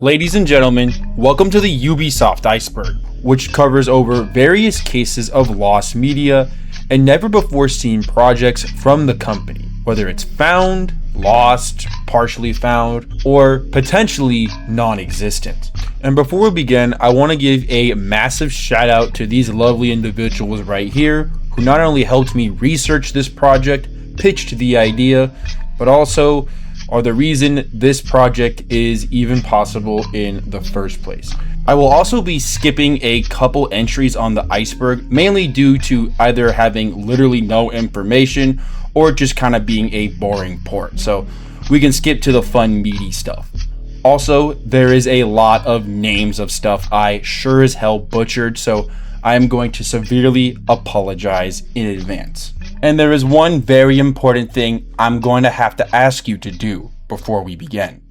Ladies and gentlemen, welcome to the Ubisoft Iceberg, which covers over various cases of lost media and never before seen projects from the company, whether it's found, lost, partially found, or potentially non-existent. And before we begin, I want to give a massive shout out to these lovely individuals right here who not only helped me research this project, pitched the idea, but also are the reason this project is even possible in the first place. I will also be skipping a couple entries on the iceberg, mainly due to either having literally no information or just kind of being a boring port. So we can skip to the fun, meaty stuff. Also, there is a lot of names of stuff I sure as hell butchered, so I am going to severely apologize in advance. And there is one very important thing I'm going to have to ask you to do before we begin.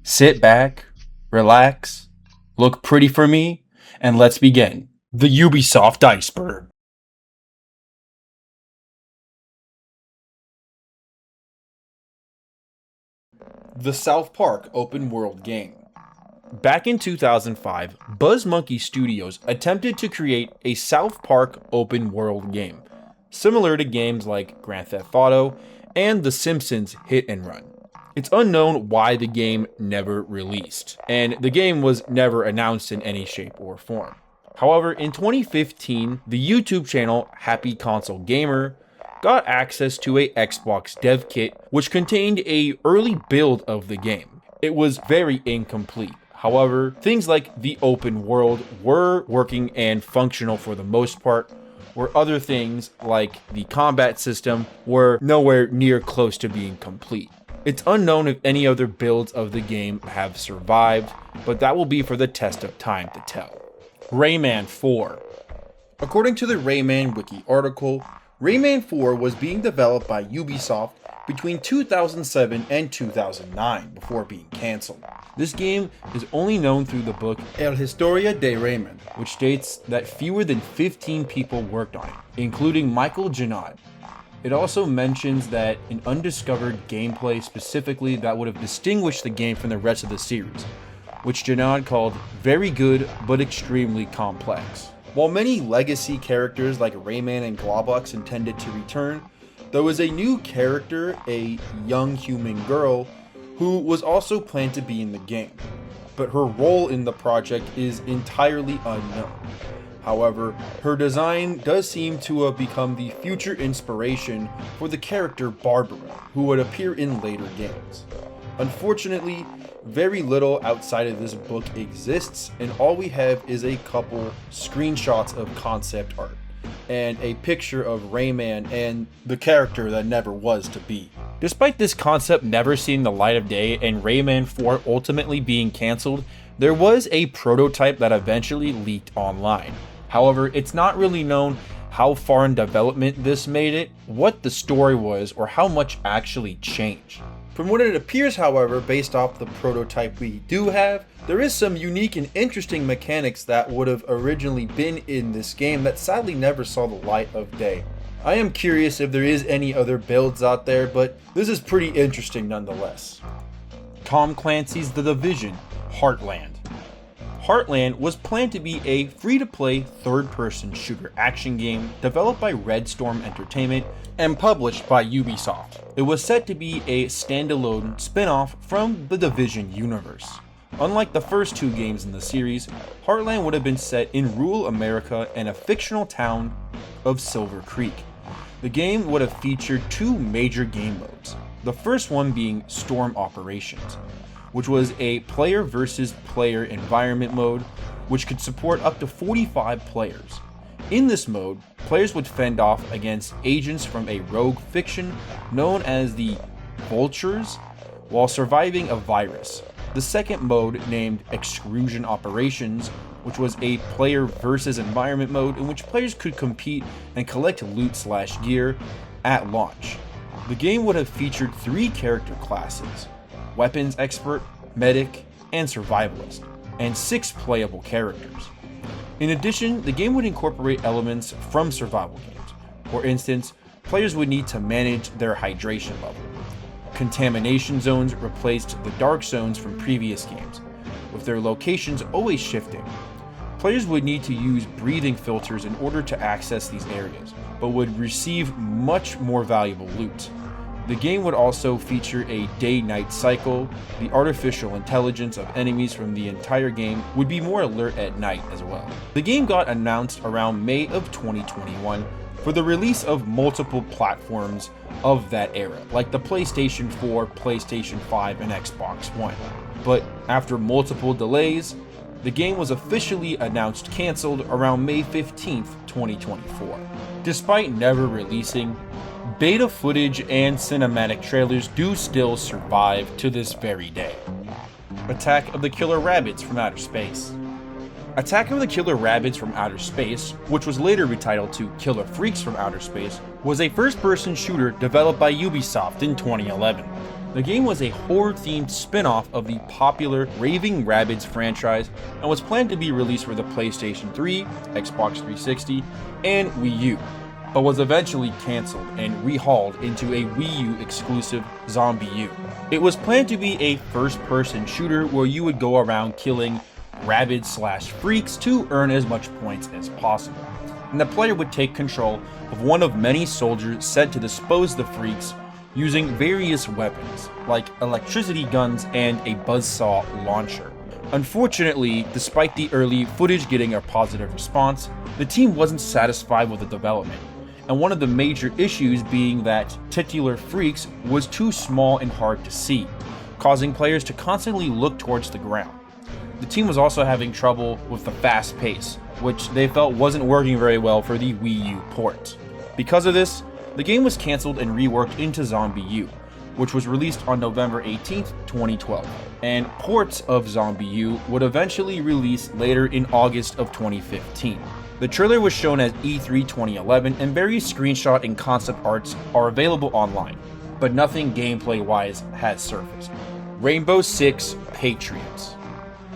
Sit back, relax, look pretty for me, and let's begin. The Ubisoft Iceberg. The South Park open world game. Back in 2005, BuzzMonkey Studios attempted to create a South Park open world game, similar to games like Grand Theft Auto and The Simpsons Hit and Run. It's unknown why the game never released, and the game was never announced in any shape or form. However, in 2015, the YouTube channel Happy Console Gamer got access to a Xbox dev kit which contained an early build of the game. It was very incomplete. However, things like the open world were working and functional for the most part, where other things like the combat system were nowhere near close to being complete. It's unknown if any other builds of the game have survived, but that will be for the test of time to tell. Rayman 4. According to the Rayman Wiki article, Rayman 4 was being developed by Ubisoft between 2007 and 2009 before being cancelled. This game is only known through the book El Historia de Rayman, which states that fewer than 15 people worked on it, including Michael Janad. It also mentions that an undiscovered gameplay specifically that would have distinguished the game from the rest of the series, which Janad called very good but extremely complex. While many legacy characters like Rayman and Globox intended to return, there was a new character, a young human girl, who was also planned to be in the game, but her role in the project is entirely unknown. However, her design does seem to have become the future inspiration for the character Barbara, who would appear in later games. Unfortunately, very little outside of this book exists, and all we have is a couple screenshots of concept art and a picture of Rayman and the character that never was to be. Despite this concept never seeing the light of day and Rayman 4 ultimately being cancelled, there was a prototype that eventually leaked online. However, it's not really known how far in development this made it, what the story was, or how much actually changed. From what it appears, however, based off the prototype we do have, there is some unique and interesting mechanics that would have originally been in this game that sadly never saw the light of day. I am curious if there is any other builds out there, but this is pretty interesting nonetheless. Tom Clancy's The Division Heartland. Heartland was planned to be a free-to-play third-person shooter action game developed by Red Storm Entertainment and published by Ubisoft. It was set to be a standalone spin-off from the Division universe. Unlike the first two games in the series, Heartland would have been set in rural America and a fictional town of Silver Creek. The game would have featured two major game modes, the first one being Storm Operations, which was a player versus player environment mode which could support up to 45 players. In this mode, players would fend off against agents from a rogue fiction known as the Vultures while surviving a virus. The second mode, named Exclusion Operations, which was a player versus environment mode in which players could compete and collect loot/gear at launch. The game would have featured three character classes: Weapons Expert, Medic, and Survivalist, and 6 playable characters. In addition, the game would incorporate elements from survival games. For instance, players would need to manage their hydration level. Contamination zones replaced the dark zones from previous games. with their locations always shifting. Players would need to use breathing filters in order to access these areas, but would receive much more valuable loot. The game would also feature a day-night cycle. The artificial intelligence of enemies from the entire game would be more alert at night as well. The game got announced around May of 2021 for the release of multiple platforms of that era, like the PlayStation 4, PlayStation 5, and Xbox One. But after multiple delays, the game was officially announced canceled around May 15th, 2024. Despite never releasing, beta footage and cinematic trailers do still survive to this very day. Attack of the Killer Rabbits from Outer Space. Attack of the Killer Rabbits from Outer Space, which was later retitled to Killer Freaks from Outer Space, was a first-person shooter developed by Ubisoft in 2011. The game was a horror-themed spin-off of the popular Raving Rabbids franchise and was planned to be released for the PlayStation 3, Xbox 360, and Wii U, but was eventually cancelled and rehauled into a Wii U exclusive Zombie U. It was planned to be a first-person shooter where you would go around killing rabbids/freaks to earn as much points as possible, and the player would take control of one of many soldiers sent to dispose the freaks using various weapons, like electricity guns and a buzzsaw launcher. Unfortunately, despite the early footage getting a positive response, the team wasn't satisfied with the development, and one of the major issues being that titular freaks was too small and hard to see, causing players to constantly look towards the ground. The team was also having trouble with the fast pace, which they felt wasn't working very well for the Wii U port. Because of this, the game was cancelled and reworked into Zombie U, which was released on November 18th, 2012, and ports of Zombie U would eventually release later in August of 2015. The trailer was shown at E3 2011, and various screenshot and concept arts are available online, but nothing gameplay-wise has surfaced. Rainbow Six Patriots.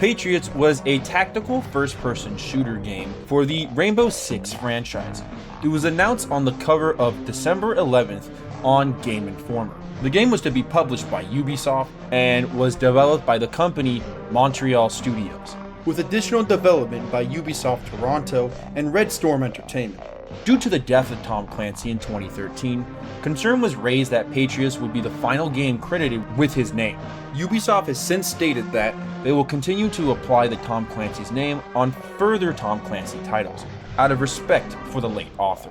Patriots was a tactical first-person shooter game for the Rainbow Six franchise. It was announced on the cover of December 11th on Game Informer. The game was to be published by Ubisoft and was developed by the company Montreal Studios, with additional development by Ubisoft Toronto and Red Storm Entertainment. Due to the death of Tom Clancy in 2013, concern was raised that Patriots would be the final game credited with his name. Ubisoft has since stated that they will continue to apply the Tom Clancy's name on further Tom Clancy titles, out of respect for the late author.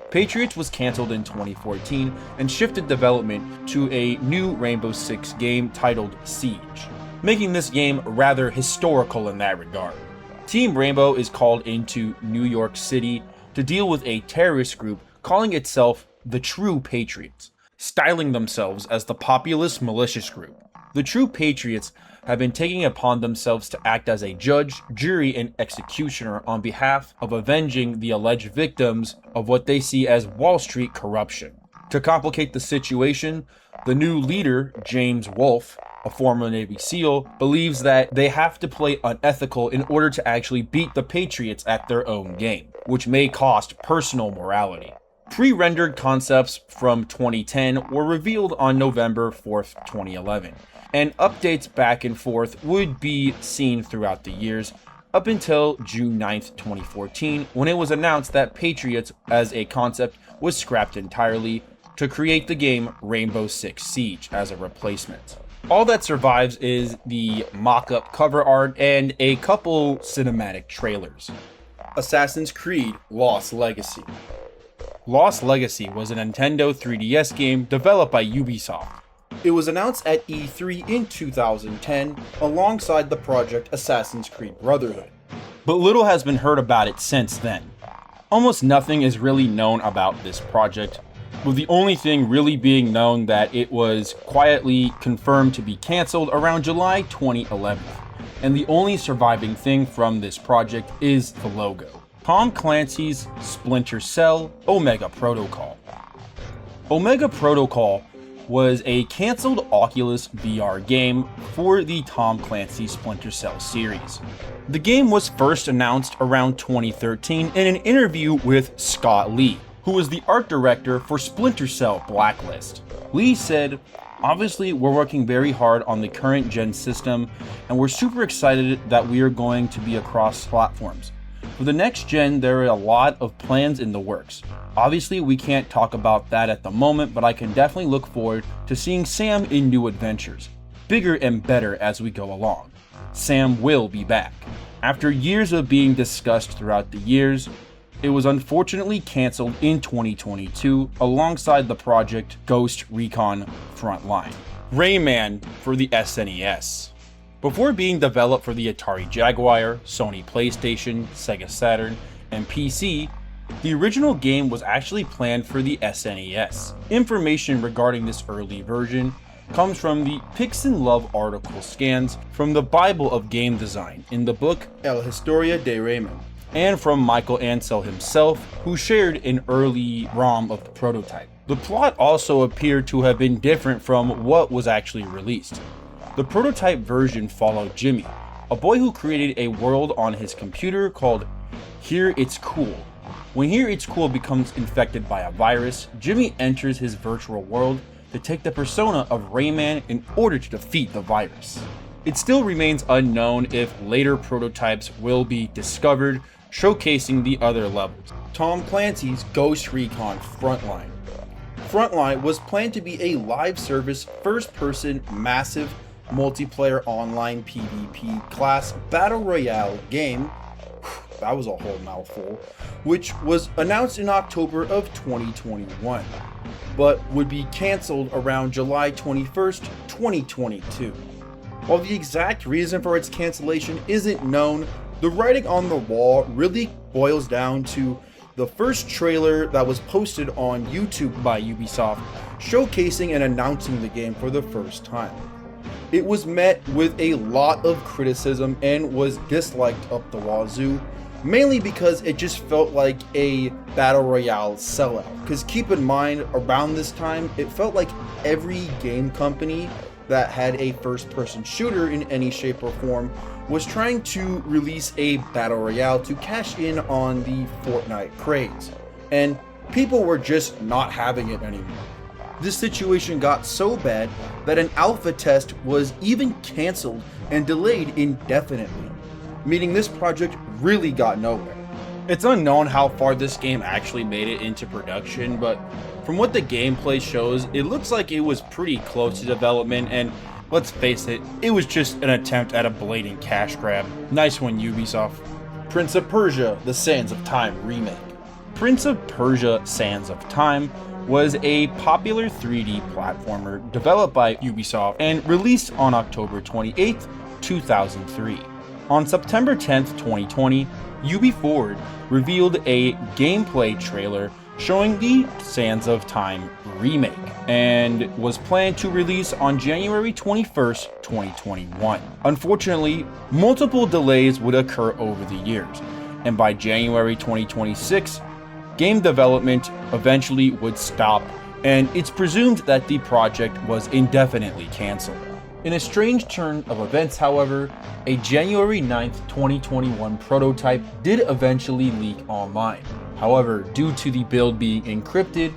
Patriots was cancelled in 2014 and shifted development to a new Rainbow Six game titled Siege, making this game rather historical in that regard. Team Rainbow is called into New York City to deal with a terrorist group calling itself the True Patriots, styling themselves as the populist malicious group. The True Patriots have been taking upon themselves to act as a judge, jury, and executioner on behalf of avenging the alleged victims of what they see as Wall Street corruption. To complicate the situation, the new leader, James Wolfe, a former Navy SEAL, believes that they have to play unethical in order to actually beat the Patriots at their own game, which may cost personal morality. Pre-rendered concepts from 2010 were revealed on November 4th, 2011, and updates back and forth would be seen throughout the years up until June 9th, 2014, when it was announced that Patriots as a concept was scrapped entirely to create the game Rainbow Six Siege as a replacement. All that survives is the mock-up cover art and a couple cinematic trailers. Assassin's Creed Lost Legacy. Lost Legacy was a Nintendo 3DS game developed by Ubisoft. It was announced at E3 in 2010 alongside the project Assassin's Creed Brotherhood, but little has been heard about it since then. Almost nothing is really known about this project, with the only thing really being known that it was quietly confirmed to be cancelled around July 2011, and the only surviving thing from this project is the logo. Tom Clancy's Splinter Cell Omega Protocol. Omega Protocol was a cancelled Oculus VR game for the Tom Clancy Splinter Cell series. The game was first announced around 2013 in an interview with Scott Lee, who was the art director for Splinter Cell Blacklist. Lee said, "Obviously, we're working very hard on the current gen system, and we're super excited that we are going to be across platforms. For the next gen, there are a lot of plans in the works. Obviously, we can't talk about that at the moment, but I can definitely look forward to seeing Sam in new adventures, bigger and better as we go along. Sam will be back." After years of being discussed throughout the years, it was unfortunately cancelled in 2022 alongside the project Ghost Recon Frontline. Rayman for the SNES. Before being developed for the Atari Jaguar, Sony PlayStation, Sega Saturn, and PC, the original game was actually planned for the SNES. Information regarding this early version comes from the Pix and Love article scans from the Bible of Game Design in the book El Historia de Rayman, and from Michael Ansel himself, who shared an early ROM of the prototype. The plot also appeared to have been different from what was actually released. The prototype version followed Jimmy, a boy who created a world on his computer called Here It's Cool. When Here It's Cool becomes infected by a virus, Jimmy enters his virtual world to take the persona of Rayman in order to defeat the virus. It still remains unknown if later prototypes will be discovered, showcasing the other levels. Tom Clancy's Ghost Recon Frontline. Frontline was planned to be a live service, first-person, massive, multiplayer online PvP class battle royale game, that was a whole mouthful, which was announced in October of 2021, but would be cancelled around July 21st, 2022. While the exact reason for its cancellation isn't known, the writing on the wall really boils down to the first trailer that was posted on YouTube by Ubisoft, showcasing and announcing the game for the first time. It was met with a lot of criticism and was disliked up the wazoo, mainly because it just felt like a battle royale sellout. Because keep in mind, around this time, it felt like every game company that had a first-person shooter in any shape or form was trying to release a battle royale to cash in on the Fortnite craze, and people were just not having it anymore. This situation got so bad that an alpha test was even cancelled and delayed indefinitely, meaning this project really got nowhere. It's unknown how far this game actually made it into production, but from what the gameplay shows, it looks like it was pretty close to development, and let's face it, it was just an attempt at a blatant cash grab. Nice one, Ubisoft. Prince of Persia: The Sands of Time remake. Prince of Persia: Sands of Time was a popular 3D platformer developed by Ubisoft and released on October 28, 2003. On September 10, 2020, Ubi4 revealed a gameplay trailer showing the Sands of Time remake, and was planned to release on January 21st, 2021. Unfortunately, multiple delays would occur over the years, and by January 2026, game development eventually would stop, and it's presumed that the project was indefinitely cancelled. In a strange turn of events, however, a January 9th, 2021 prototype did eventually leak online. However, due to the build being encrypted,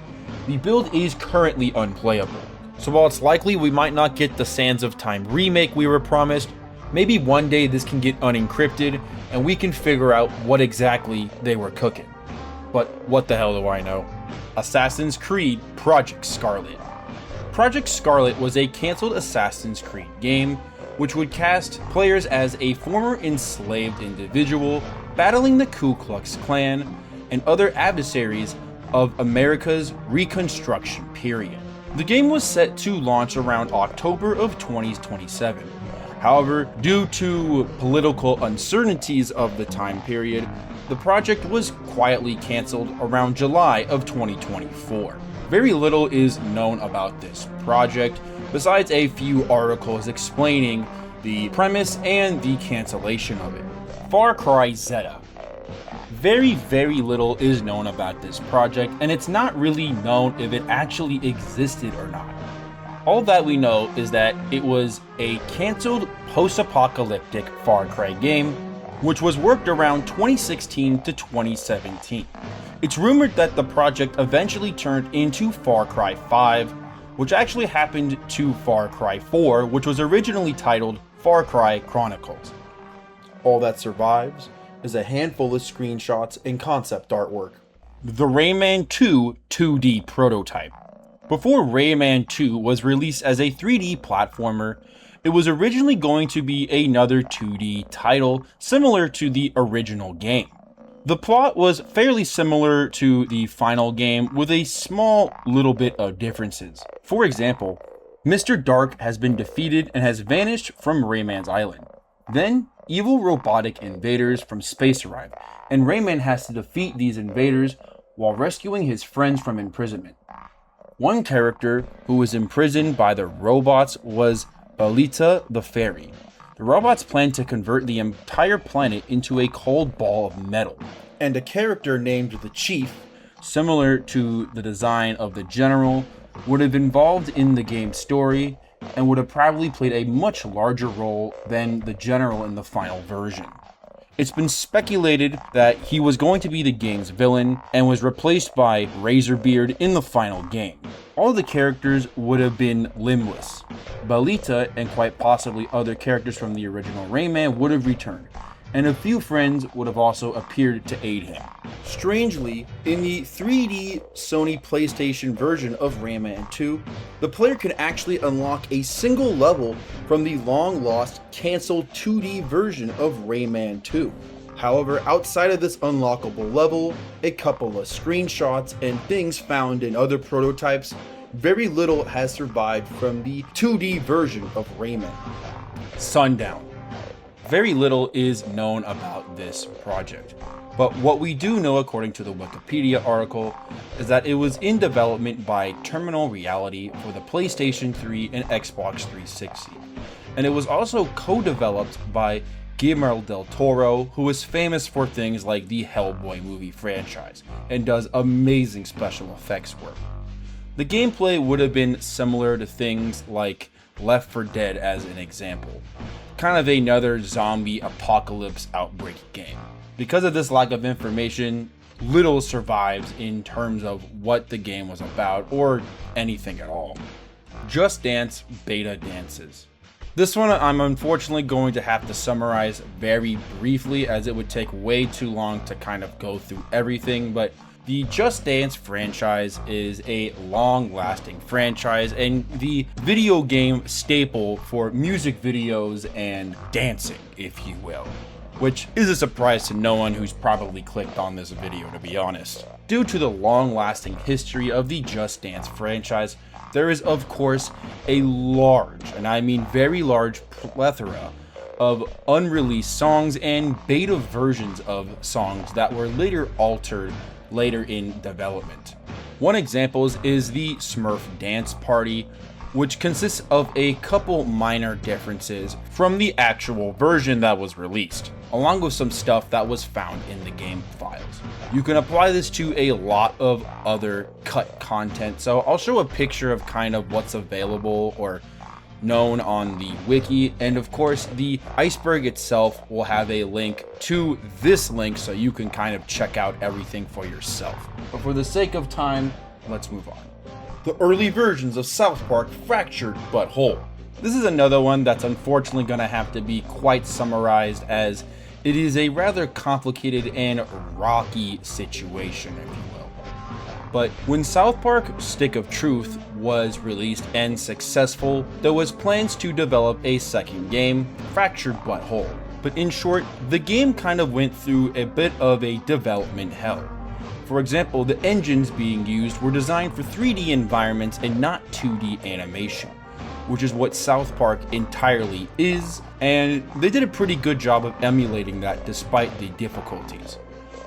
the build is currently unplayable. So while it's likely we might not get the Sands of Time remake we were promised, maybe one day this can get unencrypted and we can figure out what exactly they were cooking. But what the hell do I know? Assassin's Creed Project Scarlet. Project Scarlet was a cancelled Assassin's Creed game which would cast players as a former enslaved individual battling the Ku Klux Klan and other adversaries of America's Reconstruction period. The game was set to launch around October of 2027. However, due to political uncertainties of the time period, the project was quietly cancelled around July of 2024. Very little is known about this project, besides a few articles explaining the premise and the cancellation of it. Far Cry Zeta. Very little is known about this project, and it's not really known if it actually existed or not. All that we know is that it was a cancelled post-apocalyptic Far Cry game, which was worked around 2016 to 2017. It's rumored that the project eventually turned into Far Cry 5, which actually happened to Far Cry 4, which was originally titled Far Cry Chronicles. All that survives is a handful of screenshots and concept artwork. The Rayman 2 2D prototype. Before Rayman 2 was released as a 3D platformer, it was originally going to be another 2D title similar to the original game. The plot was fairly similar to the final game with a small little bit of differences. For example, Mr. Dark has been defeated and has vanished from Rayman's island. Then, evil robotic invaders from space arrive, and Rayman has to defeat these invaders while rescuing his friends from imprisonment. One character who was imprisoned by the robots was Balita the Fairy. The robots plan to convert the entire planet into a cold ball of metal. And a character named the Chief, similar to the design of the General, would have involved in the game's story and would have probably played a much larger role than the General in the final version. It's been speculated that he was going to be the game's villain and was replaced by Razorbeard in the final game. All the characters would have been limbless. Balita and quite possibly other characters from the original Rayman would have returned, and a few friends would have also appeared to aid him. Strangely, in the 3D Sony PlayStation version of Rayman 2, the player can actually unlock a single level from the long-lost, cancelled 2D version of Rayman 2. However, outside of this unlockable level, a couple of screenshots and things found in other prototypes, very little has survived from the 2D version of Rayman. Sundown. Very little is known about this project, but what we do know according to the Wikipedia article is that it was in development by Terminal Reality for the PlayStation 3 and Xbox 360, and it was also co-developed by Guillermo del Toro, who is famous for things like the Hellboy movie franchise and does amazing special effects work. The gameplay would have been similar to things like Left 4 Dead as an example, kind of another zombie apocalypse outbreak game. Because of this lack of information, little survives in terms of what the game was about or anything at all. Just Dance beta dances. This one I'm unfortunately going to have to summarize very briefly as it would take way too long to kind of go through everything, but the Just Dance franchise is a long-lasting franchise and the video game staple for music videos and dancing, if you will. Which is a surprise to no one who's probably clicked on this video, to be honest. Due to the long-lasting history of the Just Dance franchise, there is of course a large, and I mean very large, plethora of unreleased songs and beta versions of songs that were later altered later in development. One example is the Smurf Dance Party, which consists of a couple minor differences from the actual version that was released, along with some stuff that was found in the game files. You can apply this to a lot of other cut content, so I'll show a picture of kind of what's available or known on the wiki, and of course the Iceberg itself will have a link to this link so you can kind of check out everything for yourself. But for the sake of time, let's move on. The early versions of South Park Fractured But Whole. This is another one that's unfortunately going to have to be quite summarized as it is a rather complicated and rocky situation, if you will. But when South Park Stick of Truth was released and successful, there was plans to develop a second game, Fractured But Whole. But in short, the game kind of went through a bit of a development hell. For example, the engines being used were designed for 3D environments and not 2D animation, which is what South Park entirely is, and they did a pretty good job of emulating that despite the difficulties.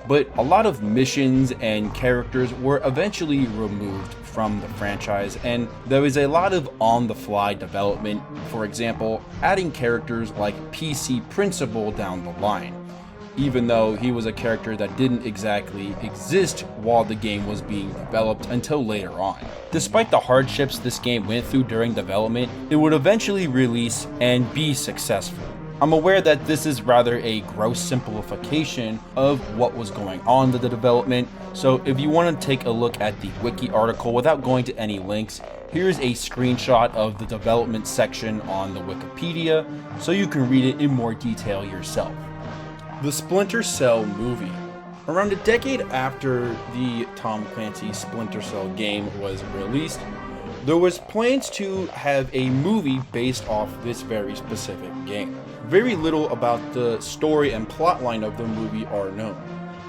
But a lot of missions and characters were eventually removed from the franchise, and there was a lot of on-the-fly development, for example, adding characters like PC Principal down the line, even though he was a character that didn't exactly exist while the game was being developed until later on. Despite the hardships this game went through during development, it would eventually release and be successful. I'm aware that this is rather a gross simplification of what was going on in the development, so if you want to take a look at the wiki article without going to any links, Here's a screenshot of the development section on the Wikipedia, so you can read it in more detail yourself. The Splinter Cell movie. Around a decade after the Tom Clancy Splinter Cell game was released, there was plans to have a movie based off this very specific game. Very little about the story and plotline of the movie are known.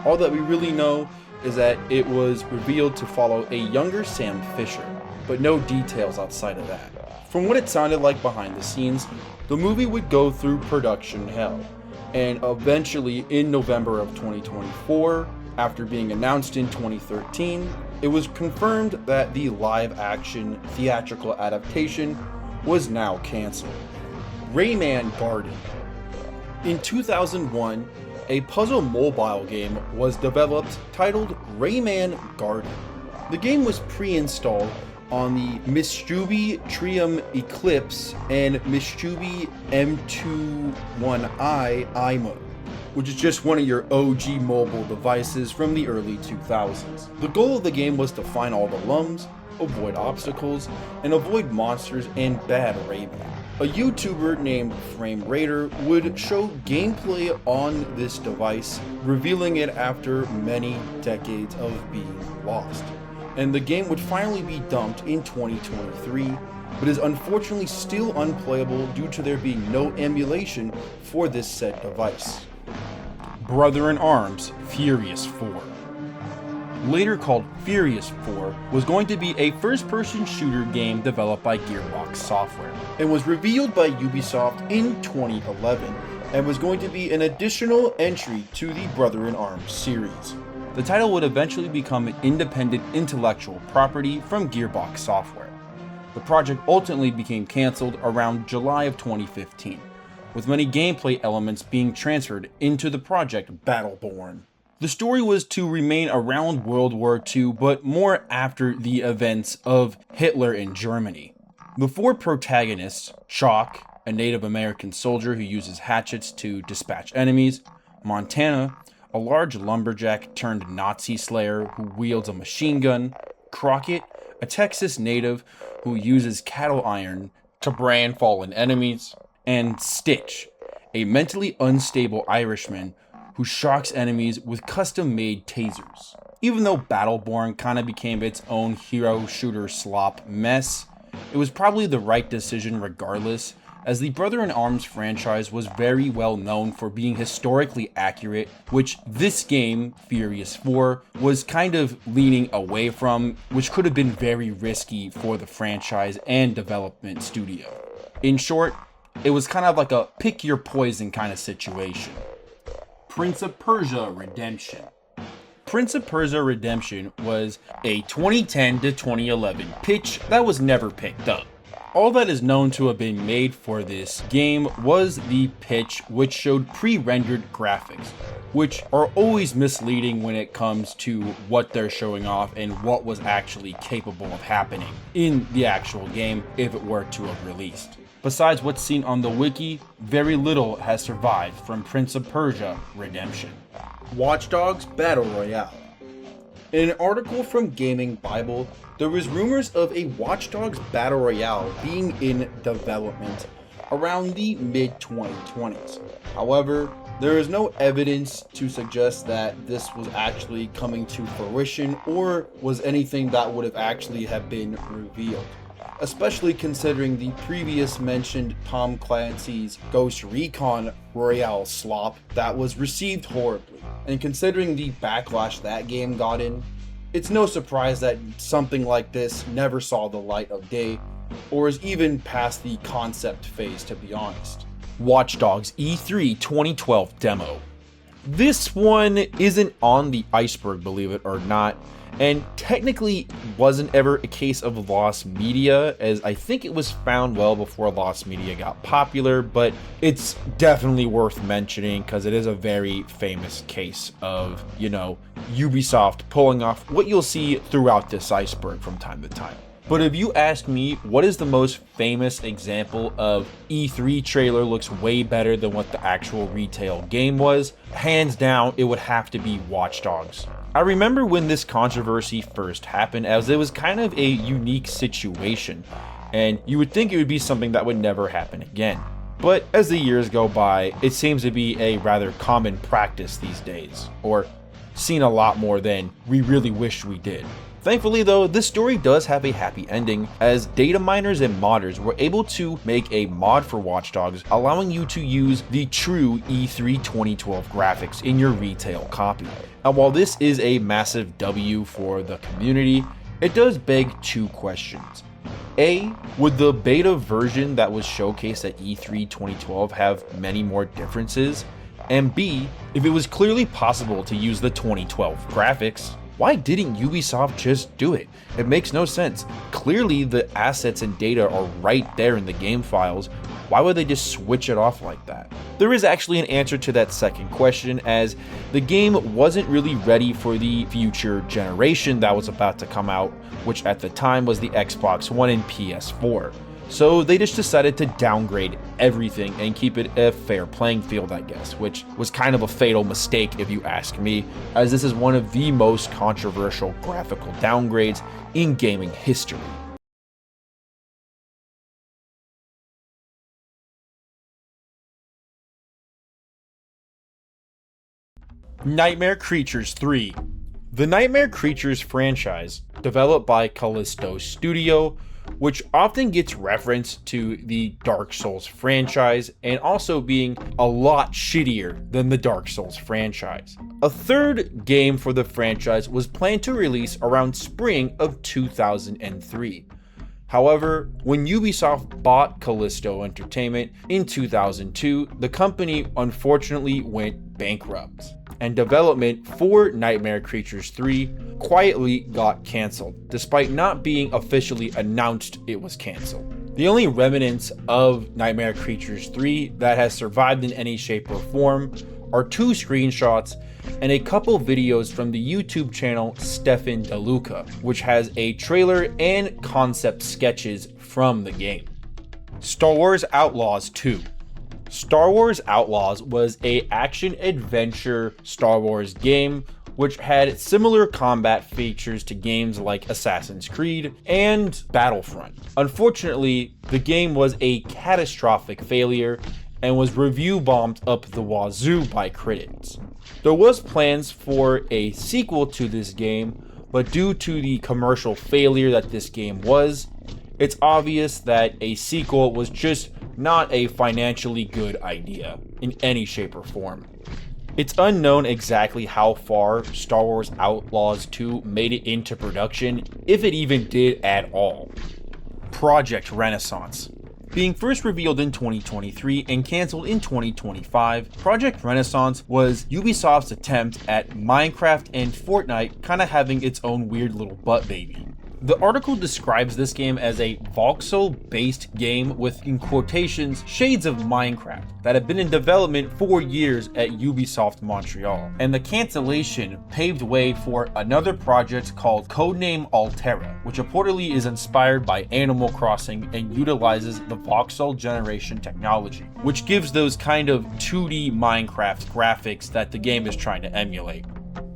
All that we really know is that it was revealed to follow a younger Sam Fisher, but no details outside of that. From what it sounded like behind the scenes, the movie would go through production hell, and eventually in November of 2024, after being announced in 2013, it was confirmed that the live-action theatrical adaptation was now cancelled. Rayman Garden. In 2001, a puzzle mobile game was developed titled Rayman Garden. The game was pre-installed on the Mitsubishi Triumph Eclipse and Mitsubishi M21i iMode, which is just one of your OG mobile devices from the early 2000s. The goal of the game was to find all the lums, avoid obstacles, and avoid monsters and bad Rayman. A YouTuber named Frame Raider would show gameplay on this device, revealing it after many decades of being lost. And the game would finally be dumped in 2023, but is unfortunately still unplayable due to there being no emulation for this said device. Brother in Arms Furious 4. Later called Furious 4, was going to be a first-person shooter game developed by Gearbox Software, and was revealed by Ubisoft in 2011, and was going to be an additional entry to the Brother in Arms series. The title would eventually become an independent intellectual property from Gearbox Software. The project ultimately became cancelled around July of 2015, with many gameplay elements being transferred into the project Battleborn. The story was to remain around World War II, but more after the events of Hitler in Germany. The four protagonists, Chalk, a Native American soldier who uses hatchets to dispatch enemies, Montana, a large lumberjack turned Nazi slayer who wields a machine gun, Crockett, a Texas native who uses cattle iron to brand fallen enemies, and Stitch, a mentally unstable Irishman who shocks enemies with custom-made tasers. Even though Battleborn kind of became its own hero shooter slop mess, it was probably the right decision regardless, as the Brother in Arms franchise was very well known for being historically accurate, which this game, Furious 4, was kind of leaning away from, which could have been very risky for the franchise and development studio. In short, it was kind of like a pick your poison kind of situation. Prince of Persia Redemption. Prince of Persia Redemption was a 2010 to 2011 pitch that was never picked up. All that is known to have been made for this game was the pitch, which showed pre-rendered graphics, which are always misleading when it comes to what they're showing off and what was actually capable of happening in the actual game if it were to have released. Besides what's seen on the wiki, very little has survived from Prince of Persia Redemption. Watch Dogs Battle Royale. In an article from Gaming Bible, there was rumors of a Watch Dogs Battle Royale being in development around the mid-2020s. However, there is no evidence to suggest that this was actually coming to fruition or was anything that would have actually have been revealed, especially considering the previous mentioned Tom Clancy's Ghost Recon Royale slop that was received horribly. And considering the backlash that game got in, it's no surprise that something like this never saw the light of day, or is even past the concept phase, to be honest. Watch Dogs E3 2012 demo. This one isn't on the Iceberg, believe it or not, and technically wasn't ever a case of lost media, as I think it was found well before lost media got popular, but it's definitely worth mentioning because it is a very famous case of, Ubisoft pulling off what you'll see throughout this Iceberg from time to time. But if you ask me, what is the most famous example of E3 trailer looks way better than what the actual retail game was? Hands down, it would have to be Watch Dogs. I remember when this controversy first happened, as it was kind of a unique situation, and you would think it would be something that would never happen again. But as the years go by, it seems to be a rather common practice these days, or seen a lot more than we really wish we did. Thankfully though, this story does have a happy ending, as data miners and modders were able to make a mod for Watch Dogs, allowing you to use the true E3 2012 graphics in your retail copy. And while this is a massive W for the community, it does beg two questions. A, would the beta version that was showcased at E3 2012 have many more differences? And B, if it was clearly possible to use the 2012 graphics, why didn't Ubisoft just do it? It makes no sense. Clearly the assets and data are right there in the game files. Why would they just switch it off like that? There is actually an answer to that second question, as the game wasn't really ready for the future generation that was about to come out, which at the time was the Xbox One and PS4. So they just decided to downgrade everything and keep it a fair playing field, I guess, which was kind of a fatal mistake if you ask me, as this is one of the most controversial graphical downgrades in gaming history. Nightmare Creatures 3. The Nightmare Creatures franchise, developed by Callisto Studio, which often gets referenced to the Dark Souls franchise and also being a lot shittier than the Dark Souls franchise. A third game for the franchise was planned to release around spring of 2003. However, when Ubisoft bought Callisto Entertainment in 2002, the company unfortunately went bankrupt, and development for Nightmare Creatures 3 quietly got cancelled, despite not being officially announced it was cancelled. The only remnants of Nightmare Creatures 3 that has survived in any shape or form are two screenshots and a couple videos from the YouTube channel Stefan DeLuca, which has a trailer and concept sketches from the game. Star Wars Outlaws 2. Star Wars Outlaws was a action-adventure Star Wars game which had similar combat features to games like Assassin's Creed and Battlefront. Unfortunately, the game was a catastrophic failure and was review bombed up the wazoo by critics. There was plans for a sequel to this game, but due to the commercial failure that this game was, it's obvious that a sequel was just not a financially good idea in any shape or form. It's unknown exactly how far Star Wars Outlaws 2 made it into production, if it even did at all. Project Renaissance. Being first revealed in 2023 and cancelled in 2025, Project Renaissance was Ubisoft's attempt at Minecraft and Fortnite kind of having its own weird little butt baby. The article describes this game as a voxel-based game with, in quotations, shades of Minecraft that have been in development for years at Ubisoft Montreal, and the cancellation paved way for another project called Codename Altera, which reportedly is inspired by Animal Crossing and utilizes the voxel generation technology, which gives those kind of 2D Minecraft graphics that the game is trying to emulate.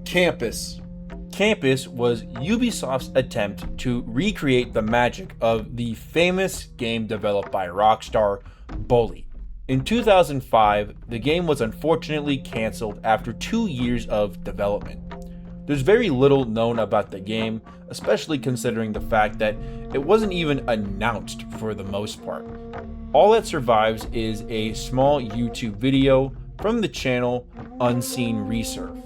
Campus. Campus was Ubisoft's attempt to recreate the magic of the famous game developed by Rockstar, Bully. In 2005, the game was unfortunately cancelled after 2 years of development. There's very little known about the game, especially considering the fact that it wasn't even announced for the most part. All that survives is a small YouTube video from the channel Unseen Resurf,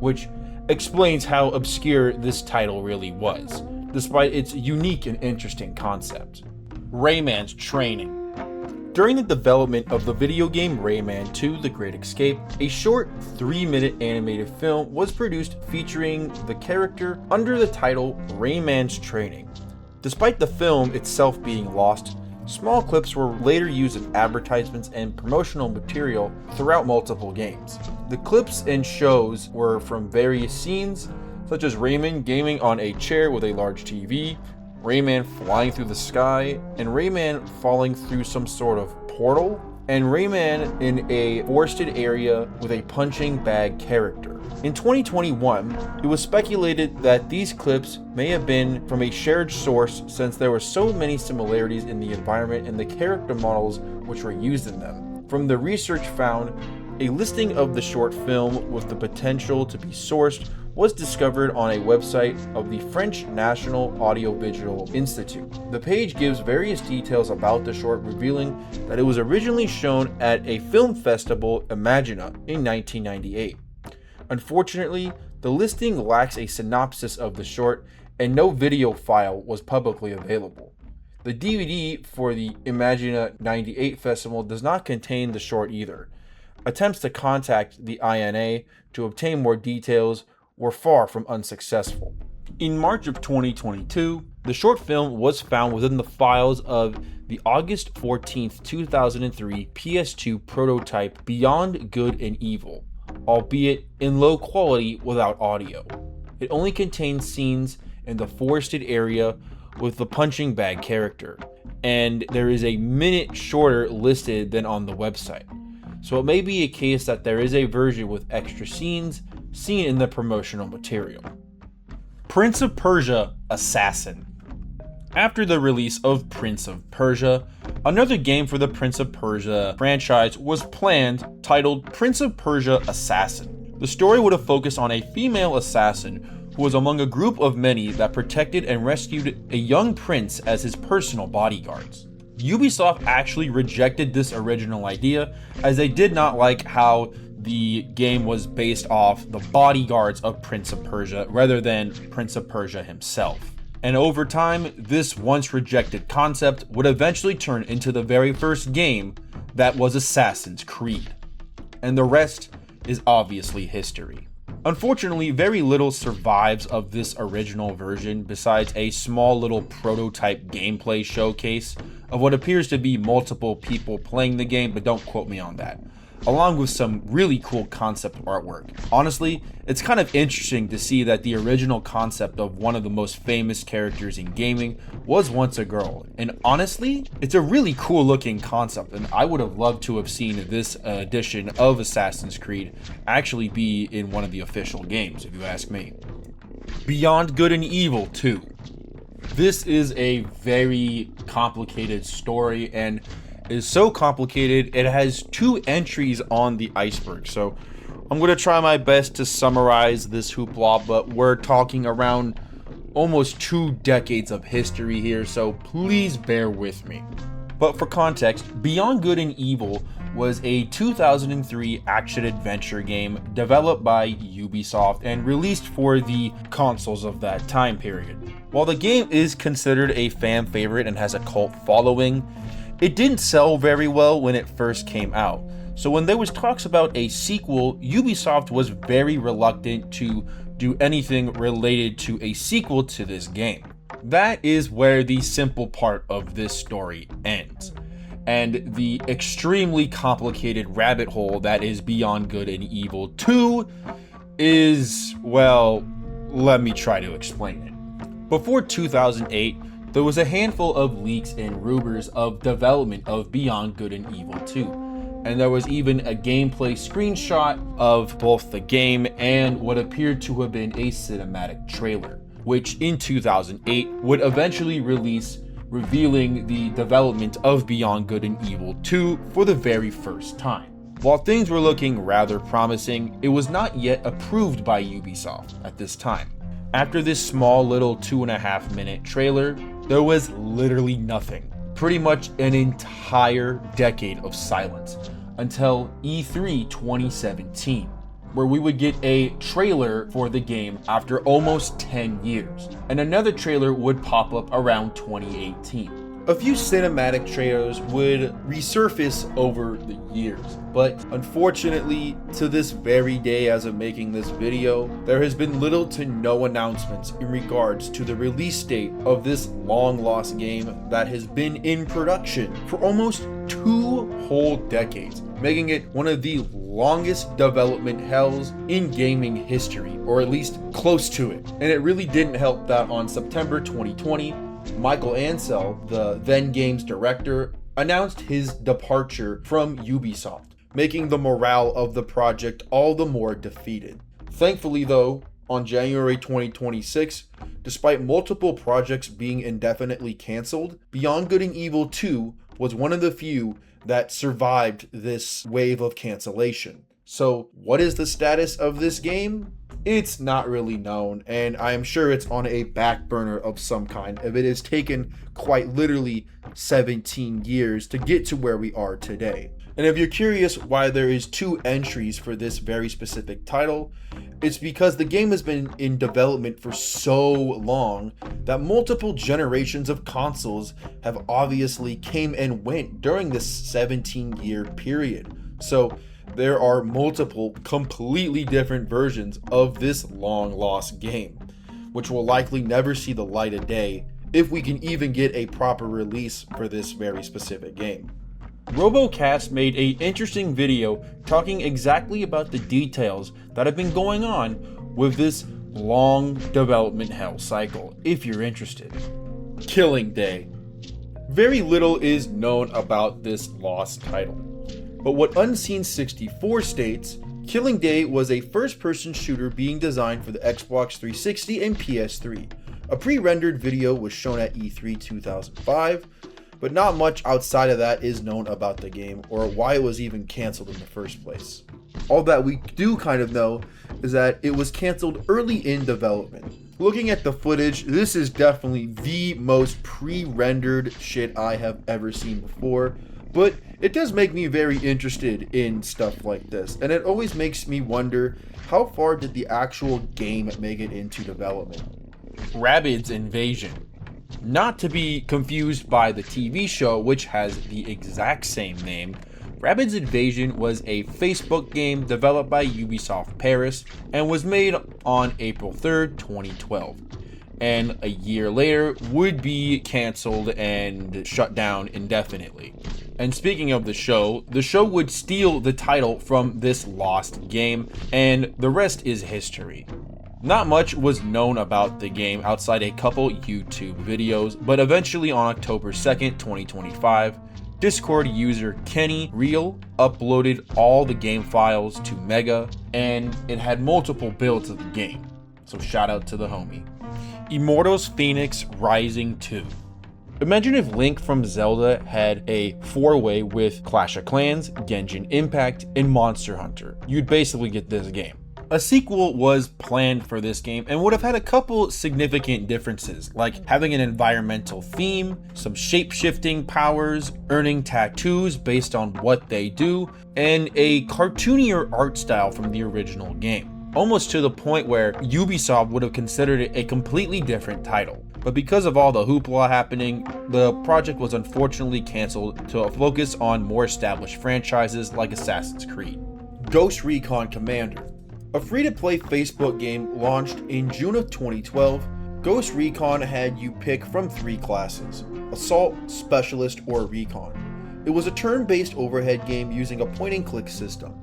which explains how obscure this title really was, despite its unique and interesting concept. Rayman's training. During the development of the video game Rayman 2: The Great Escape, a short 3-minute animated film was produced featuring the character under the title Rayman's Training. Despite the film itself being lost, small clips were later used as advertisements and promotional material throughout multiple games. The clips and shows were from various scenes, such as Rayman gaming on a chair with a large TV, Rayman flying through the sky, and Rayman falling through some sort of portal, and Rayman in a forested area with a punching bag character. In 2021, it was speculated that these clips may have been from a shared source since there were so many similarities in the environment and the character models which were used in them. From the research found, a listing of the short film with the potential to be sourced was discovered on a website of the French National Audiovisual Institute. The page gives various details about the short, revealing that it was originally shown at a film festival, Imagina, in 1998. Unfortunately, the listing lacks a synopsis of the short, and no video file was publicly available. The DVD for the Imagina 98 festival does not contain the short either. Attempts to contact the INA to obtain more details were far from unsuccessful. In March of 2022, the short film was found within the files of the August 14, 2003 PS2 prototype Beyond Good and Evil, albeit in low quality without audio. It only contains scenes in the forested area with the punching bag character, and there is a minute shorter listed than on the website. So it may be a case that there is a version with extra scenes seen in the promotional material. Prince of Persia: Assassin. After the release of Prince of Persia, another game for the Prince of Persia franchise was planned, titled Prince of Persia: Assassin. The story would have focused on a female assassin who was among a group of many that protected and rescued a young prince as his personal bodyguards. Ubisoft actually rejected this original idea, as they did not like how the game was based off the bodyguards of Prince of Persia rather than Prince of Persia himself. And over time, this once rejected concept would eventually turn into the very first game that was Assassin's Creed. And the rest is obviously history. Unfortunately, very little survives of this original version besides a small little prototype gameplay showcase of what appears to be multiple people playing the game, but don't quote me on that, along with some really cool concept artwork. Honestly, it's kind of interesting to see that the original concept of one of the most famous characters in gaming was once a girl. And honestly, it's a really cool looking concept, and I would have loved to have seen this edition of Assassin's Creed actually be in one of the official games, if you ask me. Beyond Good and Evil 2. This is a very complicated story, and is so complicated it has 2 entries on the iceberg. So I'm going to try my best to summarize this hoopla, but we're talking around almost 2 decades of history here, so please bear with me. But for context, Beyond Good and Evil was a 2003 action-adventure game developed by Ubisoft and released for the consoles of that time period. While the game is considered a fan favorite and has a cult following, it didn't sell very well when it first came out. So when there was talks about a sequel, Ubisoft was very reluctant to do anything related to a sequel to this game. That is where the simple part of this story ends, and the extremely complicated rabbit hole that is Beyond Good and Evil 2 is, well, let me try to explain it. Before 2008, there was a handful of leaks and rumors of development of Beyond Good and Evil 2, and there was even a gameplay screenshot of both the game and what appeared to have been a cinematic trailer, which in 2008 would eventually release, revealing the development of Beyond Good and Evil 2 for the very first time. While things were looking rather promising, it was not yet approved by Ubisoft at this time. After this small little 2.5-minute trailer, there was literally nothing. Pretty much an entire decade of silence until E3 2017, where we would get a trailer for the game after almost 10 years, and another trailer would pop up around 2018. A few cinematic trailers would resurface over the years, but unfortunately, to this very day as of making this video, there has been little to no announcements in regards to the release date of this long-lost game that has been in production for almost 2 whole decades, making it one of the longest development hells in gaming history, or at least close to it. And it really didn't help that on September 2020, Michael Ansel, the then game's director, announced his departure from Ubisoft, making the morale of the project all the more defeated. Thankfully though, on January 2026, despite multiple projects being indefinitely canceled, Beyond Good and Evil 2 was one of the few that survived this wave of cancellation. So, what is the status of this game? It's not really known, and I am sure it's on a back burner of some kind, if it has taken quite literally 17 years to get to where we are today. And if you're curious why there is 2 entries for this very specific title, it's because the game has been in development for so long that multiple generations of consoles have obviously came and went during this 17-year period. So there are multiple completely different versions of this long lost game, which will likely never see the light of day if we can even get a proper release for this very specific game. RoboCast made an interesting video talking exactly about the details that have been going on with this long development hell cycle, if you're interested. Killing Day. Very little is known about this lost title, but what Unseen64 states, Killing Day was a first-person shooter being designed for the Xbox 360 and PS3. A pre-rendered video was shown at E3 2005, but not much outside of that is known about the game or why it was even canceled in the first place. All that we do kind of know is that it was canceled early in development. Looking at the footage, this is definitely the most pre-rendered shit I have ever seen before, but it does make me very interested in stuff like this, and it always makes me wonder, how far did the actual game make it into development? Rabbids Invasion. Not to be confused by the TV show, which has the exact same name, Rabbids Invasion was a Facebook game developed by Ubisoft Paris and was made on April 3rd, 2012. And a year later would be canceled and shut down indefinitely. And speaking of the show would steal the title from this lost game, and the rest is history. Not much was known about the game outside a couple YouTube videos, but eventually on October 2nd, 2025, Discord user Kenny Real uploaded all the game files to Mega, and it had multiple builds of the game. So shout out to the homie. Immortals Fenyx Rising 2. Imagine if Link from Zelda had a 4-way with Clash of Clans, Genshin Impact, and Monster Hunter. You'd basically get this game. A sequel was planned for this game and would have had a couple significant differences, like having an environmental theme, some shape-shifting powers, earning tattoos based on what they do, and a cartoonier art style from the original game. Almost to the point where Ubisoft would have considered it a completely different title. But because of all the hoopla happening, the project was unfortunately canceled to focus on more established franchises like Assassin's Creed. Ghost Recon Commander. A free-to-play Facebook game launched in June of 2012, Ghost Recon had you pick from 3 classes: Assault, Specialist, or Recon. It was a turn-based overhead game using a point-and-click system,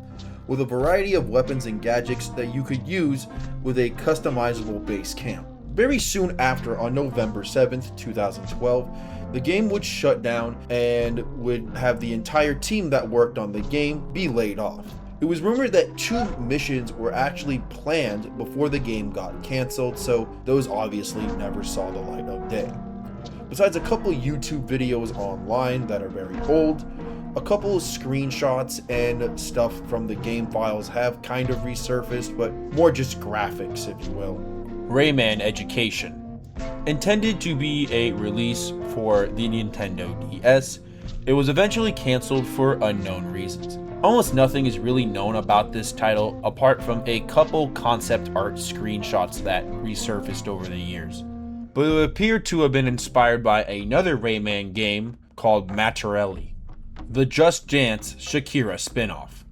with a variety of weapons and gadgets that you could use with a customizable base camp. Very soon after, on November 7th, 2012, the game would shut down and would have the entire team that worked on the game be laid off. It was rumored that 2 missions were actually planned before the game got canceled, so those obviously never saw the light of day. Besides a couple YouTube videos online that are very old, a couple of screenshots and stuff from the game files have kind of resurfaced, but more just graphics, if you will. Rayman Education. Intended to be a release for the Nintendo DS, it was eventually canceled for unknown reasons. Almost nothing is really known about this title apart from a couple concept art screenshots that resurfaced over the years. But it appeared to have been inspired by another Rayman game called Matarelli, the Just Dance Shakira spin-off.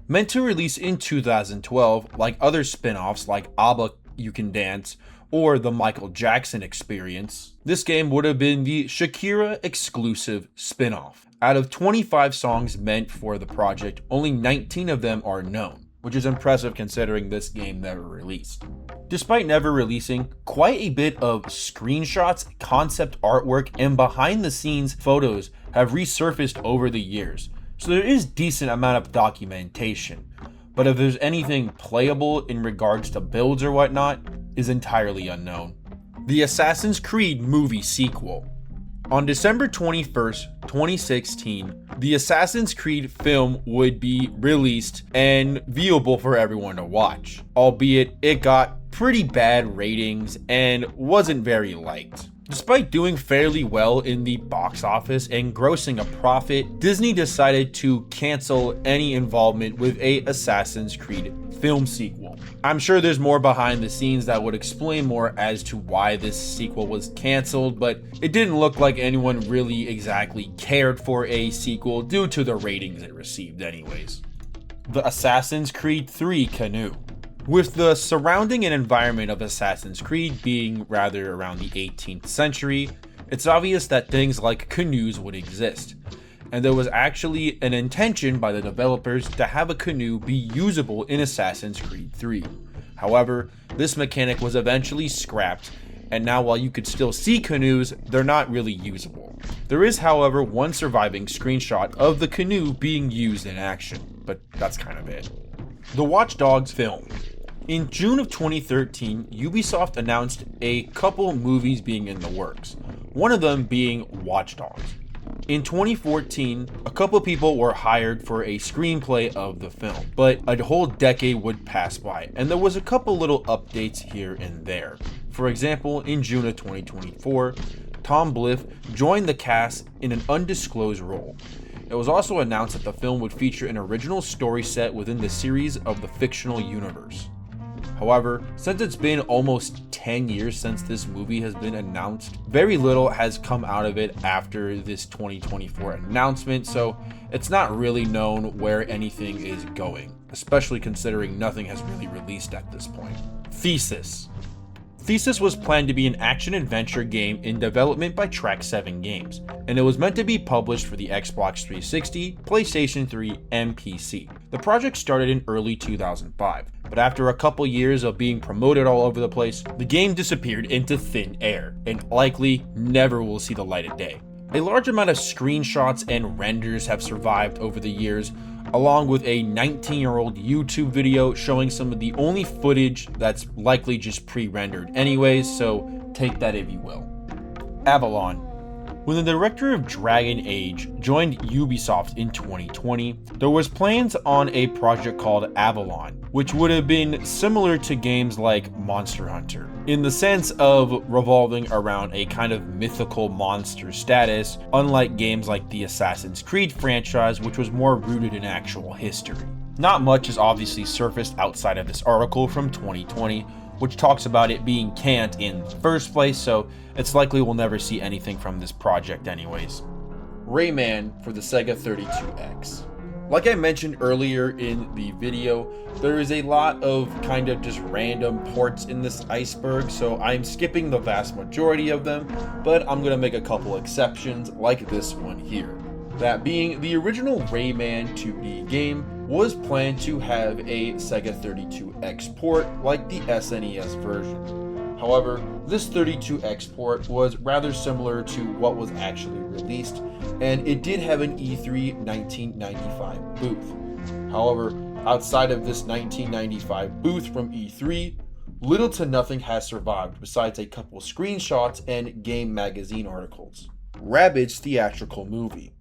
Meant to release in 2012, like other spin-offs like ABBA You Can Dance or the Michael Jackson Experience, this game would have been the Shakira exclusive spin-off. Out of 25 songs meant for the project, only 19 of them are known, which is impressive considering this game never released. Despite never releasing, quite a bit of screenshots, concept artwork, and behind the scenes photos have resurfaced over the years, so there is decent amount of documentation. but if there's anything playable in regards to builds or whatnot is entirely unknown. The Assassin's Creed movie sequel. On December 21st, 2016, the Assassin's Creed film would be released and viewable for everyone to watch, albeit it got pretty bad ratings and wasn't very liked. Despite doing fairly well in the box office and grossing a profit, Disney decided to cancel any involvement with a Assassin's Creed film sequel. I'm sure there's more behind the scenes that would explain more as to why this sequel was canceled, but it didn't look like anyone really exactly cared for a sequel due to the ratings it received anyways. The Assassin's Creed 3 Canoe. With the surrounding and environment of Assassin's Creed being rather around the 18th century, it's obvious that things like canoes would exist, and there was actually an intention by the developers to have a canoe be usable in Assassin's Creed 3. However, this mechanic was eventually scrapped, and now while you could still see canoes, they're not really usable. There is, however, one surviving screenshot of the canoe being used in action, but that's kind of it. The Watch Dogs film. In June of 2013, Ubisoft announced a couple movies being in the works, one of them being Watch Dogs. In 2014, a couple people were hired for a screenplay of the film, but a whole decade would pass by, and there was a couple little updates here and there. For example, in June of 2024, Tom Bliff joined the cast in an undisclosed role. It was also announced that the film would feature an original story set within the series of the fictional universe. However, since it's been almost 10 years since this movie has been announced, very little has come out of it after this 2024 announcement, so it's not really known where anything is going, especially considering nothing has really released at this point. Thesis. Thesis was planned to be an action-adventure game in development by Track 7 Games, and it was meant to be published for the Xbox 360, PlayStation 3, and PC. The project started in early 2005, but after a couple years of being promoted all over the place, the game disappeared into thin air, and likely never will see the light of day. A large amount of screenshots and renders have survived over the years, along with a 19-year-old YouTube video showing some of the only footage that's likely just pre-rendered anyways, so take that if you will. Avalon. When the director of Dragon Age joined Ubisoft in 2020, there was plans on a project called Avalon, which would have been similar to games like Monster Hunter, in the sense of revolving around a kind of mythical monster status, unlike games like the Assassin's Creed franchise, which was more rooted in actual history. Not much has obviously surfaced outside of this article from 2020, which talks about it being canned in the first place, so it's likely we'll never see anything from this project anyways. Rayman for the Sega 32X. Like I mentioned earlier in the video, there is a lot of kind of just random ports in this Iceberg, so I'm skipping the vast majority of them, but I'm going to make a couple exceptions like this one here. That being, the original Rayman 2D game was planned to have a Sega 32X port like the SNES version. However, this 32X port was rather similar to what was actually released, and it did have an E3 1995 booth. However, outside of this 1995 booth from E3, little to nothing has survived besides a couple screenshots and Game Magazine articles. Rabbids theatrical movie.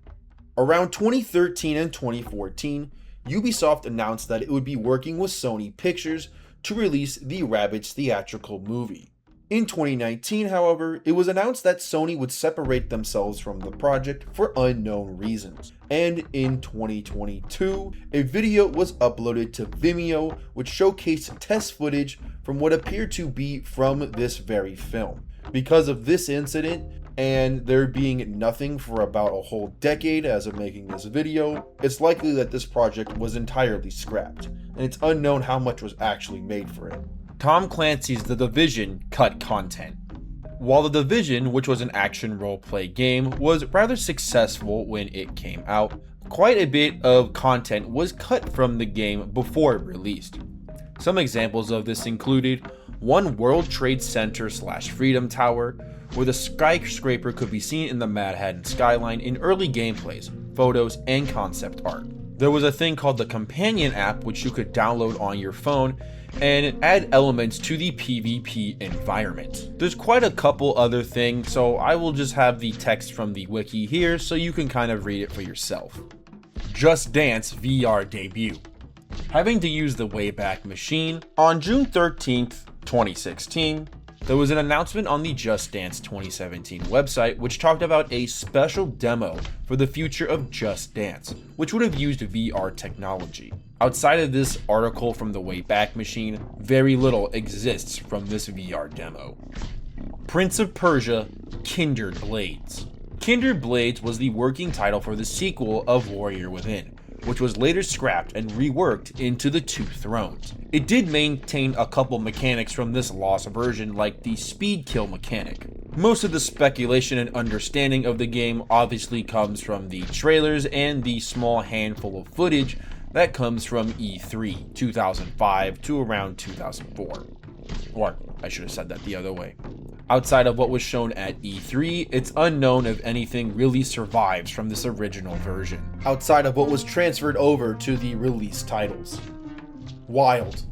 Around 2013 and 2014, Ubisoft announced that it would be working with Sony Pictures to release the Rabbids theatrical movie. In 2019, however, it was announced that Sony would separate themselves from the project for unknown reasons. And in 2022, a video was uploaded to Vimeo which showcased test footage from what appeared to be from this very film. Because of this incident, and there being nothing for about a whole decade as of making this video, it's likely that this project was entirely scrapped, and it's unknown how much was actually made for it. Tom Clancy's The Division cut content. While The Division, which was an action roleplay game, was rather successful when it came out, quite a bit of content was cut from the game before it released. Some examples of this included one World Trade Center / Freedom Tower, where the skyscraper could be seen in the Manhattan skyline in early gameplays, photos, and concept art. There was a thing called the Companion app, which you could download on your phone and add elements to the PvP environment. There's quite a couple other things, so I will just have the text from the wiki here so you can kind of read it for yourself. Just Dance VR debut. Having to use the Wayback Machine, on June 13th, 2016, there was an announcement on the Just Dance 2017 website which talked about a special demo for the future of Just Dance, which would have used VR technology. Outside of this article from the Wayback Machine, very little exists from this VR demo. Prince of Persia: Kindred Blades. Kindred Blades was the working title for the sequel of Warrior Within, which was later scrapped and reworked into the Two Thrones. It did maintain a couple mechanics from this lost version, like the speed kill mechanic. Most of the speculation and understanding of the game obviously comes from the trailers and the small handful of footage that comes from E3 2005 to around 2004. Or I should have said that the other way. Outside of what was shown at E3, it's unknown if anything really survives from this original version, outside of what was transferred over to the release titles. Wild.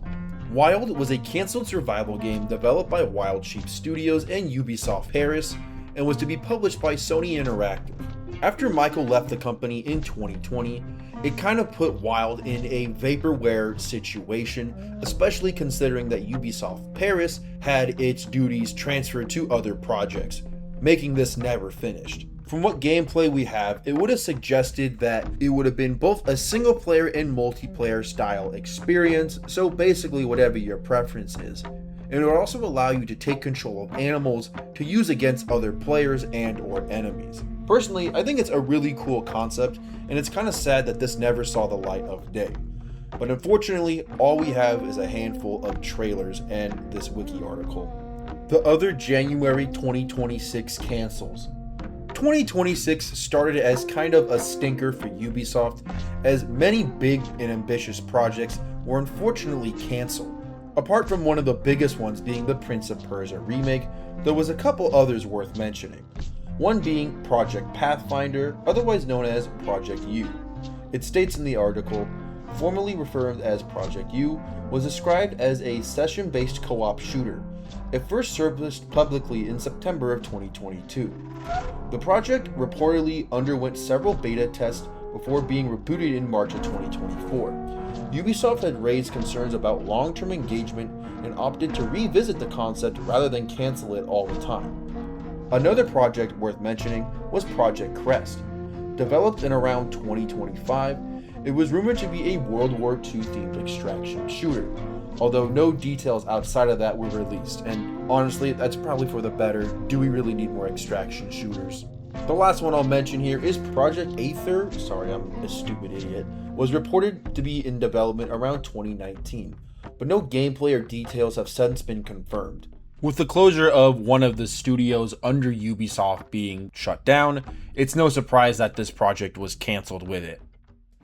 Wild was a cancelled survival game developed by Wild Sheep Studios and Ubisoft Paris, and was to be published by Sony Interactive. After Michael left the company in 2020, it kind of put Wild in a vaporware situation, especially considering that Ubisoft Paris had its duties transferred to other projects, making this never finished. From what gameplay we have, it would have suggested that it would have been both a single player and multiplayer style experience, so basically whatever your preference is. And it would also allow you to take control of animals to use against other players and or enemies. Personally, I think it's a really cool concept, and it's kind of sad that this never saw the light of day. But unfortunately, all we have is a handful of trailers and this wiki article. The other January 2026 cancels. 2026 started as kind of a stinker for Ubisoft, as many big and ambitious projects were unfortunately canceled. Apart from one of the biggest ones being the Prince of Persia remake, there was a couple others worth mentioning. One being Project Pathfinder, otherwise known as Project U. It states in the article, formerly referred as Project U, was described as a session-based co-op shooter. It first surfaced publicly in September of 2022. The project reportedly underwent several beta tests before being rebooted in March of 2024. Ubisoft had raised concerns about long-term engagement and opted to revisit the concept rather than cancel it all the time. Another project worth mentioning was Project Crest. Developed in around 2025, it was rumored to be a World War II themed extraction shooter, although no details outside of that were released, and honestly, that's probably for the better. Do we really need more extraction shooters? The last one I'll mention here is Project Aether, sorry I'm a stupid idiot, was reported to be in development around 2019, but no gameplay or details have since been confirmed. With the closure of one of the studios under Ubisoft being shut down, it's no surprise that this project was cancelled with it.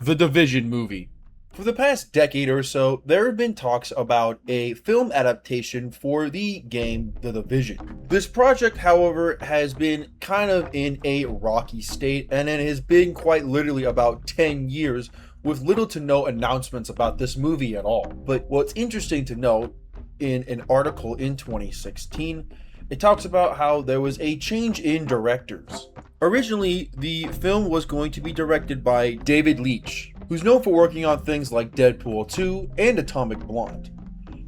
The Division movie. For the past decade or so, there have been talks about a film adaptation for the game The Division. This project, however, has been kind of in a rocky state, and it has been quite literally about 10 years with little to no announcements about this movie at all. But what's interesting to note, in an article in 2016, it talks about how there was a change in directors. Originally, the film was going to be directed by David Leitch, who's known for working on things like Deadpool 2 and Atomic Blonde.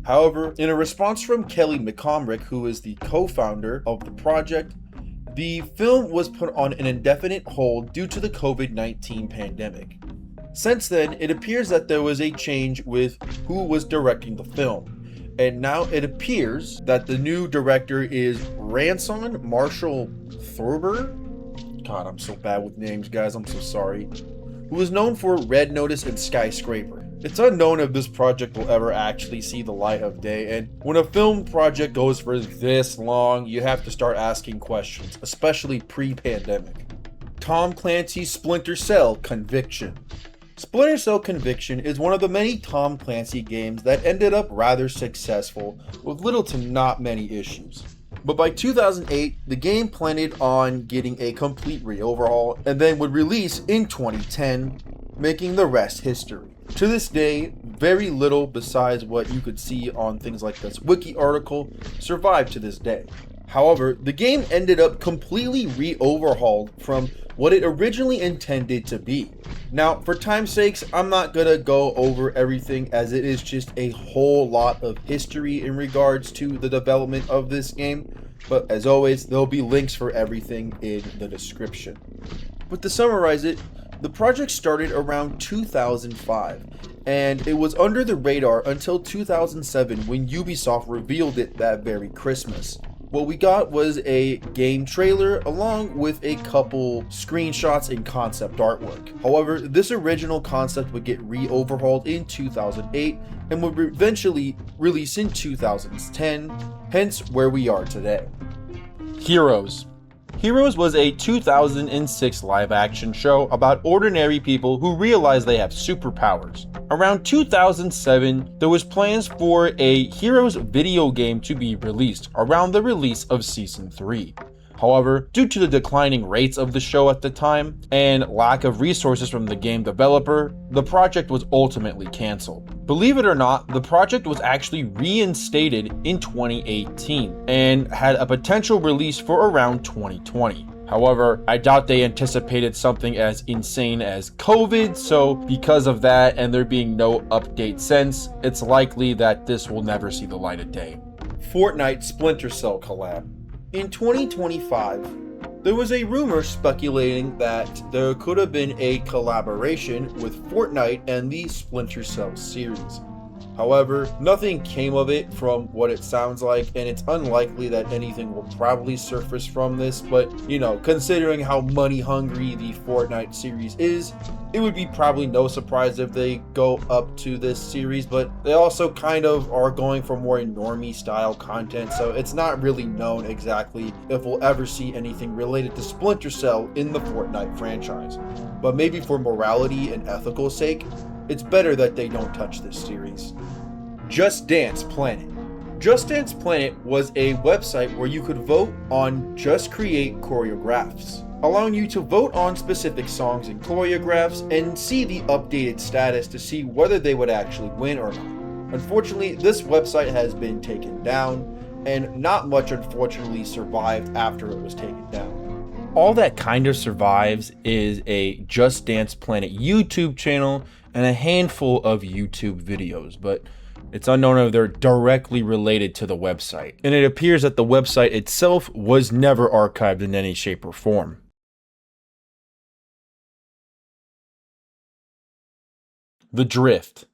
However, in a response from Kelly McComrick, who is the co-founder of the project, the film was put on an indefinite hold due to the COVID-19 pandemic. Since then, it appears that there was a change with who was directing the film, and now it appears that the new director is Ranson Marshall Thurber. God, I'm so bad with names, guys, I'm so sorry. Who is known for Red Notice and Skyscraper. It's unknown if this project will ever actually see the light of day, and when a film project goes for this long, you have to start asking questions, especially pre-pandemic. Tom Clancy's Splinter Cell Conviction. Splinter Cell Conviction is one of the many Tom Clancy games that ended up rather successful with little to not many issues. But by 2008, the game planned on getting a complete re-overhaul and then would release in 2010 making the rest history. To this day, very little besides what you could see on things like this wiki article survived to this day. However, the game ended up completely re-overhauled from what it originally intended to be. Now, for time's sakes, I'm not gonna go over everything as it is just a whole lot of history in regards to the development of this game, but as always, there'll be links for everything in the description. But to summarize it, the project started around 2005, and it was under the radar until 2007 when Ubisoft revealed it that very Christmas. What we got was a game trailer along with a couple screenshots and concept artwork. However, this original concept would get re-overhauled in 2008 and would eventually release in 2010, hence where we are today. Heroes. Heroes was a 2006 live-action show about ordinary people who realize they have superpowers. Around 2007, there was plans for a Heroes video game to be released around the release of Season 3. However, due to the declining rates of the show at the time and lack of resources from the game developer, the project was ultimately cancelled. Believe it or not, the project was actually reinstated in 2018 and had a potential release for around 2020. However, I doubt they anticipated something as insane as COVID, so because of that and there being no update since, it's likely that this will never see the light of day. Fortnite Splinter Cell collab. In 2025, there was a rumor speculating that there could have been a collaboration with Fortnite and the Splinter Cell series. However, nothing came of it from what it sounds like, and it's unlikely that anything will probably surface from this, but considering how money hungry the Fortnite series is, it would be probably no surprise if they go up to this series, but they also kind of are going for more normie style content, so it's not really known exactly if we'll ever see anything related to Splinter Cell in the Fortnite franchise. But maybe for morality and ethical sake, it's better that they don't touch this series. Just Dance Planet. Just Dance Planet was a website where you could vote on Just Create choreographs, allowing you to vote on specific songs and choreographs and see the updated status to see whether they would actually win or not. Unfortunately, this website has been taken down, and not much unfortunately survived after it was taken down. All that kind of survives is a Just Dance Planet YouTube channel and a handful of YouTube videos, but it's unknown if they're directly related to the website. And it appears that the website itself was never archived in any shape or form. The Drift.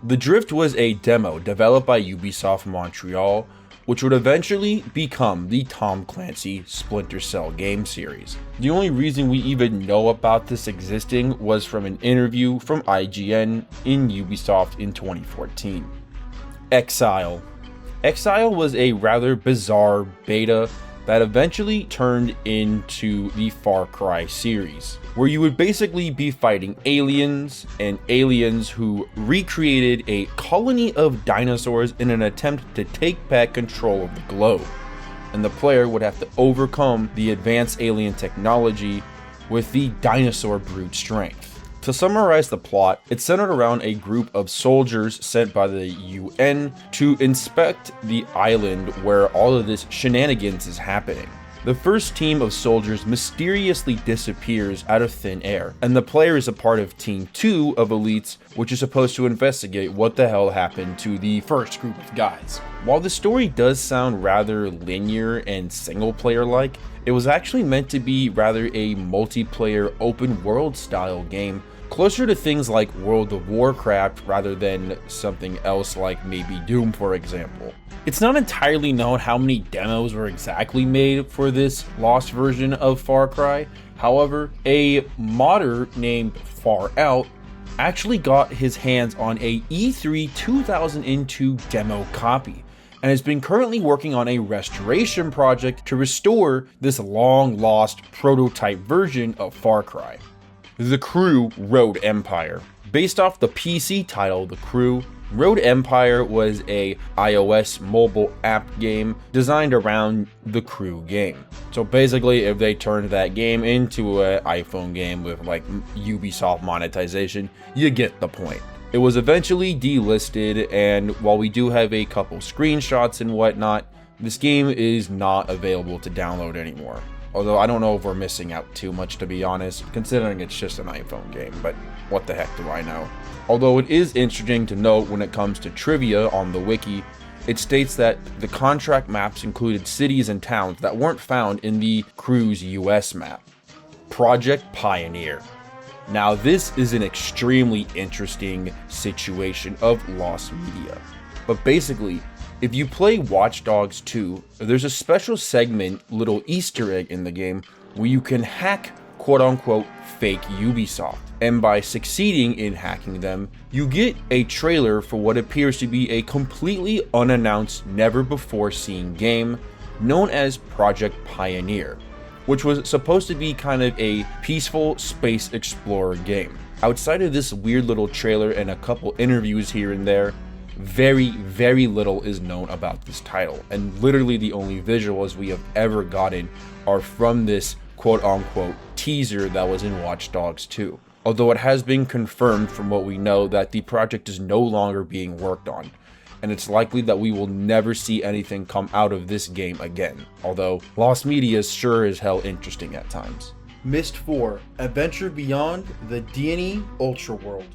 The Drift was a demo developed by Ubisoft Montreal, which would eventually become the Tom Clancy Splinter Cell game series. The only reason we even know about this existing was from an interview from IGN in Ubisoft in 2014. Exile. Exile was a rather bizarre beta that eventually turned into the Far Cry series, where you would basically be fighting aliens, and aliens who recreated a colony of dinosaurs in an attempt to take back control of the globe. And the player would have to overcome the advanced alien technology with the dinosaur brute strength. To summarize the plot, it's centered around a group of soldiers sent by the UN to inspect the island where all of this shenanigans is happening. The first team of soldiers mysteriously disappears out of thin air, and the player is a part of Team 2 of elites, which is supposed to investigate what the hell happened to the first group of guys. While the story does sound rather linear and single-player-like, it was actually meant to be rather a multiplayer open-world style game, closer to things like World of Warcraft rather than something else like maybe Doom, for example. It's not entirely known how many demos were exactly made for this lost version of Far Cry. However, a modder named Far Out actually got his hands on a E3 2002 demo copy and has been currently working on a restoration project to restore this long lost prototype version of Far Cry. The Crew Road Empire. Based off the PC title The Crew, Road Empire was a iOS mobile app game designed around the Crew game. So basically, if they turned that game into an iPhone game with like Ubisoft monetization, you get the point. It was eventually delisted, and while we do have a couple screenshots and whatnot, this game is not available to download anymore. Although I don't know if we're missing out too much, to be honest, considering it's just an iPhone game, but what the heck do I know? Although it is interesting to note when it comes to trivia on the wiki, it states that the contract maps included cities and towns that weren't found in the Crew's US map. Project Pioneer. Now this is an extremely interesting situation of lost media. But basically, if you play Watch Dogs 2, there's a special segment, little Easter egg in the game, where you can hack quote-unquote fake Ubisoft. And by succeeding in hacking them, you get a trailer for what appears to be a completely unannounced, never-before-seen game known as Project Pioneer, which was supposed to be kind of a peaceful space explorer game. Outside of this weird little trailer and a couple interviews here and there, very little is known about this title, and literally the only visuals we have ever gotten are from this quote-unquote teaser that was in Watch Dogs 2. Although it has been confirmed from what we know that the project is no longer being worked on, and it's likely that we will never see anything come out of this game again, although lost media is sure as hell interesting at times. Myst 4: Adventure Beyond the D&E Ultra World.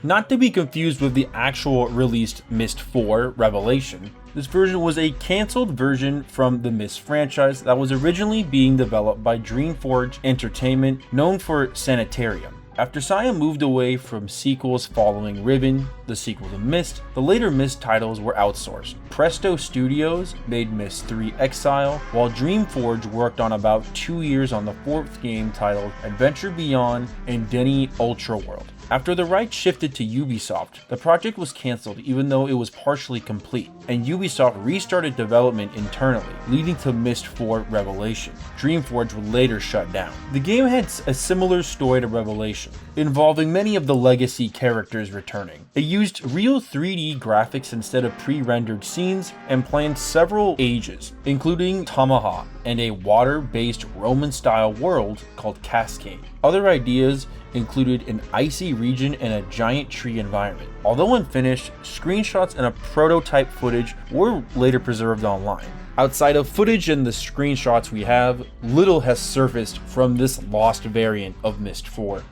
Not to be confused with the actual released Myst 4 Revelation, this version was a cancelled version from the Myst franchise that was originally being developed by Dreamforge Entertainment, known for Sanitarium. After Saya moved away from sequels following Ribbon, the sequel to Myst, the later Myst titles were outsourced. Presto Studios made Myst 3 Exile, while Dreamforge worked on about 2 years on the fourth game titled Adventure Beyond and D&E Ultra World. After the rights shifted to Ubisoft, the project was cancelled even though it was partially complete, and Ubisoft restarted development internally, leading to Myst 4 Revelation. Dreamforge would later shut down. The game had a similar story to Revelation, involving many of the legacy characters returning. It used real 3D graphics instead of pre-rendered scenes, and planned several ages, including Tomahawk and a water-based Roman-style world called Cascade. Other ideas included an icy region and a giant tree environment. Although unfinished, screenshots and a prototype footage were later preserved online. Outside of footage and the screenshots we have, little has surfaced from this lost variant of Myst 4.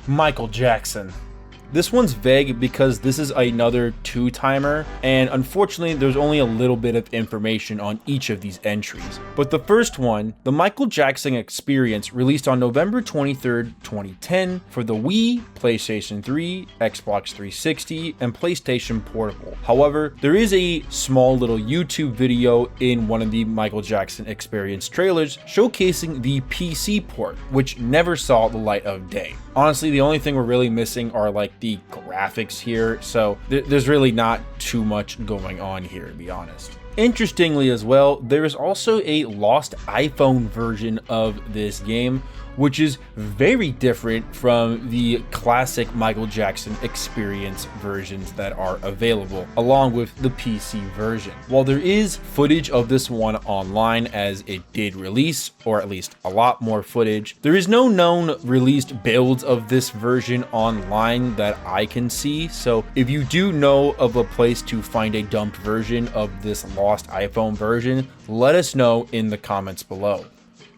Michael Jackson. This one's vague because this is another two-timer, and unfortunately there's only a little bit of information on each of these entries. But the first one, the Michael Jackson Experience, released on November 23rd, 2010 for the Wii, PlayStation 3, Xbox 360, and PlayStation Portable. However, there is a small little YouTube video in one of the Michael Jackson Experience trailers showcasing the PC port, which never saw the light of day. Honestly, the only thing we're really missing are like the graphics here, so there's really not too much going on here, to be honest. Interestingly as well, there is also a lost iPhone version of this game, which is very different from the classic Michael Jackson Experience versions that are available, along with the PC version. While there is footage of this one online as it did release, or at least a lot more footage, there is no known released builds of this version online that I can see, so if you do know of a place to find a dumped version of this lost iPhone version, let us know in the comments below.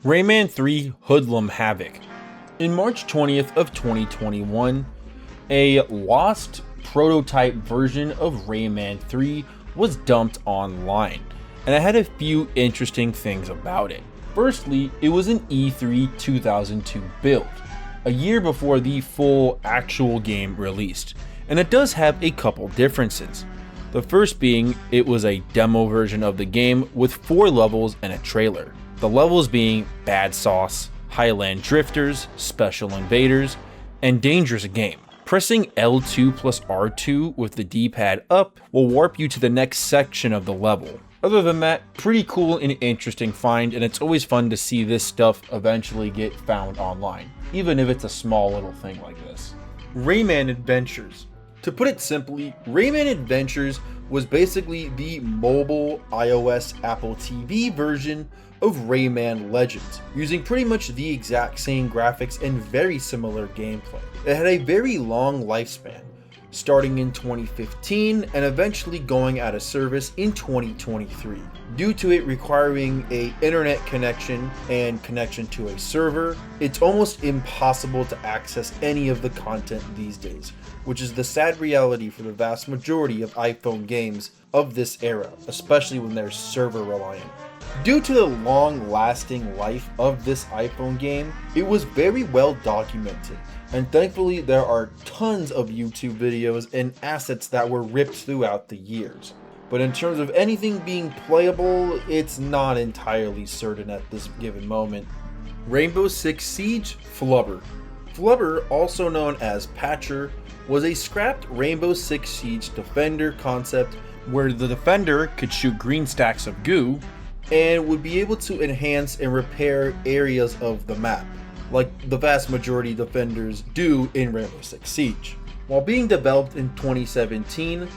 Rayman 3 Hoodlum Havoc. In March 20th of 2021, a lost prototype version of Rayman 3 was dumped online, and I had a few interesting things about it. Firstly, it was an E3 2002 build, a year before the full actual game released, and it does have a couple differences. The first being, it was a demo version of the game with 4 levels and a trailer. The levels being Bad Sauce, Highland Drifters, Special Invaders, and Dangerous Game. Pressing L2 plus R2 with the D-pad up will warp you to the next section of the level. Other than that, pretty cool and interesting find, and it's always fun to see this stuff eventually get found online, even if it's a small little thing like this. Rayman Adventures. To put it simply, Rayman Adventures was basically the mobile iOS Apple TV version of Rayman Legends, using pretty much the exact same graphics and very similar gameplay. It had a very long lifespan, starting in 2015 and eventually going out of service in 2023. Due to it requiring an internet connection and connection to a server, it's almost impossible to access any of the content these days, which is the sad reality for the vast majority of iPhone games of this era, especially when they're server reliant. Due to the long-lasting life of this iPhone game, it was very well documented, and thankfully there are tons of YouTube videos and assets that were ripped throughout the years. But in terms of anything being playable, it's not entirely certain at this given moment. Rainbow Six Siege Flubber. Flubber, also known as Patcher, was a scrapped Rainbow Six Siege Defender concept where the defender could shoot green stacks of goo and would be able to enhance and repair areas of the map, like the vast majority of defenders do in Rainbow Six Siege. While being developed in 2017,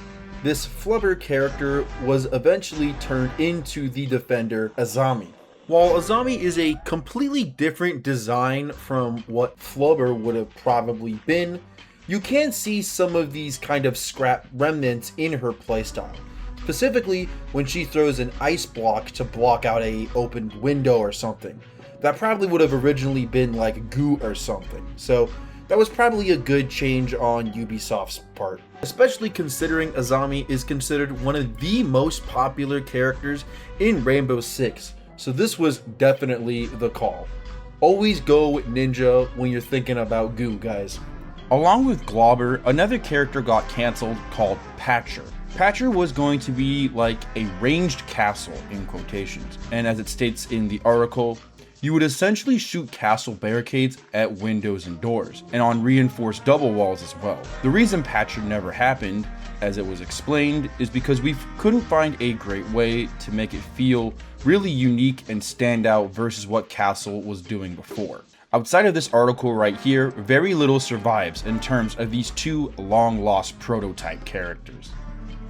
this Flubber character was eventually turned into the defender Azami. While Azami is a completely different design from what Flubber would have probably been, you can see some of these kind of scrap remnants in her playstyle. Specifically when she throws an ice block to block out a opened window or something. That probably would have originally been like goo or something. So that was probably a good change on Ubisoft's part. Especially considering Azami is considered one of the most popular characters in Rainbow Six. So this was definitely the call. Always go with Ninja when you're thinking about goo, guys. Along with Globber, another character got cancelled called Patcher. Patcher was going to be like a ranged castle in quotations, and as it states in the article, you would essentially shoot castle barricades at windows and doors, and on reinforced double walls as well. The reason Patcher never happened, as it was explained, is because we couldn't find a great way to make it feel really unique and stand out versus what Castle was doing before. Outside of this article right here, very little survives in terms of these two long-lost prototype characters.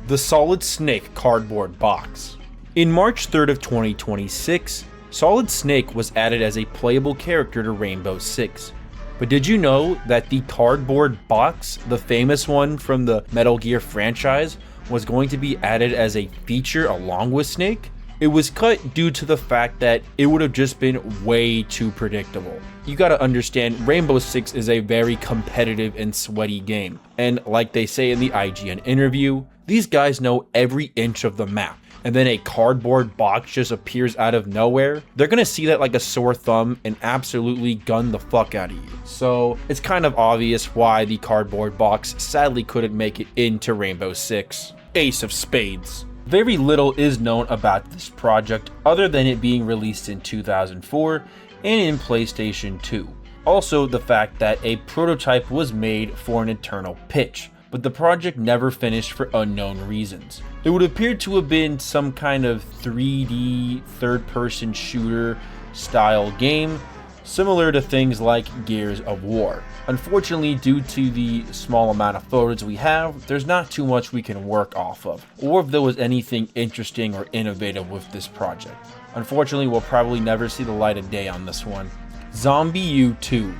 The Solid Snake cardboard box. In March 3rd of 2026, Solid Snake was added as a playable character to Rainbow Six. But did you know that the cardboard box, the famous one from the Metal Gear franchise, was going to be added as a feature along with Snake? It was cut due to the fact that it would have just been way too predictable. You gotta understand, Rainbow Six is a very competitive and sweaty game. And like they say in the IGN interview, these guys know every inch of the map. And then a cardboard box just appears out of nowhere. They're gonna see that like a sore thumb and absolutely gun the fuck out of you. So it's kind of obvious why the cardboard box sadly couldn't make it into Rainbow Six. Ace of Spades. Very little is known about this project other than it being released in 2004 and in PlayStation 2. Also the fact that a prototype was made for an internal pitch, but the project never finished for unknown reasons. It would appear to have been some kind of 3D third-person shooter style game, similar to things like Gears of War. Unfortunately, due to the small amount of photos we have, there's not too much we can work off of, or if there was anything interesting or innovative with this project. Unfortunately, we'll probably never see the light of day on this one. Zombie U 2.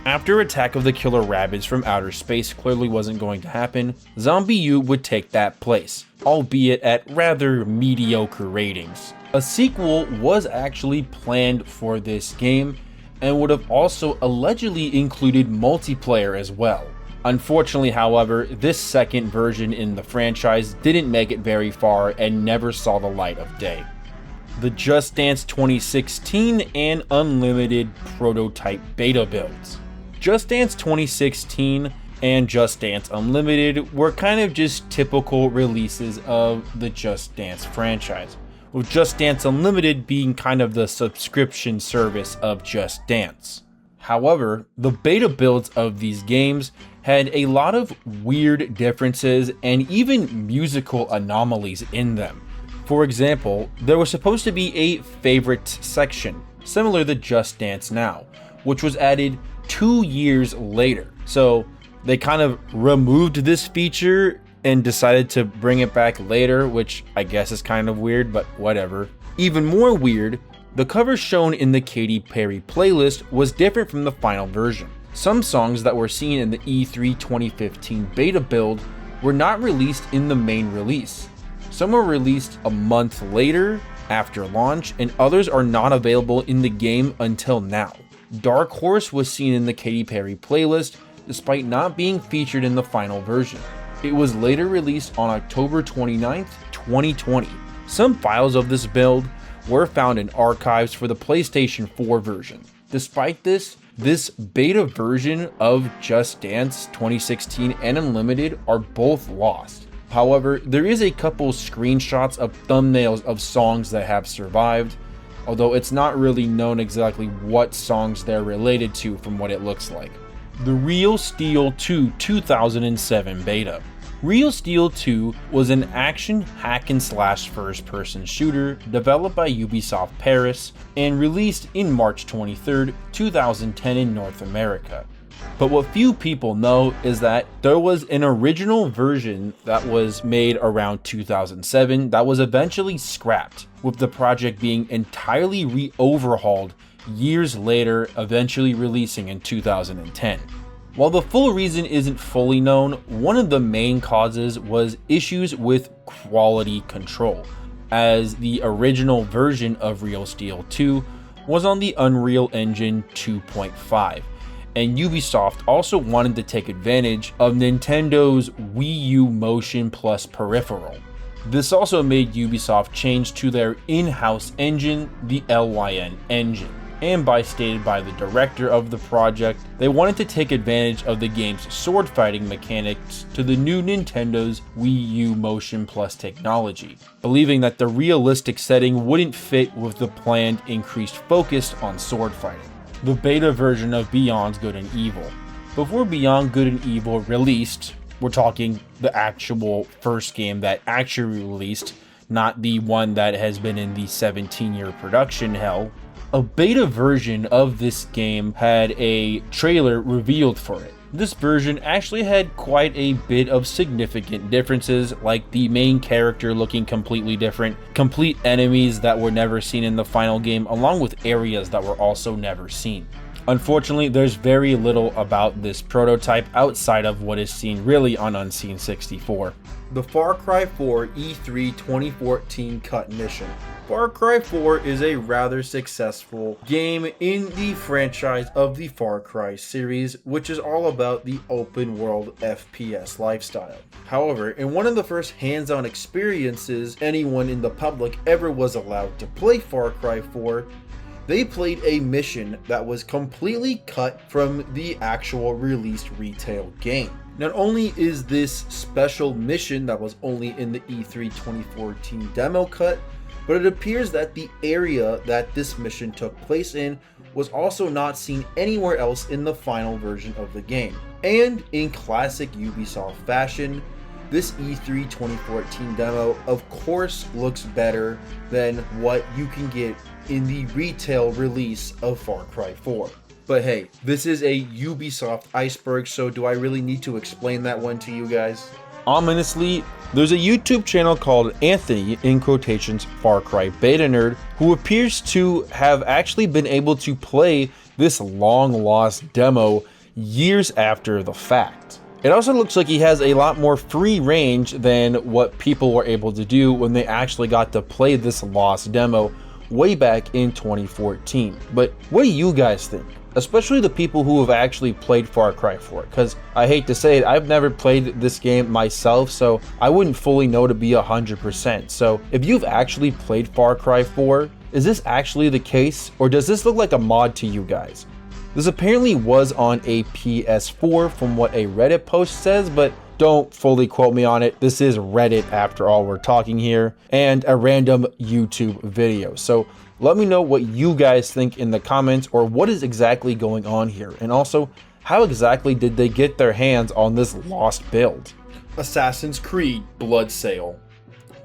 After Attack of the Killer Rabbids from Outer Space clearly wasn't going to happen, Zombie U would take that place, albeit at rather mediocre ratings. A sequel was actually planned for this game, and would have also allegedly included multiplayer as well. Unfortunately, however, this second version in the franchise didn't make it very far and never saw the light of day. The Just Dance 2016 and Unlimited prototype beta builds. Just Dance 2016 and Just Dance Unlimited were kind of just typical releases of the Just Dance franchise, with Just Dance Unlimited being kind of the subscription service of Just Dance. However, the beta builds of these games had a lot of weird differences and even musical anomalies in them. For example, there was supposed to be a favorites section, similar to Just Dance Now, which was added 2 years later. So they kind of removed this feature and decided to bring it back later, which I guess is kind of weird, but whatever. Even more weird, the cover shown in the Katy Perry playlist was different from the final version. Some songs that were seen in the E3 2015 beta build were not released in the main release. Some were released a month later after launch, and others are not available in the game until now. Dark Horse was seen in the Katy Perry playlist despite not being featured in the final version. It was later released on October 29th, 2020. Some files of this build were found in archives for the PlayStation 4 version. Despite this beta version of Just Dance 2016 and Unlimited are both lost. However, there is a couple screenshots of thumbnails of songs that have survived, although it's not really known exactly what songs they're related to from what it looks like. The Real Steel 2 2007 beta. Real Steel 2 was an action hack-and-slash first-person shooter developed by Ubisoft Paris and released in March 23, 2010 in North America. But what few people know is that there was an original version that was made around 2007 that was eventually scrapped, with the project being entirely re-overhauled years later, eventually releasing in 2010. While the full reason isn't fully known, one of the main causes was issues with quality control, as the original version of Real Steel 2 was on the Unreal Engine 2.5, and Ubisoft also wanted to take advantage of Nintendo's Wii U Motion Plus peripheral. This also made Ubisoft change to their in-house engine, the LYN engine. And stated by the director of the project, they wanted to take advantage of the game's sword fighting mechanics to the new Nintendo's Wii U Motion Plus technology, believing that the realistic setting wouldn't fit with the planned increased focus on sword fighting. The beta version of Beyond Good and Evil. Before Beyond Good and Evil released, we're talking the actual first game that actually released, not the one that has been in the 17-year production hell. A beta version of this game had a trailer revealed for it. This version actually had quite a bit of significant differences, like the main character looking completely different, complete enemies that were never seen in the final game, along with areas that were also never seen. Unfortunately, there's very little about this prototype outside of what is seen really on Unseen 64. The Far Cry 4 E3 2014 cut mission. Far Cry 4 is a rather successful game in the franchise of the Far Cry series, which is all about the open world FPS lifestyle. However, in one of the first hands-on experiences anyone in the public ever was allowed to play Far Cry 4, they played a mission that was completely cut from the actual released retail game. Not only is this special mission that was only in the E3 2014 demo cut, but it appears that the area that this mission took place in was also not seen anywhere else in the final version of the game. And in classic Ubisoft fashion, this E3 2014 demo of course looks better than what you can get in the retail release of Far Cry 4. But hey, this is a Ubisoft Iceberg, so do I really need to explain that one to you guys? Ominously, there's a YouTube channel called Anthony, in quotations, Far Cry Beta Nerd, who appears to have actually been able to play this long-lost demo years after the fact. It also looks like he has a lot more free range than what people were able to do when they actually got to play this lost demo way back in 2014. But what do you guys think? Especially the people who have actually played Far Cry 4, because I hate to say it, I've never played this game myself, so I wouldn't fully know to be 100%. So if you've actually played Far Cry 4, is this actually the case, or does this look like a mod to you guys? This apparently was on a PS4 from what a Reddit post says, but don't fully quote me on it. This is Reddit after all we're talking here, and a random YouTube video. So let me know what you guys think in the comments, or what is exactly going on here. And also, how exactly did they get their hands on this lost build? Assassin's Creed Blood Sale.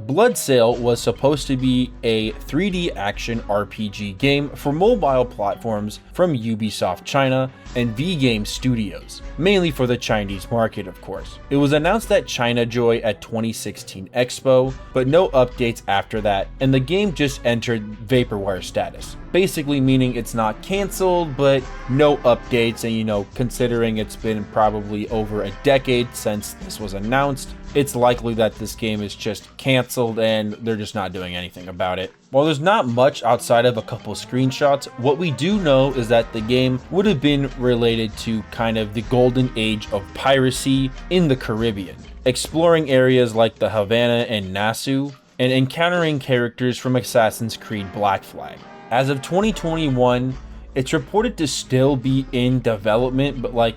Bloodsail was supposed to be a 3D action RPG game for mobile platforms from Ubisoft China and V-Game Studios, mainly for the Chinese market of course. It was announced at China Joy at 2016 Expo, but no updates after that, and the game just entered vaporware status. Basically meaning it's not cancelled, but no updates, and considering it's been probably over a decade since this was announced, it's likely that this game is just cancelled and they're just not doing anything about it. While there's not much outside of a couple screenshots, what we do know is that the game would have been related to kind of the golden age of piracy in the Caribbean, exploring areas like the Havana and Nassau, and encountering characters from Assassin's Creed Black Flag. As of 2021, it's reported to still be in development, but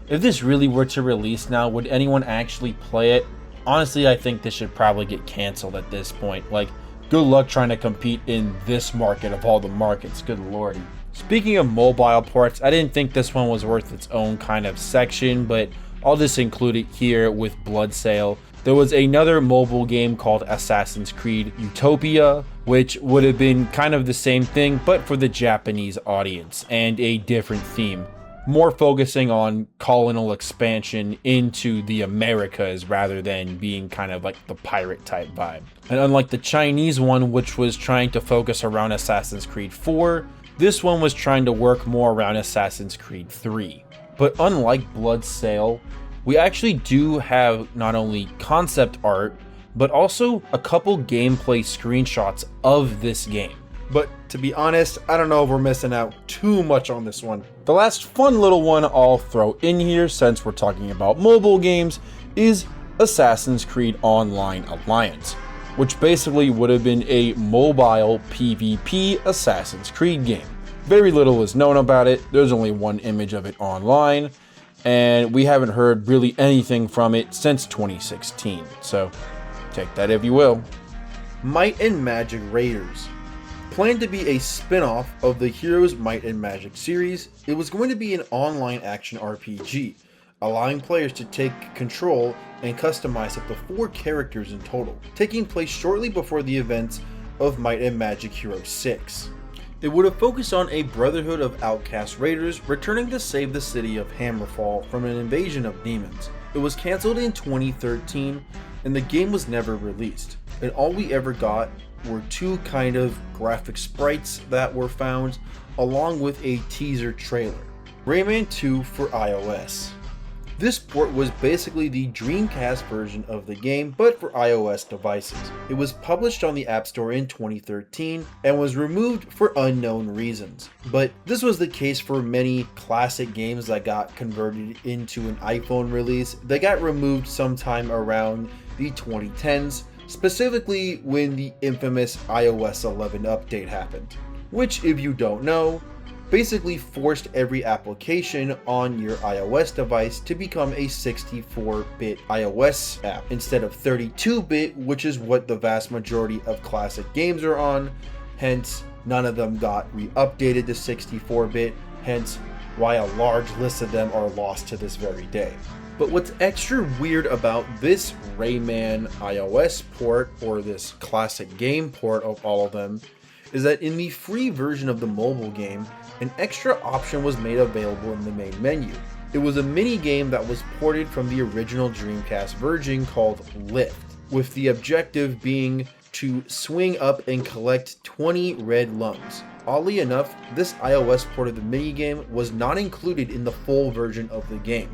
if this really were to release now, would anyone actually play it? Honestly, I think this should probably get canceled at this point. Good luck trying to compete in this market of all the markets, good lordy. Speaking of mobile ports, I didn't think this one was worth its own kind of section, but I'll just include it here with Bloodsail. There was another mobile game called Assassin's Creed Utopia, which would have been kind of the same thing, but for the Japanese audience and a different theme. More focusing on colonial expansion into the Americas rather than being kind of like the pirate type vibe. And unlike the Chinese one, which was trying to focus around Assassin's Creed 4, this one was trying to work more around Assassin's Creed 3. But unlike Bloodsail, we actually do have not only concept art, but also a couple gameplay screenshots of this game. But to be honest, I don't know if we're missing out too much on this one. The last fun little one I'll throw in here, since we're talking about mobile games, is Assassin's Creed Online Alliance, which basically would have been a mobile PvP Assassin's Creed game. Very little is known about it. There's only one image of it online, and we haven't heard really anything from it since 2016. So take that if you will. Might and Magic Raiders. Planned to be a spin-off of the Heroes Might and Magic series, it was going to be an online action RPG, allowing players to take control and customize up to 4 characters in total, taking place shortly before the events of Might and Magic Hero 6. It would have focused on a brotherhood of outcast raiders returning to save the city of Hammerfall from an invasion of demons. It was cancelled in 2013, and the game was never released, and all we ever got were 2 kind of graphic sprites that were found, along with a teaser trailer. Rayman 2 for iOS. This port was basically the Dreamcast version of the game, but for iOS devices. It was published on the App Store in 2013 and was removed for unknown reasons. But this was the case for many classic games that got converted into an iPhone release. They got removed sometime around the 2010s, specifically when the infamous iOS 11 update happened, which, if you don't know, basically forced every application on your iOS device to become a 64-bit iOS app instead of 32-bit, which is what the vast majority of classic games are on. Hence, none of them got re-updated to 64-bit, hence why a large list of them are lost to this very day. But what's extra weird about this Rayman iOS port, or this classic game port of all of them, is that in the free version of the mobile game, an extra option was made available in the main menu. It was a mini game that was ported from the original Dreamcast version called Lift, with the objective being to swing up and collect 20 red lungs. Oddly enough, this iOS port of the minigame was not included in the full version of the game,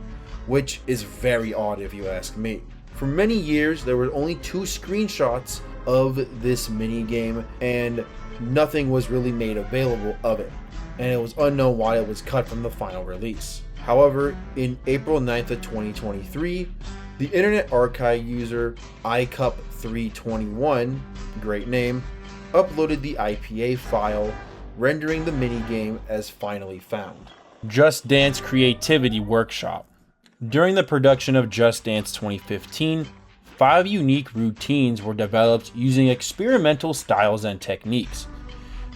which is very odd if you ask me. For many years, there were only 2 screenshots of this minigame, and nothing was really made available of it, and it was unknown why it was cut from the final release. However, in April 9th of 2023, the Internet Archive user iCup321, great name, uploaded the IPA file, rendering the minigame as finally found. Just Dance Creativity Workshop. During the production of Just Dance 2015, 5 unique routines were developed using experimental styles and techniques.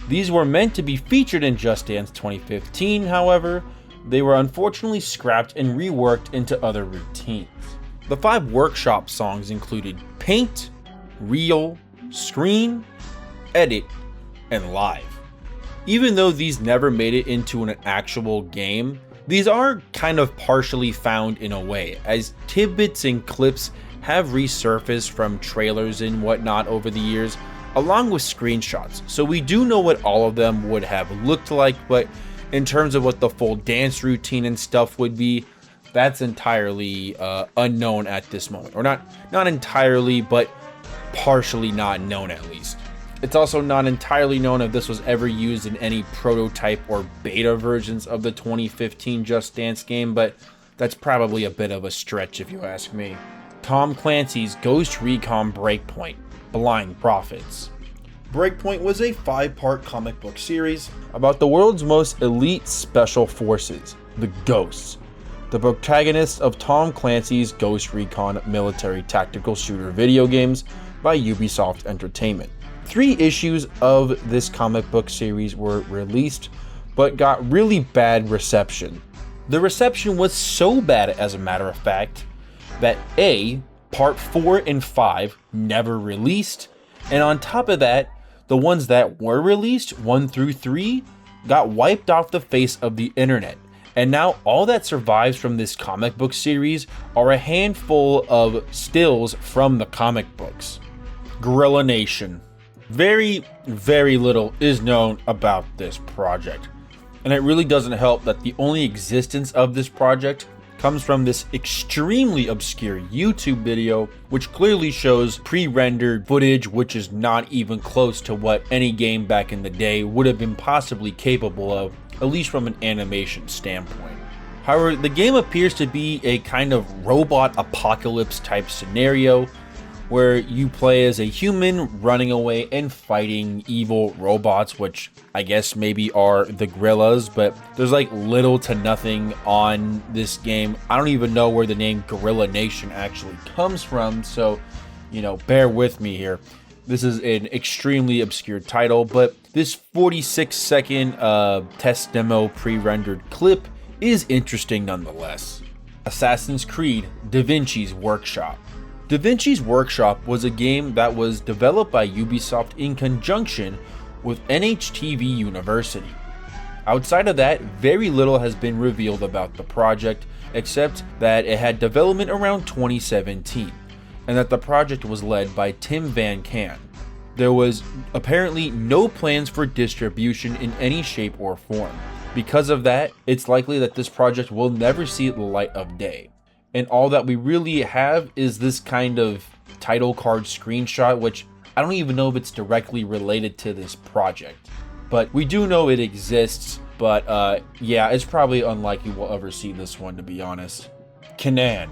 These were meant to be featured in Just Dance 2015, however, they were unfortunately scrapped and reworked into other routines. The 5 workshop songs included Paint, Real, screen, edit, and live. Even though these never made it into an actual game, these are kind of partially found in a way, as tidbits and clips have resurfaced from trailers and whatnot over the years, along with screenshots. So we do know what all of them would have looked like, but in terms of what the full dance routine and stuff would be, that's entirely unknown at this moment. Or not entirely, but partially not known at least. It's also not entirely known if this was ever used in any prototype or beta versions of the 2015 Just Dance game, but that's probably a bit of a stretch if you ask me. Tom Clancy's Ghost Recon Breakpoint: Blind Prophets. Breakpoint was a 5-part comic book series about the world's most elite special forces, the Ghosts, the protagonists of Tom Clancy's Ghost Recon military tactical shooter video games by Ubisoft Entertainment. 3 issues of this comic book series were released, but got really bad reception. The reception was so bad, as a matter of fact, that Part 4 and 5 never released, and on top of that, the ones that were released, 1 through 3, got wiped off the face of the internet. And now all that survives from this comic book series are a handful of stills from the comic books. Guerrilla Nation. Very, very little is known about this project, and it really doesn't help that the only existence of this project comes from this extremely obscure YouTube video, which clearly shows pre-rendered footage which is not even close to what any game back in the day would have been possibly capable of, at least from an animation standpoint. However, the game appears to be a kind of robot apocalypse type scenario, where you play as a human running away and fighting evil robots, which I guess maybe are the gorillas, but there's like little to nothing on this game. I don't even know where the name Guerrilla Nation actually comes from, so, bear with me here. This is an extremely obscure title, but this 46-second test demo pre-rendered clip is interesting nonetheless. Assassin's Creed: Da Vinci's Workshop. Da Vinci's Workshop was a game that was developed by Ubisoft in conjunction with NHTV University. Outside of that, very little has been revealed about the project, except that it had development around 2017, and that the project was led by Tim Van Can. There was apparently no plans for distribution in any shape or form. Because of that, it's likely that this project will never see the light of day. And all that we really have is this kind of title card screenshot, which I don't even know if it's directly related to this project. But we do know it exists, but yeah, it's probably unlikely we'll ever see this one, to be honest. Canaan,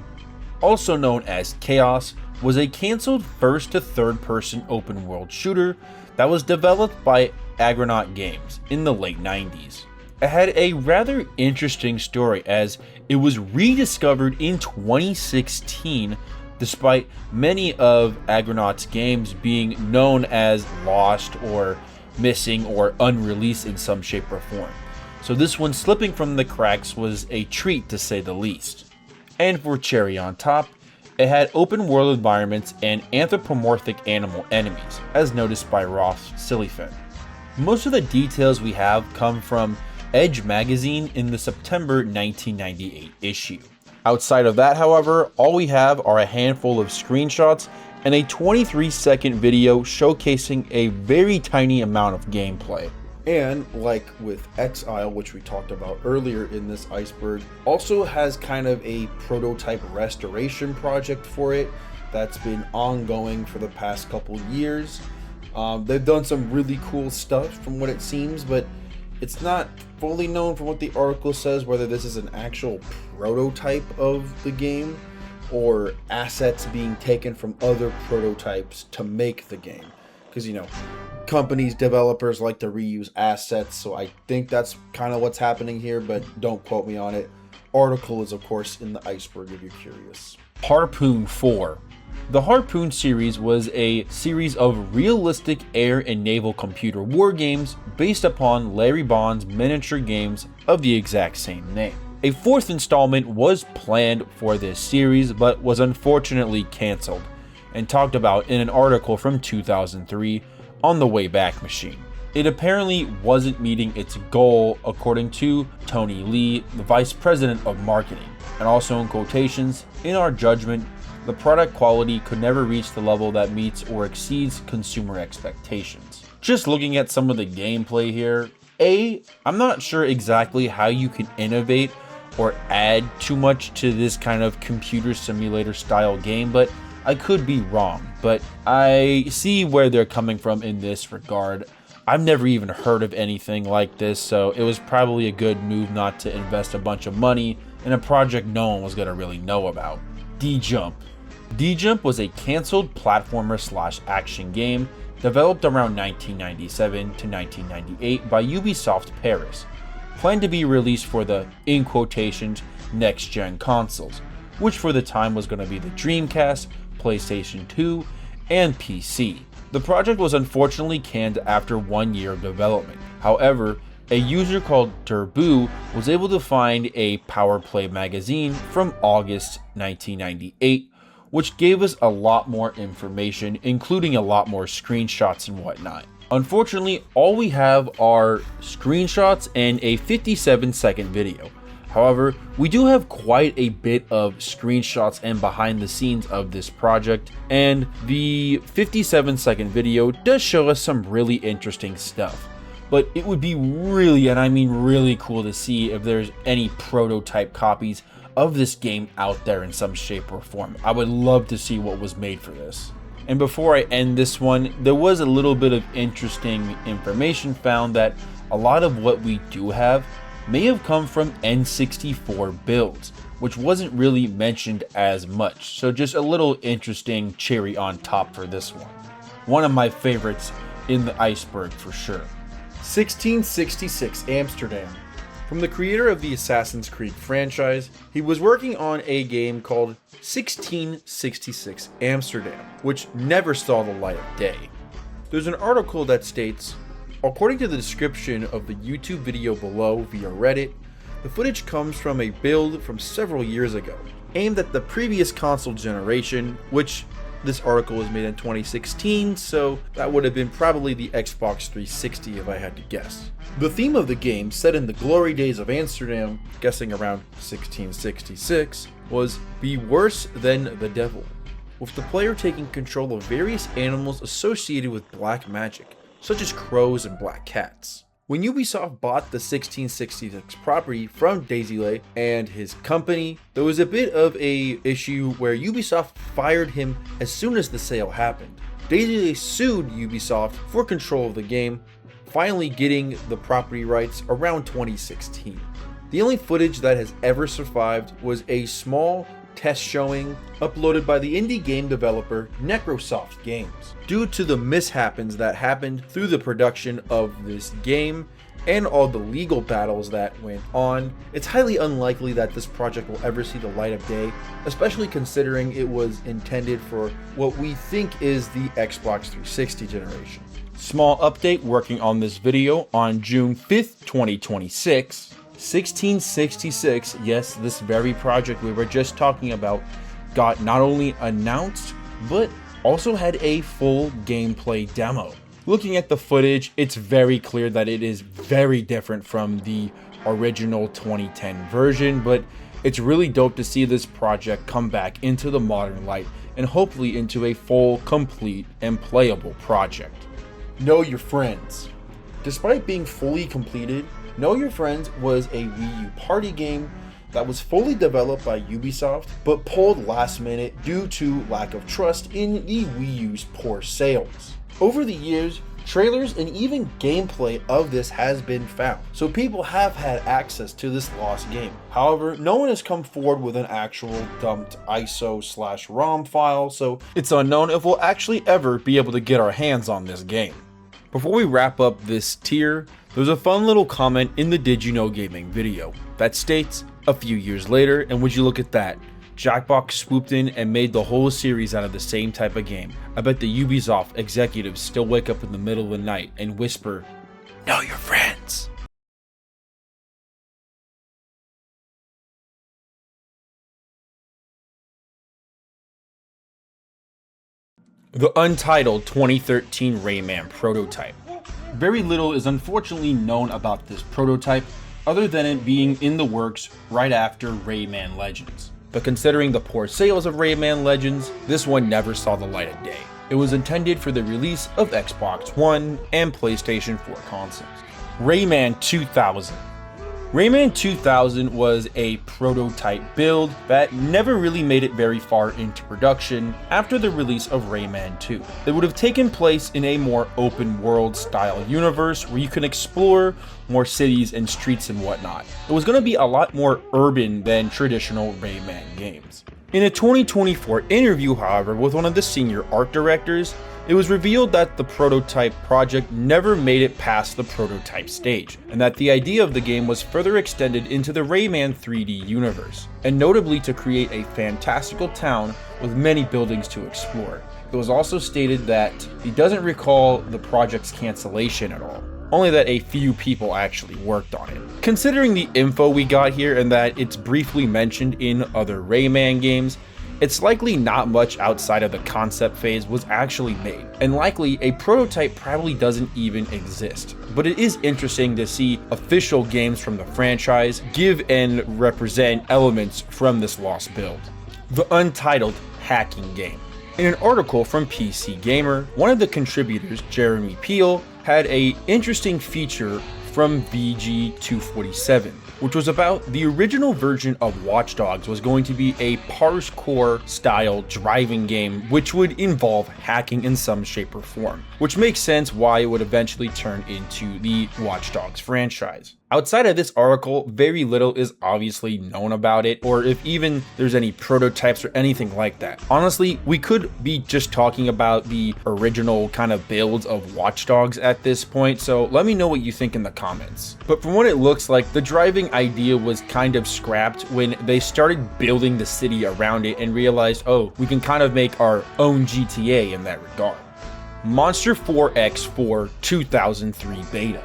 also known as Chaos, was a canceled first to third person open world shooter that was developed by Agronaut Games in the late 90s. It had a rather interesting story, as it was rediscovered in 2016 despite many of Agronaut's games being known as lost or missing or unreleased in some shape or form. So this one slipping from the cracks was a treat, to say the least. And for cherry on top, it had open world environments and anthropomorphic animal enemies, as noticed by Ross Sillyfin. Most of the details we have come from Edge magazine in the September 1998 issue. Outside of that, however, all we have are a handful of screenshots and a 23-second video showcasing a very tiny amount of gameplay. And like with Exile, which we talked about earlier in this Iceberg, also has kind of a prototype restoration project for it that's been ongoing for the past couple years. They've done some really cool stuff from what it seems, but it's not fully known from what the article says whether this is an actual prototype of the game or assets being taken from other prototypes to make the game. Because, companies, developers like to reuse assets, so I think that's kind of what's happening here, but don't quote me on it. Article is, of course, in the Iceberg if you're curious. Harpoon 4. The Harpoon series was a series of realistic air and naval computer war games based upon Larry Bond's miniature games of the exact same name. A 4th installment was planned for this series, but was unfortunately cancelled, and talked about in an article from 2003 on the Wayback Machine. It apparently wasn't meeting its goal, according to Tony Lee, the vice president of marketing. And also in quotations, in our judgment, the product quality could never reach the level that meets or exceeds consumer expectations. Just looking at some of the gameplay here, I'm not sure exactly how you can innovate or add too much to this kind of computer simulator style game, but I could be wrong. But I see where they're coming from in this regard. I've never even heard of anything like this, so it was probably a good move not to invest a bunch of money in a project no one was going to really know about. D-Jump. D-Jump was a cancelled platformer / action game developed around 1997 to 1998 by Ubisoft Paris, planned to be released for the, in quotations, next-gen consoles, which for the time was going to be the Dreamcast, PlayStation 2, and PC. The project was unfortunately canned after 1 year of development. However, a user called Turbu was able to find a Power Play magazine from August 1998, which gave us a lot more information, including a lot more screenshots and whatnot. Unfortunately, all we have are screenshots and a 57-second video. However, we do have quite a bit of screenshots and behind the scenes of this project, and the 57-second video does show us some really interesting stuff. But it would be really, and I mean really cool to see if there's any prototype copies of this game out there in some shape or form. I would love to see what was made for this. And before I end this one, there was a little bit of interesting information found that a lot of what we do have may have come from N64 builds, which wasn't really mentioned as much. So just a little interesting cherry on top for this one. One of my favorites in the Iceberg for sure. 1666 Amsterdam. From the creator of the Assassin's Creed franchise, he was working on a game called 1666 Amsterdam, which never saw the light of day. There's an article that states, according to the description of the YouTube video below via Reddit, the footage comes from a build from several years ago, aimed at the previous console generation, which this article was made in 2016, so that would have been probably the Xbox 360 if I had to guess. The theme of the game, set in the glory days of Amsterdam, guessing around 1666, was Be Worse Than the Devil, with the player taking control of various animals associated with black magic, such as crows and black cats. When Ubisoft bought the 1666 property from Daisylay and his company, there was a bit of a issue where Ubisoft fired him as soon as the sale happened. Daisylay sued Ubisoft for control of the game, finally getting the property rights around 2016. The only footage that has ever survived was a small test showing uploaded by the indie game developer Necrosoft Games. Due to the mishaps that happened through the production of this game and all the legal battles that went on, it's highly unlikely that this project will ever see the light of day, especially considering it was intended for what we think is the Xbox 360 generation. Small update, working on this video on June 5th, 2026. 1666, yes, this very project we were just talking about, got not only announced, but also had a full gameplay demo. Looking at the footage, it's very clear that it is very different from the original 2010 version, but it's really dope to see this project come back into the modern light and hopefully into a full, complete, and playable project. Know Your Friends. Despite being fully completed, Know Your Friends was a Wii U party game that was fully developed by Ubisoft, but pulled last minute due to lack of trust in the Wii U's poor sales. Over the years, trailers and even gameplay of this has been found, so people have had access to this lost game. However, no one has come forward with an actual dumped ISO/ROM file, so it's unknown if we'll actually ever be able to get our hands on this game. Before we wrap up this tier, there's a fun little comment in the Did You Know Gaming video that states, a few years later, and would you look at that, Jackbox swooped in and made the whole series out of the same type of game. I bet the Ubisoft executives still wake up in the middle of the night and whisper, "Know your friends." The untitled 2013 Rayman prototype. Very little is unfortunately known about this prototype other than it being in the works right after Rayman Legends. But considering the poor sales of Rayman Legends, this one never saw the light of day. It was intended for the release of Xbox One and PlayStation 4 consoles. Rayman 2000. Rayman 2000 was a prototype build that never really made it very far into production after the release of Rayman 2. It would have taken place in a more open world style universe where you can explore more cities and streets and whatnot. It was going to be a lot more urban than traditional Rayman games. In a 2024 interview, however, with one of the senior art directors, it was revealed that the prototype project never made it past the prototype stage, and that the idea of the game was further extended into the Rayman 3D universe, and notably to create a fantastical town with many buildings to explore. It was also stated that he doesn't recall the project's cancellation at all, only that a few people actually worked on it. Considering the info we got here and that it's briefly mentioned in other Rayman games, it's likely not much outside of the concept phase was actually made, and likely a prototype probably doesn't even exist. But it is interesting to see official games from the franchise give and represent elements from this lost build. The untitled hacking game. In an article from PC Gamer, one of the contributors, Jeremy Peel, had an interesting feature from VG247, which was about the original version of Watch Dogs was going to be a parkour style driving game which would involve hacking in some shape or form, which makes sense why it would eventually turn into the Watch Dogs franchise. Outside of this article, very little is obviously known about it, or if even there's any prototypes or anything like that. Honestly, we could be just talking about the original kind of builds of Watch Dogs at this point, so let me know what you think in the comments. But from what it looks like, the driving idea was kind of scrapped when they started building the city around it and realized, oh, we can kind of make our own GTA in that regard. Monster 4X4 2003 Beta.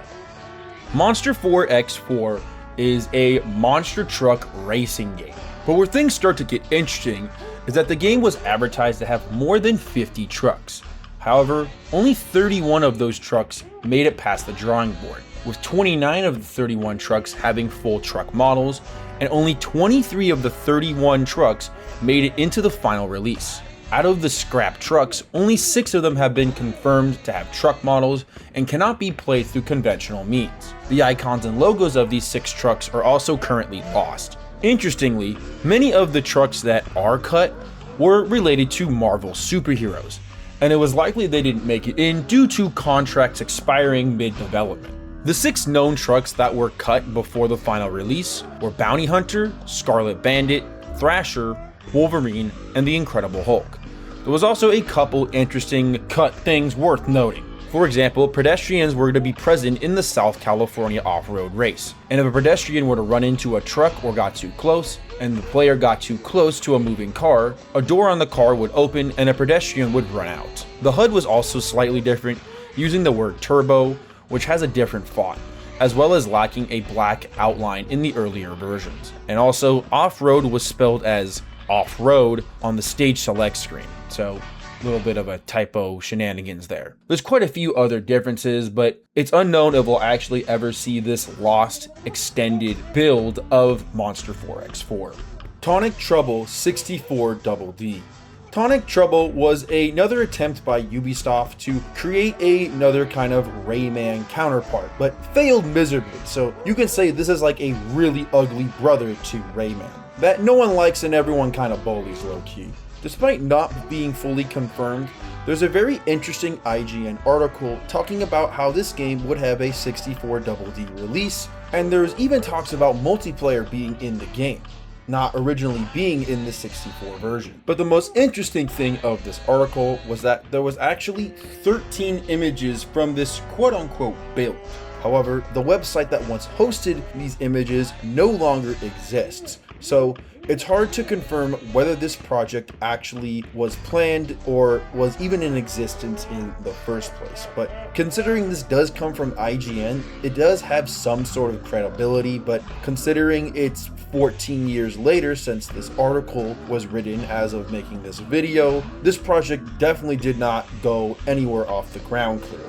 Monster 4X4 is a monster truck racing game. But where things start to get interesting is that the game was advertised to have more than 50 trucks. However, only 31 of those trucks made it past the drawing board, with 29 of the 31 trucks having full truck models, and only 23 of the 31 trucks made it into the final release. Out of the scrap trucks, only 6 of them have been confirmed to have truck models and cannot be played through conventional means. The icons and logos of these 6 trucks are also currently lost. Interestingly, many of the trucks that are cut were related to Marvel superheroes, and it was likely they didn't make it in due to contracts expiring mid-development. The 6 known trucks that were cut before the final release were Bounty Hunter, Scarlet Bandit, Thrasher, Wolverine, and the Incredible Hulk. There was also a couple interesting cut things worth noting. For example, pedestrians were to be present in the South California off-road race, and if a pedestrian were to run into a truck or got too close, and the player got too close to a moving car, a door on the car would open and a pedestrian would run out. The HUD was also slightly different, using the word turbo, which has a different font, as well as lacking a black outline in the earlier versions. And also, off-road was spelled as off-road on the stage select screen, so a little bit of a typo shenanigans there. There's quite a few other differences, but it's unknown if we'll actually ever see this lost extended build of Monster 4X4. Tonic Trouble 64 Double D. Tonic Trouble was another attempt by Ubisoft to create another kind of Rayman counterpart, but failed miserably, so you can say this is like a really ugly brother to Rayman that no one likes and everyone kind of bullies low-key. Despite not being fully confirmed, there's a very interesting IGN article talking about how this game would have a 64 Double D release, and there's even talks about multiplayer being in the game, not originally being in the 64 version. But the most interesting thing of this article was that there was actually 13 images from this quote-unquote build. However, the website that once hosted these images no longer exists, so It's hard to confirm whether this project actually was planned or was even in existence in the first place, but considering this does come from IGN, it does have some sort of credibility, but considering it's 14 years later since this article was written as of making this video, this project definitely did not go anywhere off the ground clearly.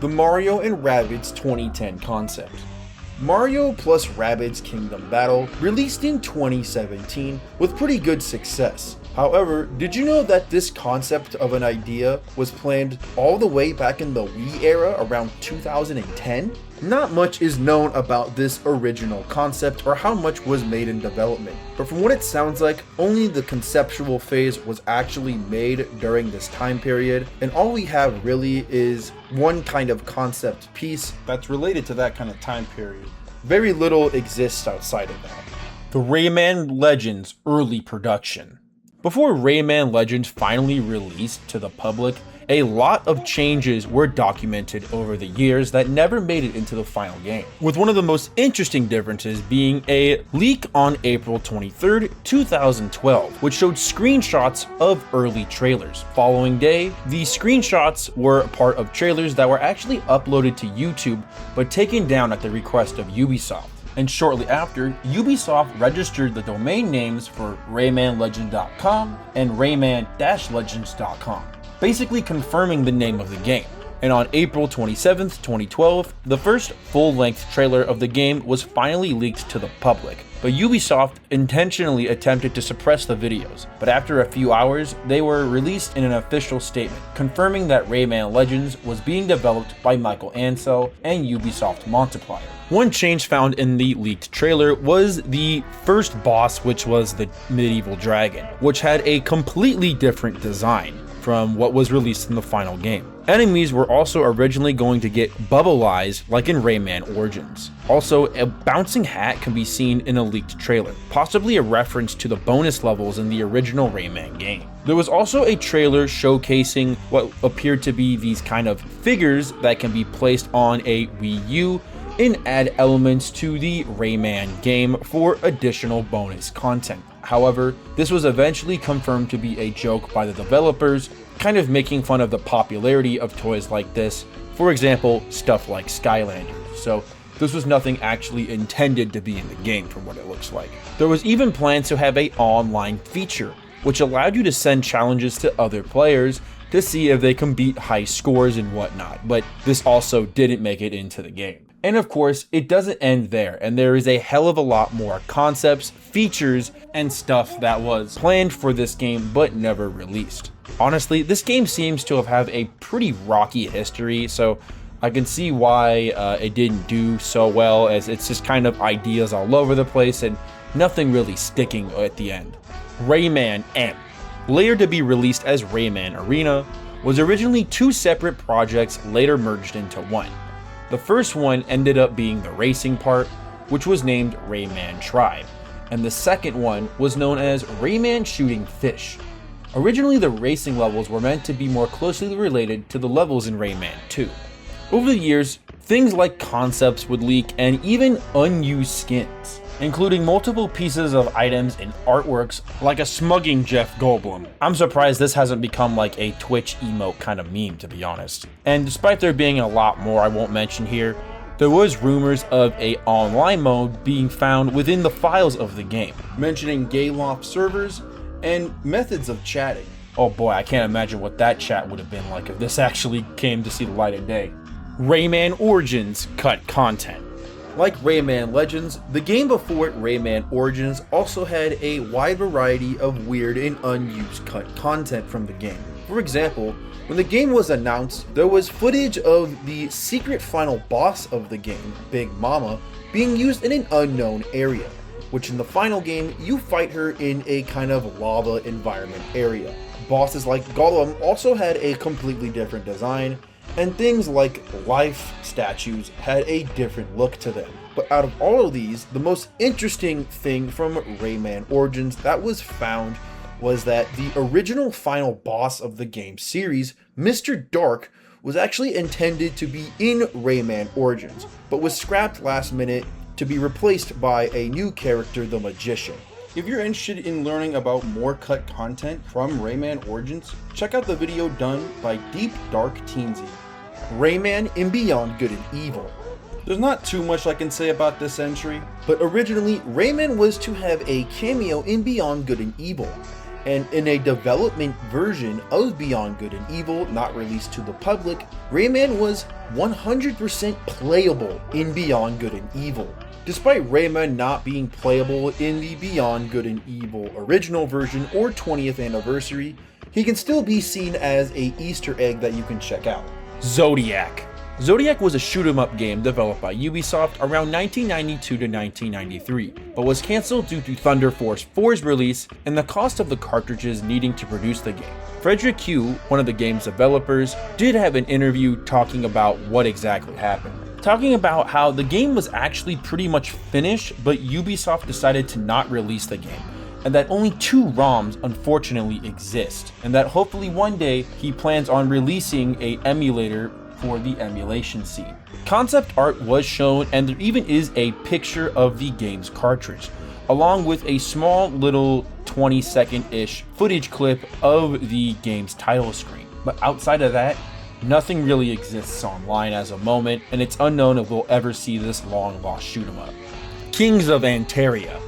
The Mario and Rabbids 2010 concept. Mario plus Rabbids Kingdom Battle released in 2017 with pretty good success. However, did you know that this concept of an idea was planned all the way back in the Wii era around 2010? Not much is known about this original concept or how much was made in development, but from what it sounds like, only the conceptual phase was actually made during this time period, and all we have really is one kind of concept piece That's related to that kind of time period. Very little exists outside of that. The Rayman Legends early production. Before Rayman Legends finally released to the public, a lot of changes were documented over the years that never made it into the final game, with one of the most interesting differences being a leak on April 23rd, 2012, which showed screenshots of early trailers. Following day, the screenshots were part of trailers that were actually uploaded to YouTube but taken down at the request of Ubisoft. And shortly after, Ubisoft registered the domain names for RaymanLegend.com and Rayman-Legends.com, basically confirming the name of the game. And on April 27th, 2012, the first full-length trailer of the game was finally leaked to the public, but Ubisoft intentionally attempted to suppress the videos. But after a few hours, they were released in an official statement, confirming that Rayman Legends was being developed by Michael Ansel and Ubisoft Multiplier. One change found in the leaked trailer was the first boss, which was the medieval dragon, which had a completely different design from what was released in the final game. Enemies were also originally going to get bubble eyes like in Rayman Origins. Also, a bouncing hat can be seen in a leaked trailer, possibly a reference to the bonus levels in the original Rayman game. There was also a trailer showcasing what appeared to be these kind of figures that can be placed on a Wii U and add elements to the Rayman game for additional bonus content. However, this was eventually confirmed to be a joke by the developers, kind of making fun of the popularity of toys like this, for example, stuff like Skylanders. So this was nothing actually intended to be in the game from what it looks like. There was even plans to have an online feature, which allowed you to send challenges to other players to see if they can beat high scores and whatnot, but this also didn't make it into the game. And of course, it doesn't end there, and there is a hell of a lot more concepts, features, and stuff that was planned for this game but never released. Honestly, this game seems to have had a pretty rocky history, so I can see why it didn't do so well, as it's just kind of ideas all over the place and nothing really sticking at the end. Rayman M, later to be released as Rayman Arena, was originally two separate projects later merged into one. The first one ended up being the racing part, which was named Rayman Tribe, and the second one was known as Rayman Shooting Fish. Originally, the racing levels were meant to be more closely related to the levels in Rayman 2. Over the years, things like concepts would leak and even unused skins, including multiple pieces of items and artworks like a smugging Jeff Goldblum. I'm surprised this hasn't become like a Twitch emote kind of meme, to be honest. And despite there being a lot more I won't mention here, there was rumors of a online mode being found within the files of the game, mentioning Gayloft servers and methods of chatting. Oh boy, I can't imagine what that chat would have been like if this actually came to see the light of day. Rayman Origins cut content. Like Rayman Legends, the game before it, Rayman Origins, also had a wide variety of weird and unused cut content from the game. For example, when the game was announced, there was footage of the secret final boss of the game, Big Mama, being used in an unknown area, which in the final game, you fight her in a kind of lava environment area. Bosses like Gollum also had a completely different design, and things like life statues had a different look to them. But out of all of these, the most interesting thing from Rayman Origins that was found was that the original final boss of the game series, Mr. Dark, was actually intended to be in Rayman Origins, but was scrapped last minute to be replaced by a new character, the Magician. If you're interested in learning about more cut content from Rayman Origins, check out the video done by Deep Dark Teensy, Rayman in Beyond Good and Evil. There's not too much I can say about this entry, but originally Rayman was to have a cameo in Beyond Good and Evil, and in a development version of Beyond Good and Evil not released to the public, Rayman was 100% playable in Beyond Good and Evil. Despite Rayman not being playable in the Beyond Good and Evil original version or 20th anniversary, he can still be seen as an Easter egg that you can check out. Zodiac. Zodiac was a shoot-'em-up game developed by Ubisoft around 1992 to 1993, but was cancelled due to Thunder Force 4's release and the cost of the cartridges needing to produce the game. Frederick Q, one of the game's developers, did have an interview talking about what exactly happened. Talking about how the game was actually pretty much finished, but Ubisoft decided to not release the game, and that only 2 ROMs unfortunately exist, and that hopefully one day he plans on releasing an emulator for the emulation scene. Concept art was shown, and there even is a picture of the game's cartridge, along with a small little 20-second-ish footage clip of the game's title screen. But outside of that, nothing really exists online as a moment, and it's unknown if we'll ever see this long-lost shoot-'em-up. Kings of Antaria.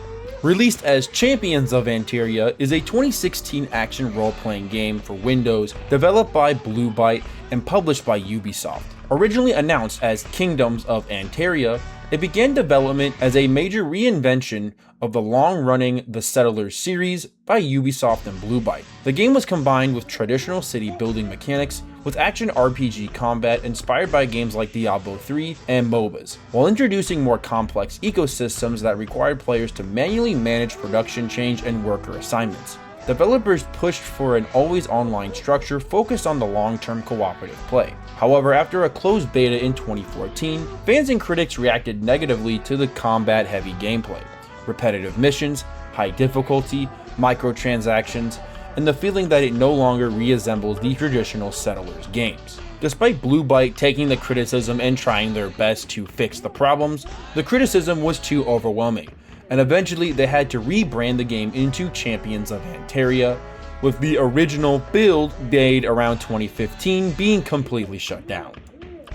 Released as Champions of Antaria is a 2016 action role-playing game for Windows developed by Blue Byte and published by Ubisoft. Originally announced as Kingdoms of Antaria, it began development as a major reinvention of the long-running The Settlers series by Ubisoft and Blue Byte. The game was combined with traditional city building mechanics with action RPG combat inspired by games like Diablo 3 and MOBAs, while introducing more complex ecosystems that required players to manually manage production change and worker assignments. Developers pushed for an always online structure focused on the long-term cooperative play. However, after a closed beta in 2014, fans and critics reacted negatively to the combat-heavy gameplay, repetitive missions, high difficulty, microtransactions, and the feeling that it no longer reassembles the traditional Settlers games. Despite Blue Byte taking the criticism and trying their best to fix the problems, the criticism was too overwhelming, and eventually they had to rebrand the game into Champions of Antaria, with the original build made around 2015 being completely shut down.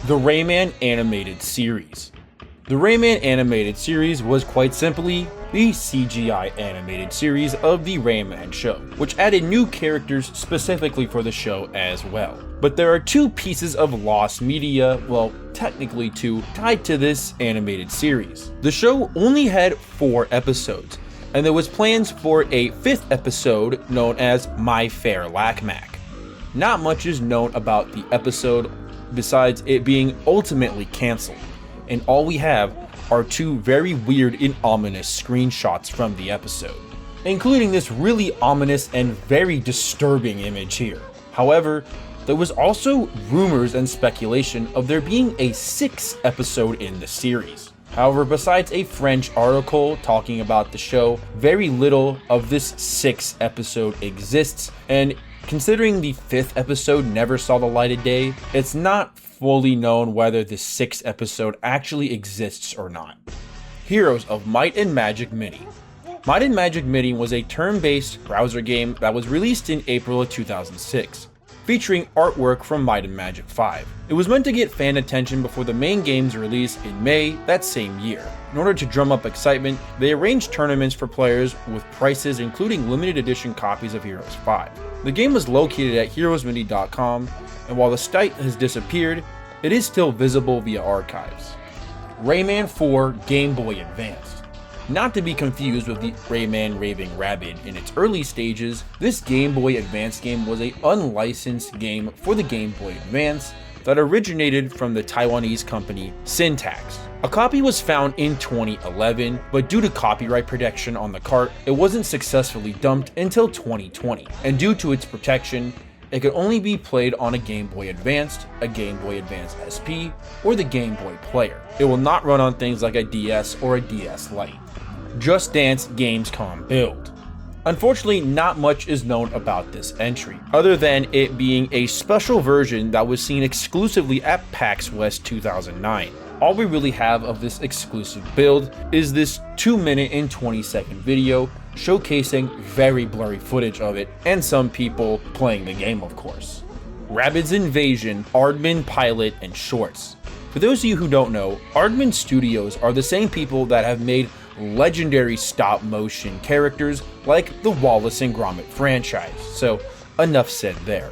The Rayman Animated Series. The Rayman Animated Series was quite simply the CGI animated series of the Rayman show, which added new characters specifically for the show as well. But there are 2 pieces of lost media, well, technically 2, tied to this animated series. The show only had 4 episodes, and there was plans for a 5th episode known as My Fair Lackmack. Not much is known about the episode besides it being ultimately cancelled, and all we have are 2 very weird and ominous screenshots from the episode, including this really ominous and very disturbing image here. However, there was also rumors and speculation of there being a 6th episode in the series. However, besides a French article talking about the show, very little of this 6th episode exists, and considering the 5th episode never saw the light of day, it's not fully known whether the 6th episode actually exists or not. Heroes of Might and Magic Mini. Might and Magic Mini was a turn-based browser game that was released in April of 2006, featuring artwork from Might and Magic 5. It was meant to get fan attention before the main game's release in May that same year. In order to drum up excitement, they arranged tournaments for players with prices including limited edition copies of Heroes 5. The game was located at heroesmini.com, and while the site has disappeared, it is still visible via archives. Rayman 4 Game Boy Advance. Not to be confused with the Rayman Raving Rabbids in its early stages, this Game Boy Advance game was an unlicensed game for the Game Boy Advance that originated from the Taiwanese company Syntax. A copy was found in 2011, but due to copyright protection on the cart, it wasn't successfully dumped until 2020, and due to its protection, it could only be played on a Game Boy Advanced, a Game Boy Advance SP, or the Game Boy Player. It will not run on things like a DS or a DS Lite. Just Dance Gamescom build. Unfortunately, not much is known about this entry, other than it being a special version that was seen exclusively at PAX West 2009. All we really have of this exclusive build is this 2-minute and 20-second video showcasing very blurry footage of it and some people playing the game, of course. Rabbids Invasion, Aardman Pilot, and Shorts. For those of you who don't know, Aardman Studios are the same people that have made legendary stop-motion characters like the Wallace and Gromit franchise, so enough said there.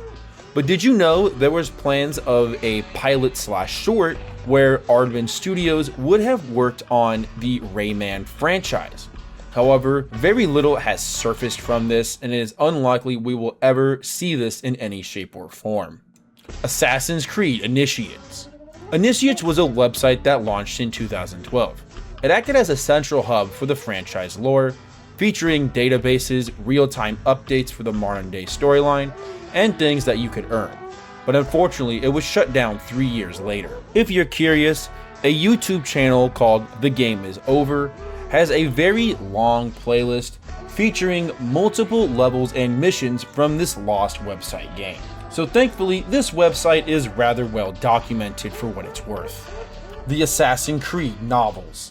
But did you know there was plans of a pilot/short where Aardman Studios would have worked on the Rayman franchise? However, very little has surfaced from this, and it is unlikely we will ever see this in any shape or form. Assassin's Creed Initiates. Initiates was a website that launched in 2012. It acted as a central hub for the franchise lore, featuring databases, real-time updates for the modern-day storyline, and things that you could earn. But unfortunately, it was shut down 3 years later. If you're curious, a YouTube channel called The Game Is Over has a very long playlist featuring multiple levels and missions from this lost website game. So thankfully, this website is rather well documented for what it's worth. The Assassin's Creed novels.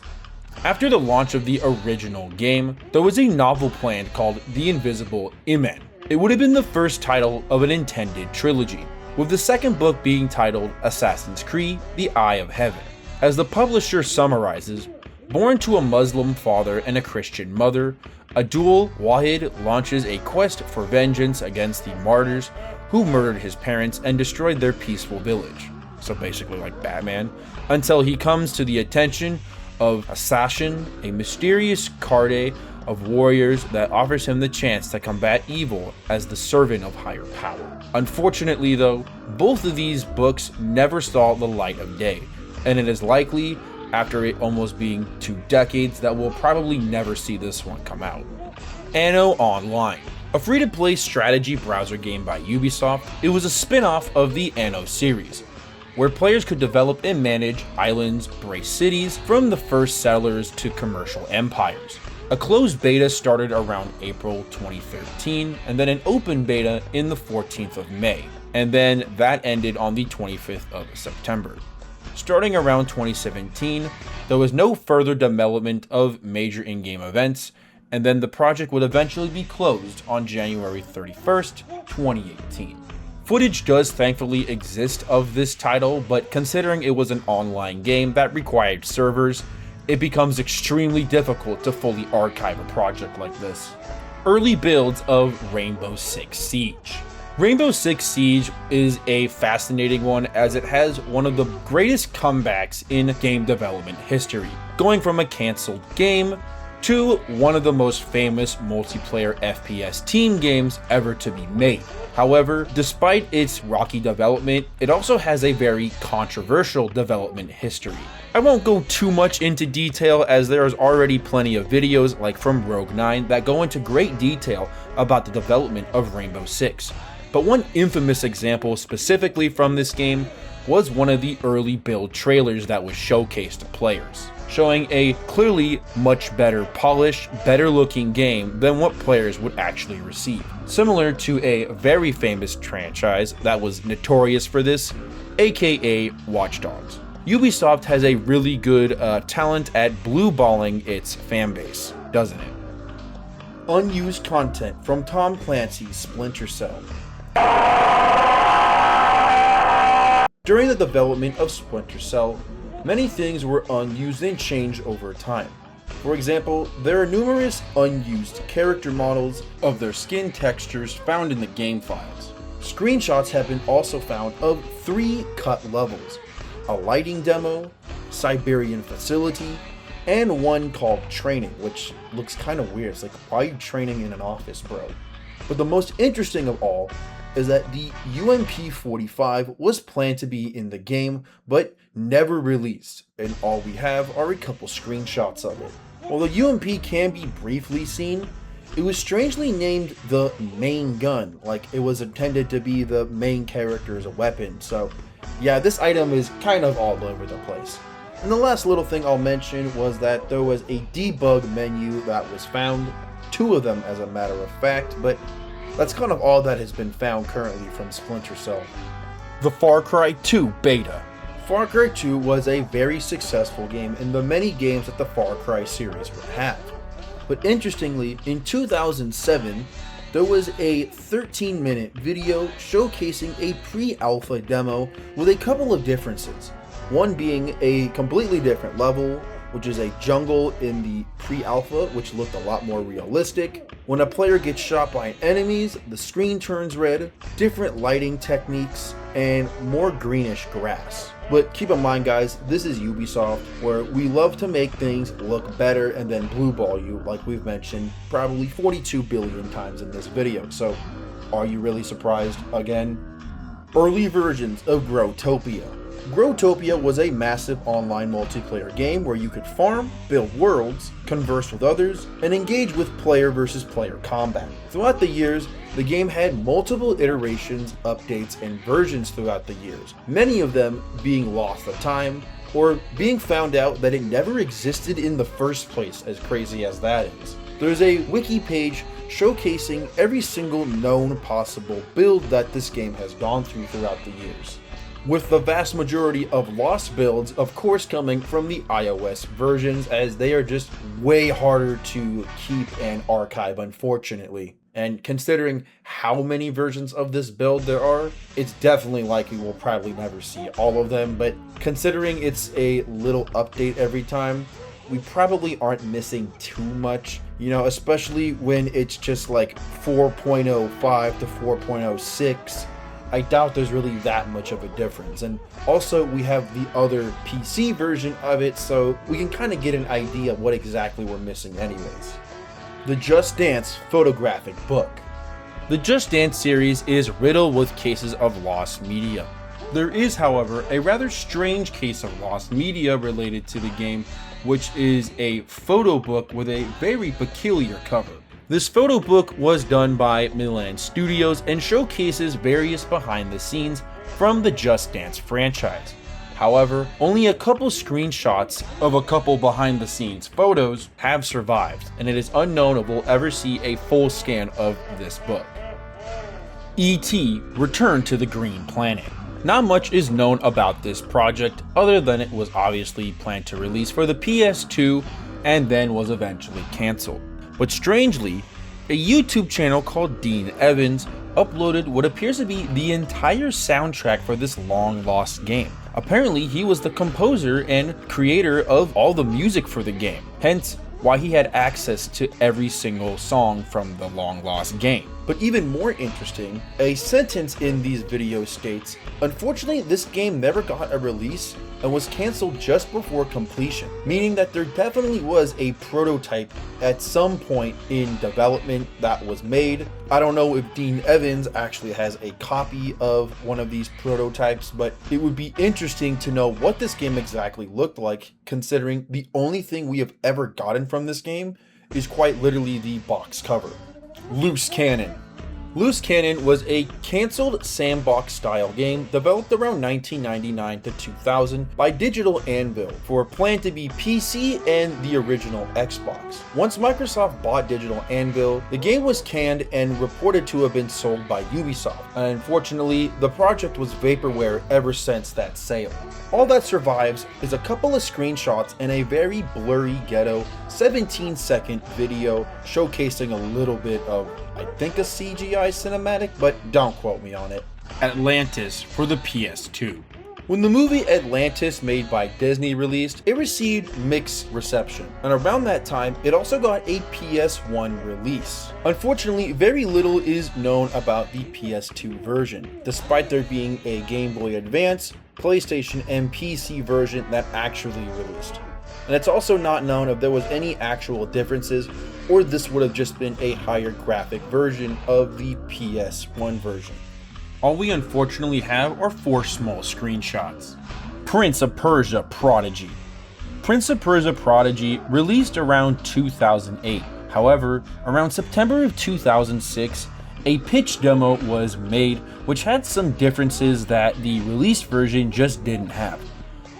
After the launch of the original game, there was a novel planned called The Invisible Iman. It would have been the first title of an intended trilogy, with the second book being titled Assassin's Creed: The Eye of Heaven. As the publisher summarizes, born to a Muslim father and a Christian mother, Abdul Wahid launches a quest for vengeance against the martyrs who murdered his parents and destroyed their peaceful village. So basically like Batman, until he comes to the attention of Assassin, a mysterious cadre of warriors that offers him the chance to combat evil as the servant of higher power. Unfortunately though, both of these books never saw the light of day, and it is likely, after it almost being 2 decades, that we'll probably never see this one come out. Anno Online. A free-to-play strategy browser game by Ubisoft, it was a spin-off of the Anno series, where players could develop and manage islands, brace cities, from the first settlers to commercial empires. A closed beta started around April 2013, and then an open beta in the 14th of May, and then that ended on the 25th of September. Starting around 2017, there was no further development of major in-game events, and then the project would eventually be closed on January 31st, 2018. Footage does thankfully exist of this title, but considering it was an online game that required servers, it becomes extremely difficult to fully archive a project like this. Early builds of Rainbow Six Siege. Rainbow Six Siege is a fascinating one as it has one of the greatest comebacks in game development history, going from a cancelled game to one of the most famous multiplayer FPS team games ever to be made. However, despite its rocky development, it also has a very controversial development history. I won't go too much into detail as there is already plenty of videos like from Rogue9 that go into great detail about the development of Rainbow Six. But one infamous example specifically from this game was one of the early build trailers that was showcased to players, showing a clearly much better polished, better looking game than what players would actually receive. Similar to a very famous franchise that was notorious for this, aka Watch Dogs. Ubisoft has a really good talent at blueballing its fanbase, doesn't it? Unused content from Tom Clancy's Splinter Cell. During the development of Splinter Cell, many things were unused and changed over time. For example, there are numerous unused character models of their skin textures found in the game files. Screenshots have been also found of 3 cut levels: a lighting demo, Siberian facility, and one called training, which looks kind of weird. It's like, why are you training in an office, bro? But the most interesting of all is that the UMP-45 was planned to be in the game, but never released, and all we have are a couple screenshots of it. While the UMP can be briefly seen, it was strangely named the main gun, like it was intended to be the main character's weapon, so yeah, this item is kind of all over the place. And the last little thing I'll mention was that there was a debug menu that was found, 2 of them as a matter of fact, but that's kind of all that has been found currently from Splinter Cell. The Far Cry 2 beta. Far Cry 2 was a very successful game in the many games that the Far Cry series would have. But interestingly, in 2007, there was a 13-minute video showcasing a pre-alpha demo with a couple of differences. One being a completely different level, which is a jungle in the pre-alpha, which looked a lot more realistic. When a player gets shot by enemies, the screen turns red, different lighting techniques, and more greenish grass. But keep in mind, guys, this is Ubisoft, where we love to make things look better and then blue ball you, like we've mentioned probably 42 billion times in this video. So are you really surprised again? Early versions of Growtopia. Growtopia was a massive online multiplayer game where you could farm, build worlds, converse with others, and engage with player versus player combat. Throughout the years, the game had multiple iterations, updates, and versions throughout the years, many of them being lost to time, or being found out that it never existed in the first place, as crazy as that is. There's a wiki page showcasing every single known possible build that this game has gone through throughout the years, with the vast majority of lost builds of course coming from the iOS versions, as they are just way harder to keep and archive, unfortunately. And considering how many versions of this build there are, it's definitely likely we'll probably never see all of them, but considering it's a little update every time, we probably aren't missing too much, you know, especially when it's just like 4.05 to 4.06. I doubt there's really that much of a difference. And also we have the other PC version of it, so we can kind of get an idea of what exactly we're missing anyways. The Just Dance photographic book. The Just Dance series is riddled with cases of lost media. There is, however, a rather strange case of lost media related to the game, which is a photo book with a very peculiar cover. This photo book was done by Milan Studios and showcases various behind the scenes from the Just Dance franchise. However, only a couple screenshots of a couple behind the scenes photos have survived, and it is unknown if we'll ever see a full scan of this book. E.T. Return to the Green Planet. Not much is known about this project other than it was obviously planned to release for the PS2 and then was eventually cancelled. But strangely, a YouTube channel called Dean Evans uploaded what appears to be the entire soundtrack for this long lost game. Apparently, he was the composer and creator of all the music for the game, hence why he had access to every single song from the long lost game. But even more interesting, a sentence in these videos states, "Unfortunately, this game never got a release and was cancelled just before completion," meaning that there definitely was a prototype at some point in development that was made. I don't know if Dean Evans actually has a copy of one of these prototypes, but it would be interesting to know what this game exactly looked like, considering the only thing we have ever gotten from this game is quite literally the box cover. Loose Cannon. Loose Cannon was a cancelled sandbox-style game developed around 1999 to 2000 by Digital Anvil for planned to be PC and the original Xbox. Once Microsoft bought Digital Anvil, the game was canned and reported to have been sold by Ubisoft. Unfortunately, the project was vaporware ever since that sale. All that survives is a couple of screenshots and a very blurry ghetto 17-second video showcasing a little bit of, I think, a CGI cinematic, but don't quote me on it. Atlantis for the PS2. When the movie Atlantis, made by Disney, released, it received mixed reception, and around that time it also got a PS1 release. Unfortunately, very little is known about the PS2 version, despite there being a Game Boy Advance, PlayStation, and PC version that actually released. And it's also not known if there was any actual differences, or this would have just been a higher graphic version of the PS1 version. All we unfortunately have are 4 small screenshots. Prince of Persia Prodigy. Prince of Persia Prodigy released around 2008. However, around September of 2006, a pitch demo was made which had some differences that the released version just didn't have.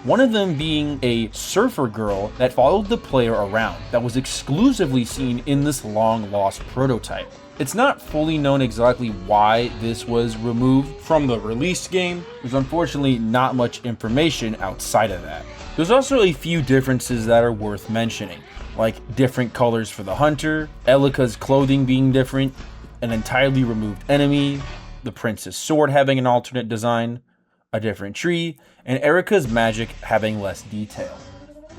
One of them being a surfer girl that followed the player around that was exclusively seen in this long lost prototype. It's not fully known exactly why this was removed from the released game. There's unfortunately not much information outside of that. There's also a few differences that are worth mentioning. like different colors for the hunter, Elika's clothing being different, an entirely removed enemy, the prince's sword having an alternate design, a different tree, and Erika's magic having less detail.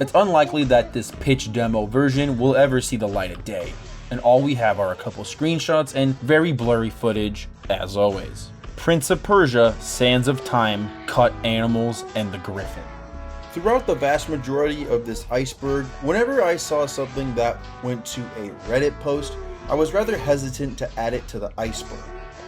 It's unlikely that this pitch demo version will ever see the light of day, and all we have are a couple screenshots and very blurry footage, as always. Prince of Persia, Sands of Time, Cut Animals, and the Griffin. Throughout the vast majority of this iceberg, whenever I saw something that went to a Reddit post, I was rather hesitant to add it to the iceberg.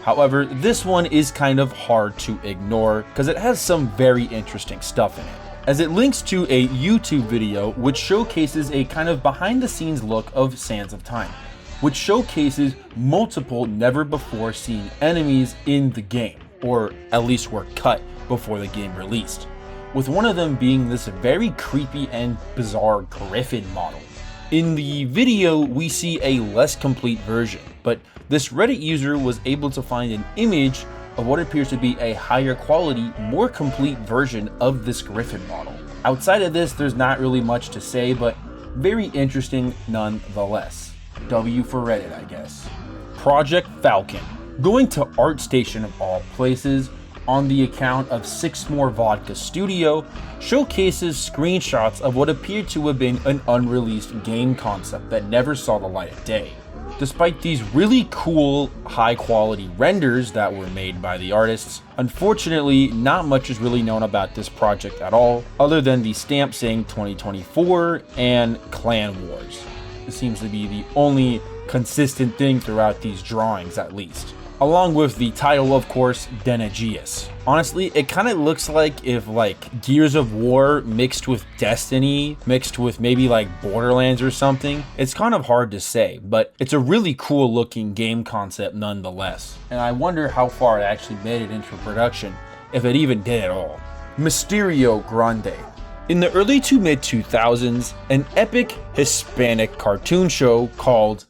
However, this one is kind of hard to ignore because it has some very interesting stuff in it, as it links to a YouTube video which showcases a kind of behind the scenes look of Sands of Time, which showcases multiple never before seen enemies in the game, or at least were cut before the game released, with one of them being this very creepy and bizarre griffin model. In the video, we see a less complete version, but this Reddit user was able to find an image of what appears to be a higher quality, more complete version of this griffin model. Outside of this, there's not really much to say, but very interesting nonetheless. W for Reddit, I guess. Project Falcon. Going to ArtStation of all places, on the account of Six More Vodka Studio, showcases screenshots of what appeared to have been an unreleased game concept that never saw the light of day. Despite these really cool, high quality renders that were made by the artists, unfortunately not much is really known about this project at all, other than the stamp saying 2024 and Clan Wars. It seems to be the only consistent thing throughout these drawings, at least. Along with the title, of course, Denegius. Honestly, it kind of looks like if Gears of War mixed with Destiny, mixed with maybe Borderlands or something. It's kind of hard to say, but it's a really cool looking game concept nonetheless. And I wonder how far it actually made it into production, if it even did at all. Mysterio Grande. In the early to mid 2000s, an epic Hispanic cartoon show called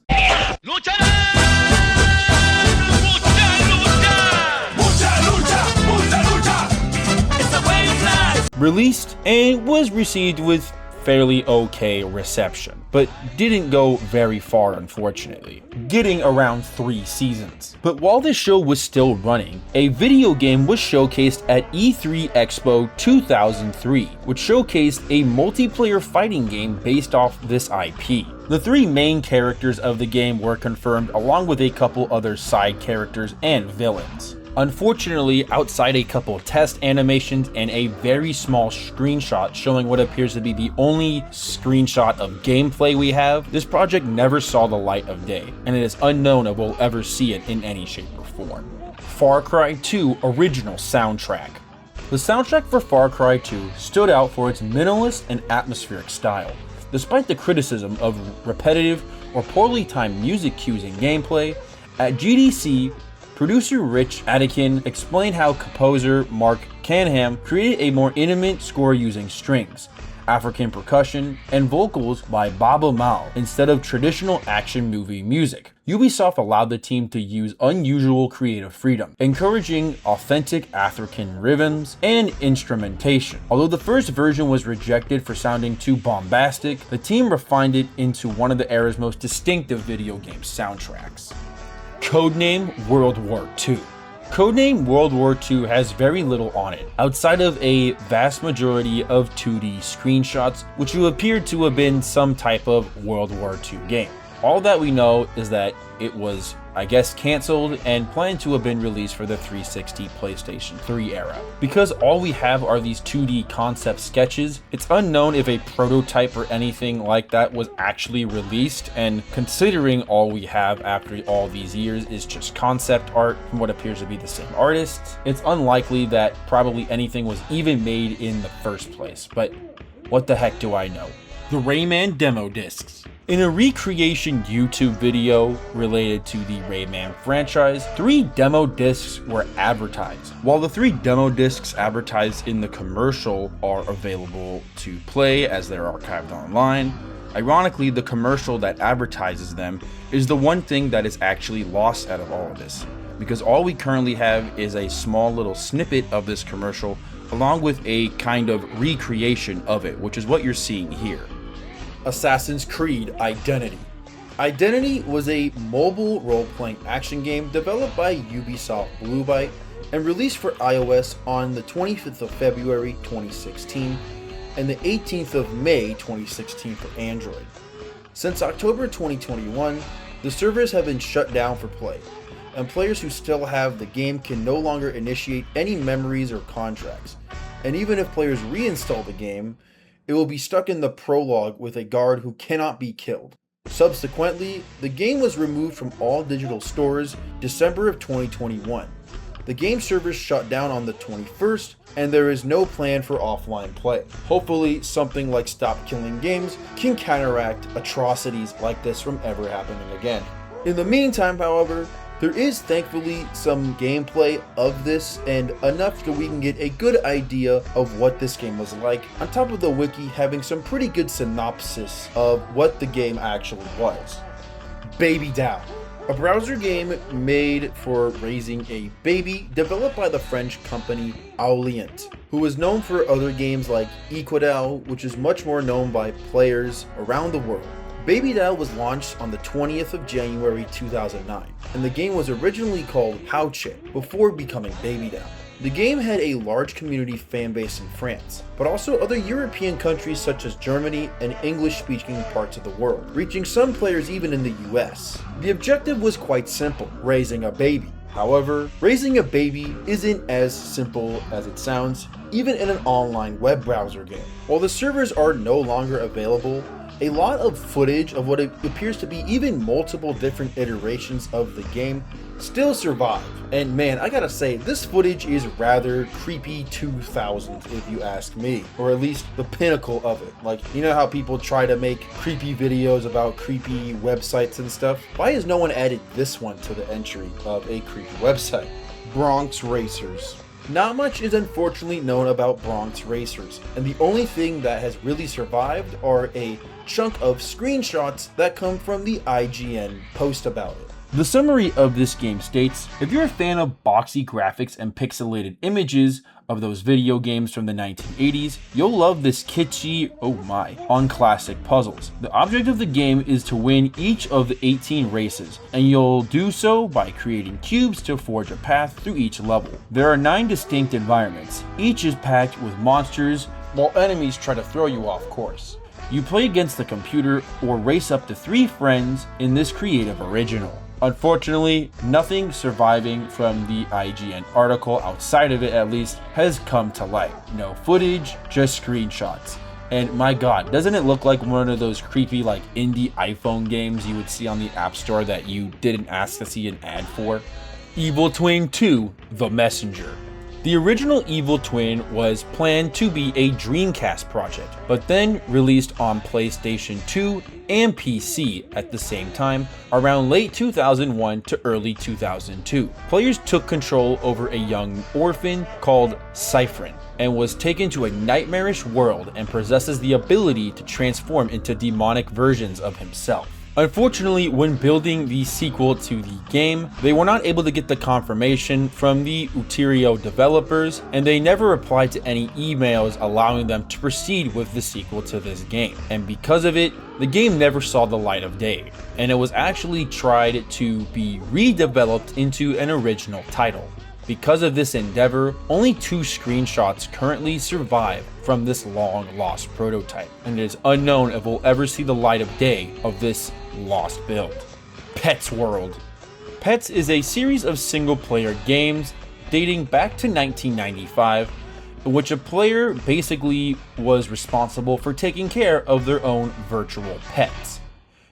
released and was received with fairly okay reception, but didn't go very far, unfortunately, getting around 3 seasons. But while this show was still running, a video game was showcased at E3 Expo 2003, which showcased a multiplayer fighting game based off this IP. The 3 main characters of the game were confirmed, along with a couple other side characters and villains. Unfortunately, outside a couple test animations and a very small screenshot showing what appears to be the only screenshot of gameplay we have, this project never saw the light of day, and it is unknown if we'll ever see it in any shape or form. Far Cry 2 Original Soundtrack. The soundtrack for Far Cry 2 stood out for its minimalist and atmospheric style, despite the criticism of repetitive or poorly timed music cues in gameplay. At GDC, producer Rich Attikin explained how composer Mark Canham created a more intimate score using strings, African percussion, and vocals by Baba Mal instead of traditional action movie music. Ubisoft allowed the team to use unusual creative freedom, encouraging authentic African rhythms and instrumentation. Although the first version was rejected for sounding too bombastic, the team refined it into one of the era's most distinctive video game soundtracks. Codename World War II. Codename World War II has very little on it, outside of a vast majority of 2D screenshots, which will appear to have been some type of World War II game. All that we know is that it was, I guess, cancelled and planned to have been released for the 360 PlayStation 3 era. Because all we have are these 2D concept sketches, it's unknown if a prototype or anything like that was actually released, and considering all we have after all these years is just concept art from what appears to be the same artists, it's unlikely that probably anything was even made in the first place. But what the heck do I know? The Rayman demo discs. In a recreation YouTube video related to the Rayman franchise, 3 demo discs were advertised. While the 3 demo discs advertised in the commercial are available to play as they're archived online, ironically, the commercial that advertises them is the one thing that is actually lost out of all of this, because all we currently have is a small little snippet of this commercial along with a kind of recreation of it, which is what you're seeing here. Assassin's Creed Identity. Identity was a mobile role-playing action game developed by Ubisoft Blue Byte and released for iOS on the 25th of February 2016 and the 18th of May 2016 for Android. Since October 2021, the servers have been shut down for play, and players who still have the game can no longer initiate any memories or contracts, and even if players reinstall the game, it will be stuck in the prologue with a guard who cannot be killed. Subsequently, the game was removed from all digital stores December of 2021. The game servers shut down on the 21st, and there is no plan for offline play. Hopefully, something like Stop Killing Games can counteract atrocities like this from ever happening again. In the meantime, however, there is thankfully some gameplay of this, and enough that we can get a good idea of what this game was like, on top of the wiki having some pretty good synopsis of what the game actually was. Baby Down. A browser game made for raising a baby, developed by the French company Aulient, who was known for other games like Equidal, which is much more known by players around the world. Baby Down was launched on the 20th of January 2009, and the game was originally called Hauche before becoming Baby Down. The game had a large community fan base in France, but also other European countries such as Germany and English-speaking parts of the world, reaching some players even in the US. The objective was quite simple: raising a baby. However, raising a baby isn't as simple as it sounds, even in an online web browser game. While the servers are no longer available, a lot of footage of what appears to be even multiple different iterations of the game still survive. And man, I gotta say, this footage is rather creepy 2000 if you ask me, or at least the pinnacle of it. Like, you know how people try to make creepy videos about creepy websites and stuff? Why has no one added this one to the entry of a creepy website? Bronx Racers. Not much is unfortunately known about Bronx Racers, and the only thing that has really survived are a chunk of screenshots that come from the IGN post about it. The summary of this game states, if you're a fan of boxy graphics and pixelated images of those video games from the 1980s, you'll love this kitschy, oh my, on classic puzzles. The object of the game is to win each of the 18 races, and you'll do so by creating cubes to forge a path through each level. There are 9 distinct environments, each is packed with monsters, while enemies try to throw you off course. You play against the computer or race up to 3 friends in this creative original. Unfortunately, nothing surviving from the IGN article, outside of it at least, has come to light. No footage, just screenshots. And my god, doesn't it look like one of those creepy like indie iPhone games you would see on the App Store that you didn't ask to see an ad for? Evil Twin 2: The Messenger. The original Evil Twin was planned to be a Dreamcast project, but then released on PlayStation 2 and PC at the same time, around late 2001 to early 2002. Players took control over a young orphan called Cyphrin, and was taken to a nightmarish world and possesses the ability to transform into demonic versions of himself. Unfortunately, when building the sequel to the game, they were not able to get the confirmation from the Uterio developers, and they never replied to any emails allowing them to proceed with the sequel to this game. And because of it, the game never saw the light of day, and it was actually tried to be redeveloped into an original title. Because of this endeavor, only 2 screenshots currently survive from this long lost prototype, and it is unknown if we'll ever see the light of day of this lost build. Pets World. Pets is a series of single-player games dating back to 1995, in which a player basically was responsible for taking care of their own virtual pets.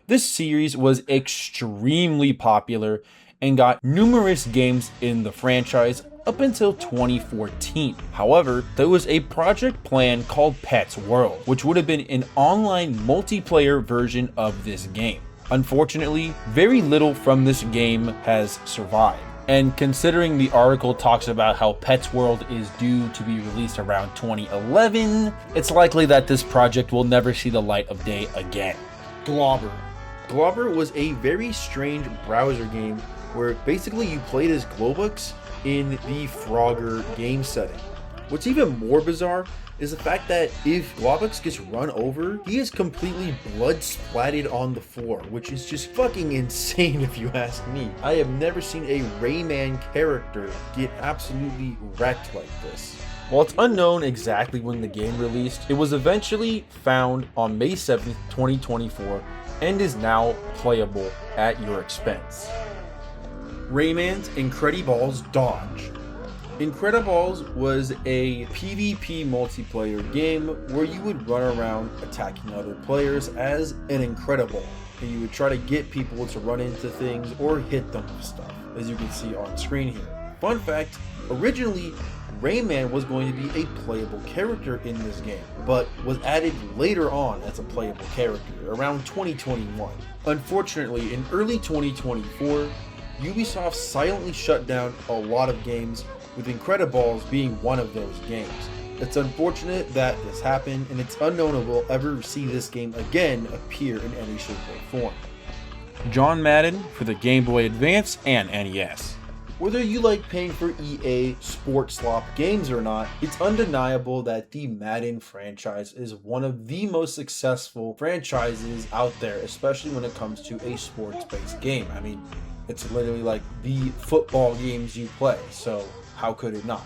This series was extremely popular and got numerous games in the franchise up until 2014. However, there was a project plan called Pets World, which would have been an online multiplayer version of this game. Unfortunately, very little from this game has survived. And considering the article talks about how Pets World is due to be released around 2011, it's likely that this project will never see the light of day again. Globber. Globber was a very strange browser game where basically you played as Globux in the Frogger game setting. What's even more bizarre is the fact that if Wobbucks gets run over, he is completely blood splatted on the floor, which is just fucking insane if you ask me. I have never seen a Rayman character get absolutely wrecked like this. While it's unknown exactly when the game released, it was eventually found on May 7th, 2024, and is now playable at your expense. Rayman's Incrediballs Dodge. Incrediballs was a PvP multiplayer game where you would run around attacking other players as an Incredible, and you would try to get people to run into things or hit them with stuff, as you can see on screen here. Fun fact, originally Rayman was going to be a playable character in this game, but was added later on as a playable character around 2021. Unfortunately, in early 2024, Ubisoft silently shut down a lot of games, with Incrediballs being one of those games. It's unfortunate that this happened, and it's unknown if we'll ever see this game again appear in any shape or form. John Madden for the Game Boy Advance and NES. Whether you like paying for EA Sport Slop games or not, it's undeniable that the Madden franchise is one of the most successful franchises out there, especially when it comes to a sports-based game. I mean, it's literally like the football games you play, so how could it not?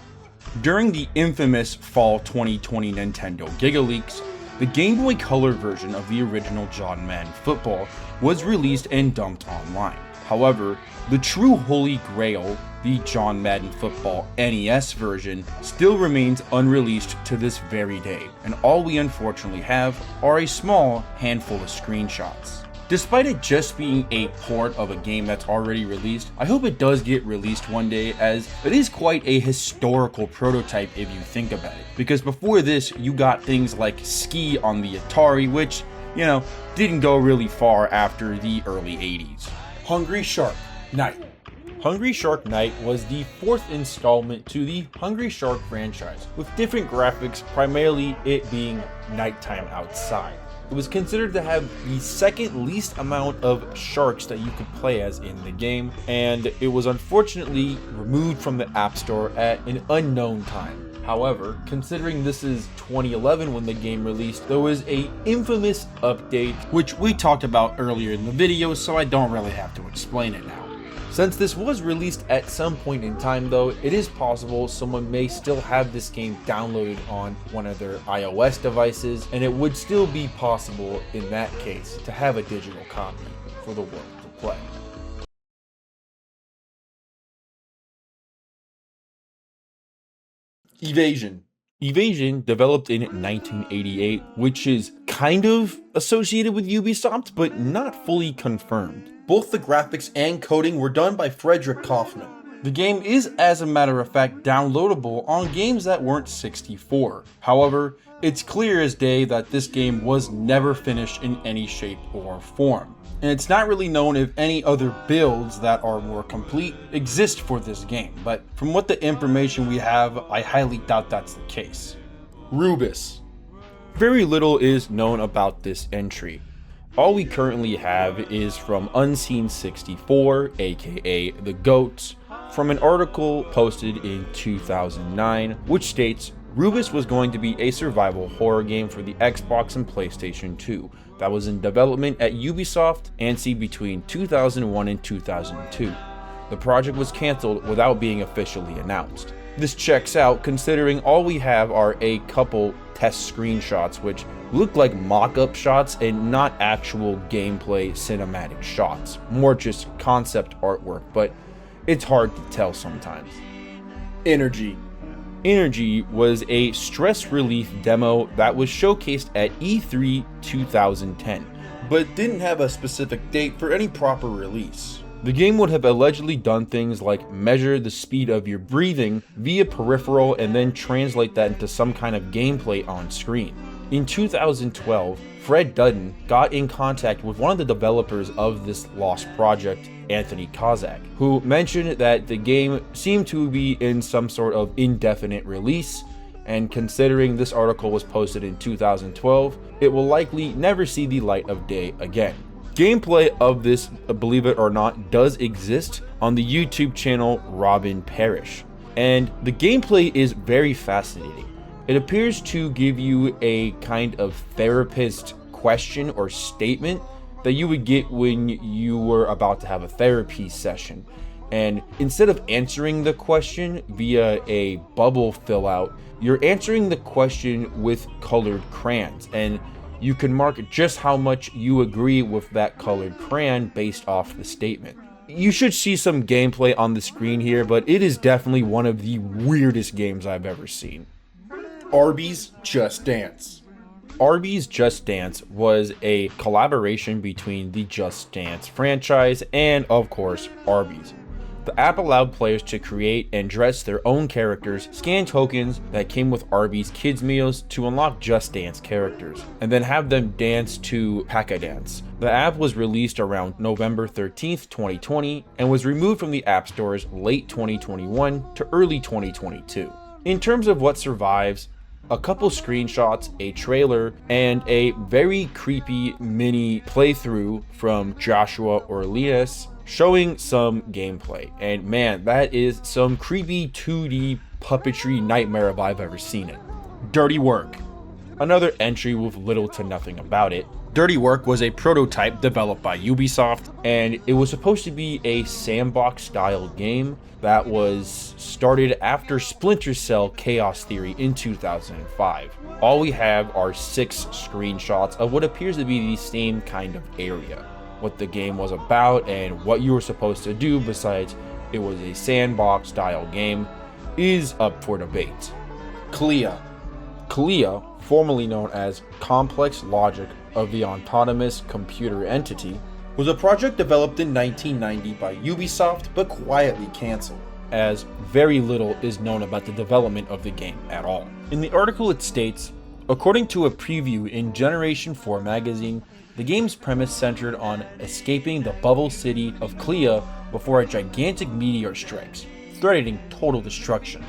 During the infamous fall 2020 Nintendo Giga Leaks, the Game Boy Color version of the original John Madden Football was released and dumped online. However, the true holy grail, the John Madden Football NES version, still remains unreleased to this very day, and all we unfortunately have are a small handful of screenshots. Despite it just being a port of a game that's already released, I hope it does get released one day, as it is quite a historical prototype if you think about it. Because before this, you got things like Ski on the Atari, which, didn't go really far after the early 80s. Hungry Shark Night. Hungry Shark Night was the fourth installment to the Hungry Shark franchise, with different graphics, primarily it being nighttime outside. It was considered to have the second least amount of sharks that you could play as in the game, and it was unfortunately removed from the App Store at an unknown time. However, considering this is 2011 when the game released, there was a infamous update, which we talked about earlier in the video, so I don't really have to explain it now. Since this was released at some point in time though, it is possible someone may still have this game downloaded on one of their iOS devices, and it would still be possible in that case to have a digital copy for the world to play. Evasion. Evasion, developed in 1988, which is kind of associated with Ubisoft, but not fully confirmed. Both the graphics and coding were done by Frederick Kaufman. The game is, as a matter of fact, downloadable on games that weren't 64. However, it's clear as day that this game was never finished in any shape or form. And it's not really known if any other builds that are more complete exist for this game, but from what the information we have, I highly doubt that's the case. Rubus. Very little is known about this entry. All we currently have is from Unseen64, aka The Goats, from an article posted in 2009, which states Rubus was going to be a survival horror game for the Xbox and PlayStation 2 that was in development at Ubisoft ANSI between 2001 and 2002. The project was cancelled without being officially announced. This checks out considering all we have are a couple test screenshots which look like mock-up shots and not actual gameplay cinematic shots, more just concept artwork, but it's hard to tell sometimes. Energy. Energy was a stress relief demo that was showcased at E3 2010, but didn't have a specific date for any proper release. The game would have allegedly done things like measure the speed of your breathing via peripheral and then translate that into some kind of gameplay on screen. In 2012, Fred Dutton got in contact with one of the developers of this lost project, Anthony Kozak, who mentioned that the game seemed to be in some sort of indefinite release, and considering this article was posted in 2012, it will likely never see the light of day again. Gameplay of this, believe it or not, does exist on the YouTube channel Robin Parrish. and the gameplay is very fascinating. It appears to give you a kind of therapist question or statement that you would get when you were about to have a therapy session. And instead of answering the question via a bubble fill out, you're answering the question with colored crayons, and you can mark just how much you agree with that colored crayon based off the statement. You should see some gameplay on the screen here, but it is definitely one of the weirdest games I've ever seen. Arby's Just Dance. Arby's Just Dance was a collaboration between the Just Dance franchise and, of course, Arby's. The app allowed players to create and dress their own characters, scan tokens that came with Arby's kids meals to unlock Just Dance characters, and then have them dance to Pack-A-Dance. The app was released around November 13th, 2020, and was removed from the app stores late 2021 to early 2022. In terms of what survives, a couple screenshots, a trailer, and a very creepy mini playthrough from Joshua Orleas showing some gameplay. And man, that is some creepy 2D puppetry nightmare if I've ever seen it. Dirty Work. Another entry with little to nothing about it. Dirty Work was a prototype developed by Ubisoft, and it was supposed to be a sandbox style game that was started after Splinter Cell Chaos Theory in 2005. All we have are 6 screenshots of what appears to be the same kind of area. What the game was about and what you were supposed to do besides it was a sandbox style game is up for debate. CLIA. CLIA, formerly known as Complex Logic of the Autonomous Computer Entity, was a project developed in 1990 by Ubisoft but quietly cancelled, as very little is known about the development of the game at all. In the article it states, according to a preview in Generation 4 magazine, the game's premise centered on escaping the bubble city of CLIA before a gigantic meteor strikes, threatening total destruction.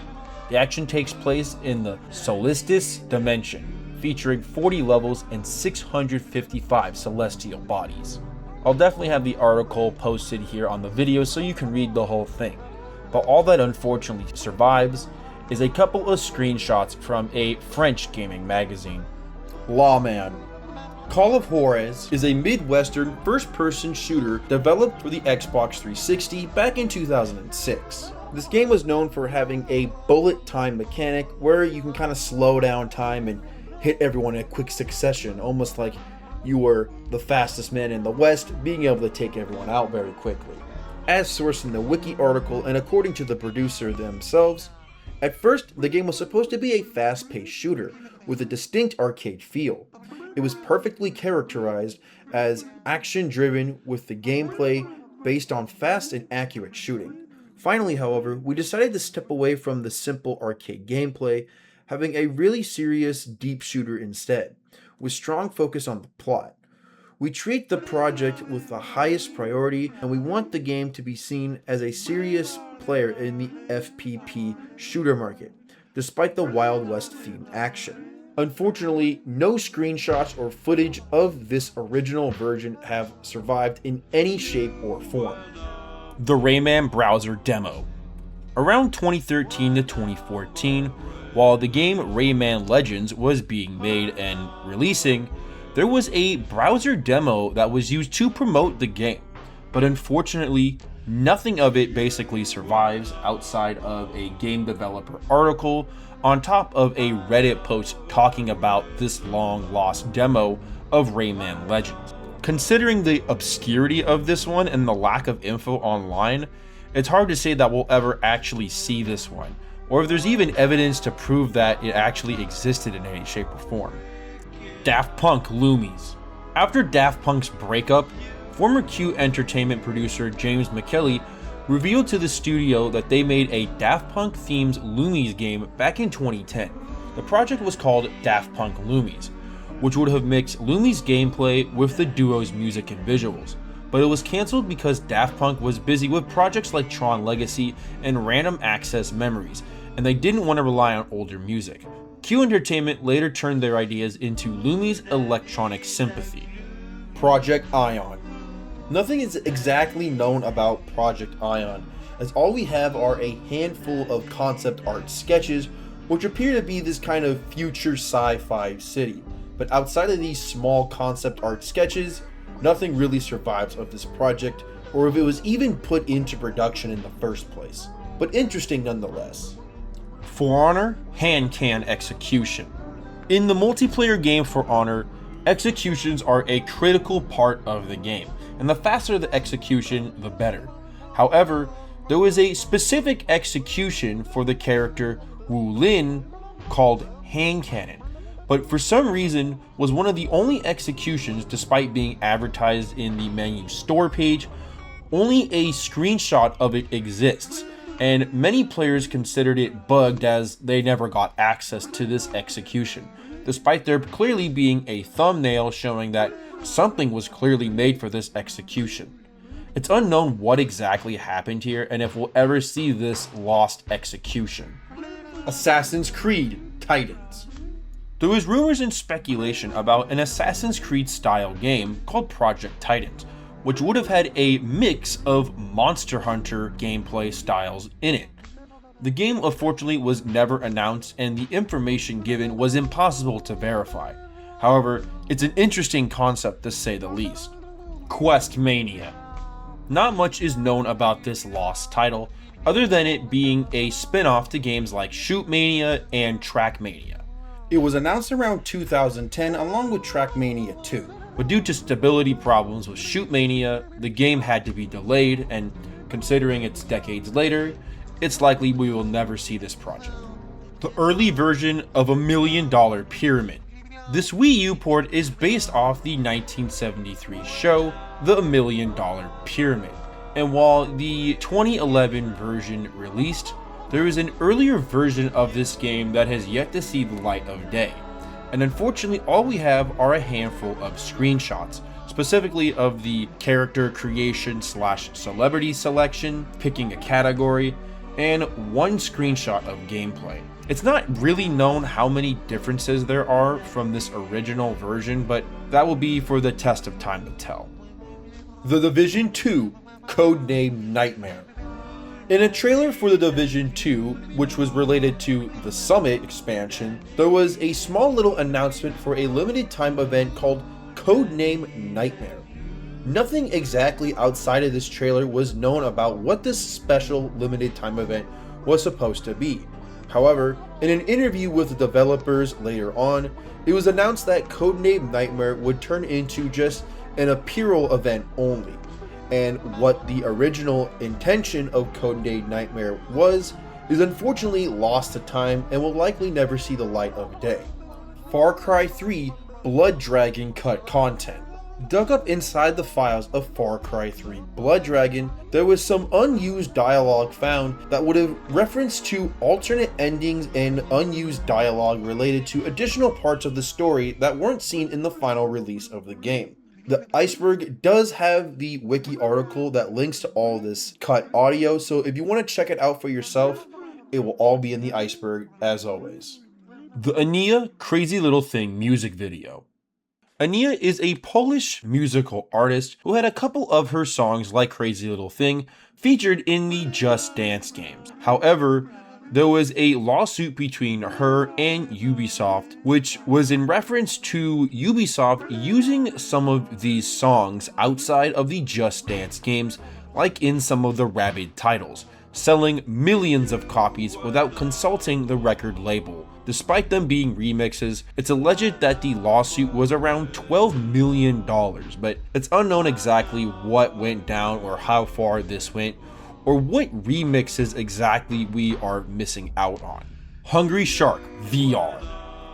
The action takes place in the Solstice dimension, featuring 40 levels and 655 celestial bodies. I'll definitely have the article posted here on the video so you can read the whole thing, but all that unfortunately survives is a couple of screenshots from a French gaming magazine. Lawman. Call of Juarez is a Midwestern first-person shooter developed for the Xbox 360 back in 2006. This game was known for having a bullet time mechanic where you can kind of slow down time and hit everyone in a quick succession, almost like you were the fastest man in the West, being able to take everyone out very quickly. As sourced in the wiki article and according to the producer themselves, at first the game was supposed to be a fast-paced shooter with a distinct arcade feel. It was perfectly characterized as action-driven with the gameplay based on fast and accurate shooting. Finally, however, we decided to step away from the simple arcade gameplay, having a really serious deep shooter instead, with strong focus on the plot. We treat the project with the highest priority, and we want the game to be seen as a serious player in the FPP shooter market, despite the Wild West themed action. Unfortunately, no screenshots or footage of this original version have survived in any shape or form. The Rayman browser demo. Around 2013 to 2014, while the game Rayman Legends was being made and releasing, there was a browser demo that was used to promote the game, but unfortunately, nothing of it basically survives outside of a game developer article on top of a Reddit post talking about this long lost demo of Rayman Legends. Considering the obscurity of this one and the lack of info online, it's hard to say that we'll ever actually see this one, or if there's even evidence to prove that it actually existed in any shape or form. Daft Punk Loomies. After Daft Punk's breakup, former Q Entertainment producer James McKelly revealed to the studio that they made a Daft Punk themed Loomies game back in 2010. The project was called Daft Punk Loomies, which would have mixed Loomies gameplay with the duo's music and visuals, but it was cancelled because Daft Punk was busy with projects like Tron Legacy and Random Access Memories, and they didn't want to rely on older music. Q Entertainment later turned their ideas into Loomies Electronic Sympathy. Project Ion. Nothing is exactly known about Project Ion, as all we have are a handful of concept art sketches which appear to be this kind of future sci-fi city. But outside of these small concept art sketches, nothing really survives of this project, or if it was even put into production in the first place. But interesting nonetheless. For Honor, hand can execution. In the multiplayer game For Honor, executions are a critical part of the game, and the faster the execution, the better. However, there was a specific execution for the character Wu Lin called hand cannon, but for some reason was one of the only executions, despite being advertised in the menu store page. Only a screenshot of it exists, and many players considered it bugged as they never got access to this execution, despite there clearly being a thumbnail showing that something was clearly made for this execution. It's unknown what exactly happened here and if we'll ever see this lost execution. Assassin's Creed Titans. There was rumors and speculation about an Assassin's Creed style game called Project Titans, which would have had a mix of Monster Hunter gameplay styles in it. The game unfortunately was never announced and the information given was impossible to verify. However, it's an interesting concept to say the least. Quest Mania. Not much is known about this lost title, other than it being a spin-off to games like Shoot Mania and Trackmania. It was announced around 2010 along with Trackmania 2. But due to stability problems with Shoot Mania, the game had to be delayed, and considering it's decades later, it's likely we will never see this project. The early version of $1 Million Pyramid. This Wii U port is based off the 1973 show, The $1 Million Pyramid, and while the 2011 version released, there is an earlier version of this game that has yet to see the light of day. And unfortunately, all we have are a handful of screenshots, specifically of the character creation / celebrity selection, picking a category, and one screenshot of gameplay. It's not really known how many differences there are from this original version, but that will be for the test of time to tell. The Division 2 Codename Nightmare. In a trailer for The Division 2, which was related to the Summit expansion, there was a small little announcement for a limited time event called Codename Nightmare. Nothing exactly outside of this trailer was known about what this special limited time event was supposed to be. However, in an interview with the developers later on, it was announced that Codename Nightmare would turn into just an apparel event only. And what the original intention of Codename Nightmare was is unfortunately lost to time and will likely never see the light of day. Far Cry 3 Blood Dragon cut content. Dug up inside the files of Far Cry 3 Blood Dragon, there was some unused dialogue found that would have reference to alternate endings and unused dialogue related to additional parts of the story that weren't seen in the final release of the game. The Iceberg does have the wiki article that links to all this cut audio, so if you want to check it out for yourself, it will all be in the Iceberg as always. The Ania Crazy Little Thing music video. Ania is a Polish musical artist who had a couple of her songs like Crazy Little Thing featured in the Just Dance games. However, there was a lawsuit between her and Ubisoft, which was in reference to Ubisoft using some of these songs outside of the Just Dance games, like in some of the Rabid titles, selling millions of copies without consulting the record label. Despite them being remixes, it's alleged that the lawsuit was around $12 million, but it's unknown exactly what went down or how far this went, or what remixes exactly we are missing out on. Hungry Shark VR.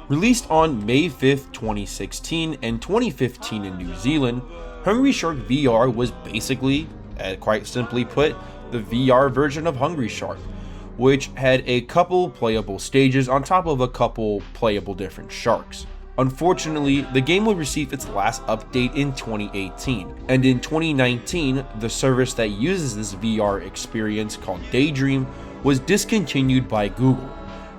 Released on May 5th, 2016 and 2015 in New Zealand, Hungry Shark VR was basically, quite simply put, the VR version of Hungry Shark, which had a couple playable stages on top of a couple playable different sharks. Unfortunately, the game would receive its last update in 2018, and in 2019, the service that uses this VR experience called Daydream was discontinued by Google,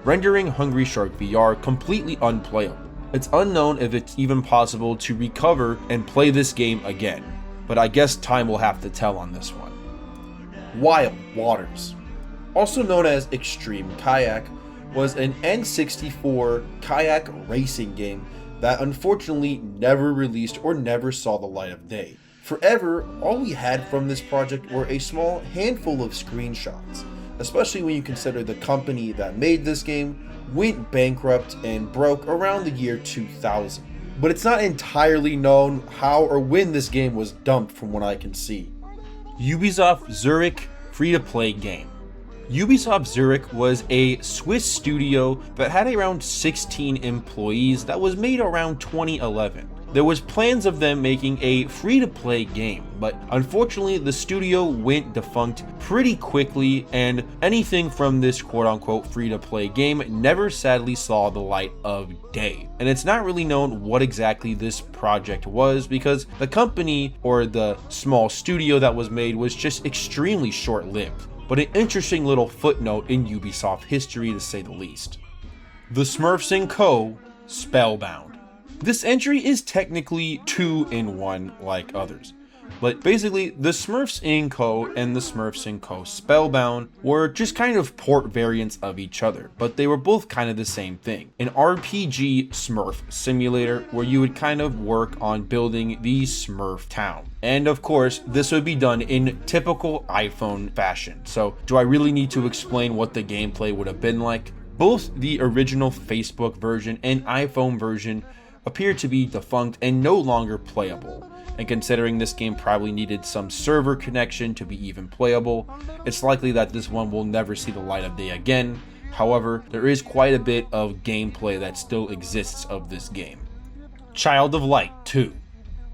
rendering Hungry Shark VR completely unplayable. It's unknown if it's even possible to recover and play this game again, but I guess time will have to tell on this one. Wild Waters, also known as Extreme Kayak, was an N64 kayak racing game that unfortunately never released or never saw the light of day. Forever, all we had from this project were a small handful of screenshots, especially when you consider the company that made this game went bankrupt and broke around the year 2000. But it's not entirely known how or when this game was dumped from what I can see. Ubisoft Zurich free-to-play game. Ubisoft Zurich was a Swiss studio that had around 16 employees that was made around 2011. There was plans of them making a free-to-play game, but unfortunately the studio went defunct pretty quickly, and anything from this quote-unquote free-to-play game never sadly saw the light of day. And it's not really known what exactly this project was, because the company or the small studio that was made was just extremely short-lived. But an interesting little footnote in Ubisoft history, to say the least. The Smurfs & Co. Spellbound. This entry is technically 2 in 1 like others, but basically the Smurfs & Co. and the Smurfs & Co. Spellbound were just kind of port variants of each other, but they were both kind of the same thing. An RPG Smurf simulator where you would kind of work on building the Smurf town. And of course, this would be done in typical iPhone fashion. So do I really need to explain what the gameplay would have been like? Both the original Facebook version and iPhone version appear to be defunct and no longer playable, and considering this game probably needed some server connection to be even playable, it's likely that this one will never see the light of day again. However, there is quite a bit of gameplay that still exists of this game. Child of Light 2.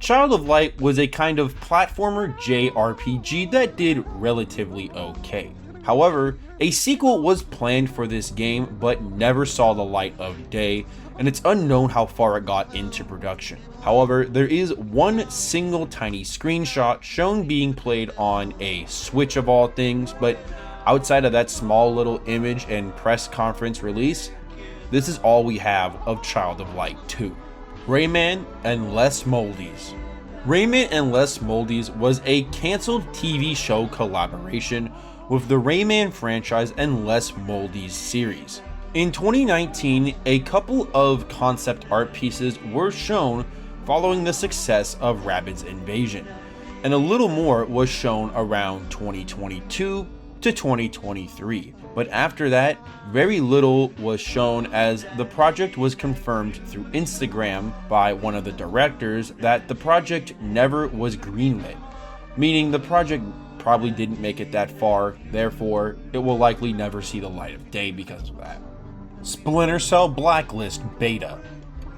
Child of Light was a kind of platformer JRPG that did relatively okay. However, a sequel was planned for this game but never saw the light of day, and it's unknown how far it got into production. However, there is one single tiny screenshot shown being played on a Switch of all things, but outside of that small little image and press conference release, this is all we have of Child of Light 2. Rayman and Les Moldies. Rayman and Les Moldies was a cancelled TV show collaboration with the Rayman franchise and Les Moldies series. In 2019, a couple of concept art pieces were shown following the success of Rabbids Invasion, and a little more was shown around 2022 to 2023. But after that, very little was shown, as the project was confirmed through Instagram by one of the directors that the project never was greenlit, meaning the project probably didn't make it that far, therefore it will likely never see the light of day because of that. Splinter Cell Blacklist Beta.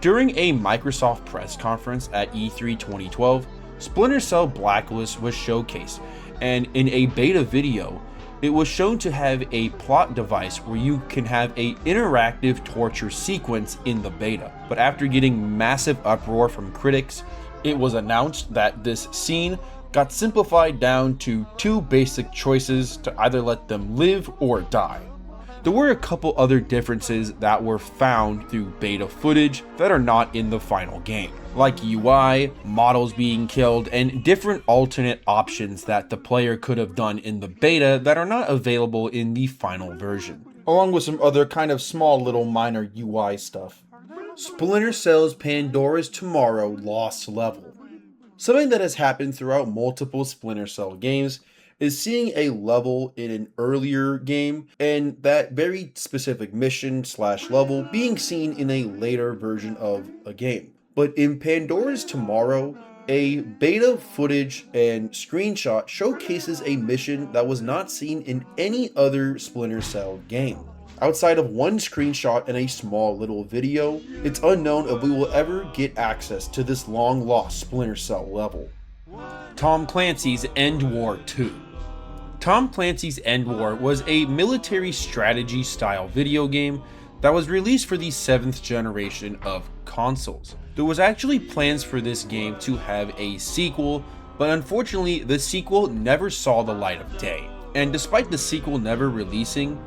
During a Microsoft press conference at E3 2012, Splinter Cell Blacklist was showcased, and in a beta video, it was shown to have a plot device where you can have an interactive torture sequence in the beta. But after getting massive uproar from critics, it was announced that this scene got simplified down to 2 basic choices to either let them live or die. There were a couple other differences that were found through beta footage that are not in the final game, like UI, models being killed, and different alternate options that the player could have done in the beta that are not available in the final version, along with some other kind of small little minor UI stuff. Splinter Cell's Pandora's Tomorrow Lost Level. Something that has happened throughout multiple Splinter Cell games is seeing a level in an earlier game and that very specific mission / level being seen in a later version of a game. But in Pandora's Tomorrow, a beta footage and screenshot showcases a mission that was not seen in any other Splinter Cell game. Outside of one screenshot and a small little video, it's unknown if we will ever get access to this long lost Splinter Cell level. Tom Clancy's End War 2. Tom Clancy's End War was a military strategy style video game that was released for the 7th generation of consoles. There was actually plans for this game to have a sequel, but unfortunately the sequel never saw the light of day. And despite the sequel never releasing,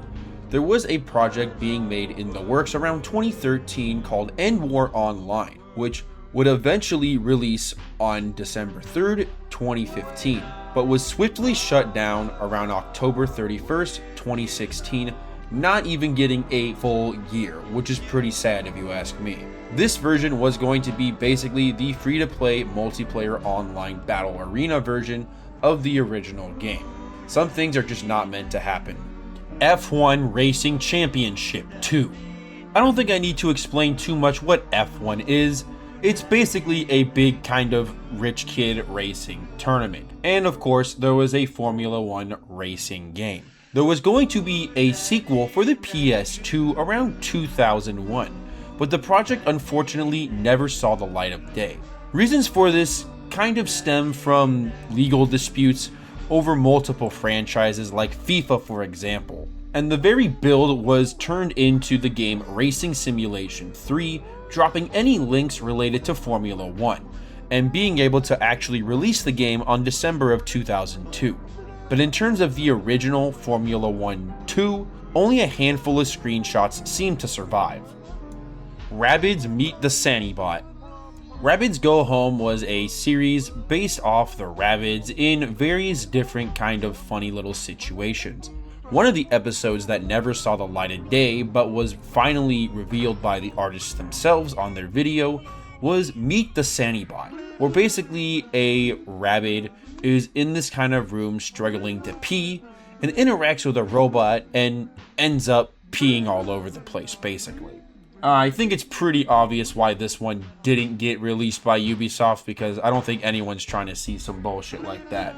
there was a project being made in the works around 2013 called End War Online, which would eventually release on December 3rd, 2015. but was swiftly shut down around October 31st, 2016, not even getting a full year, which is pretty sad if you ask me. This version was going to be basically the free-to-play multiplayer online battle arena version of the original game. Some things are just not meant to happen. F1 Racing Championship 2. I don't think I need to explain too much what F1 is. It's basically a big kind of rich kid racing tournament. And of course, there was a Formula 1 racing game. There was going to be a sequel for the PS2 around 2001, but the project unfortunately never saw the light of day. Reasons for this kind of stem from legal disputes over multiple franchises like FIFA, for example. And the very build was turned into the game Racing Simulation 3, dropping any links related to Formula 1, and being able to actually release the game on December of 2002. But in terms of the original Formula 1 2, only a handful of screenshots seem to survive. Rabbids Meet the Sannybot. Rabbids Go Home was a series based off the Rabbids in various different kind of funny little situations. One of the episodes that never saw the light of day but was finally revealed by the artists themselves on their video was Meet the Sannybot, where basically a rabbit is in this kind of room struggling to pee and interacts with a robot and ends up peeing all over the place basically. I think it's pretty obvious why this one didn't get released by Ubisoft, because I don't think anyone's trying to see some bullshit like that.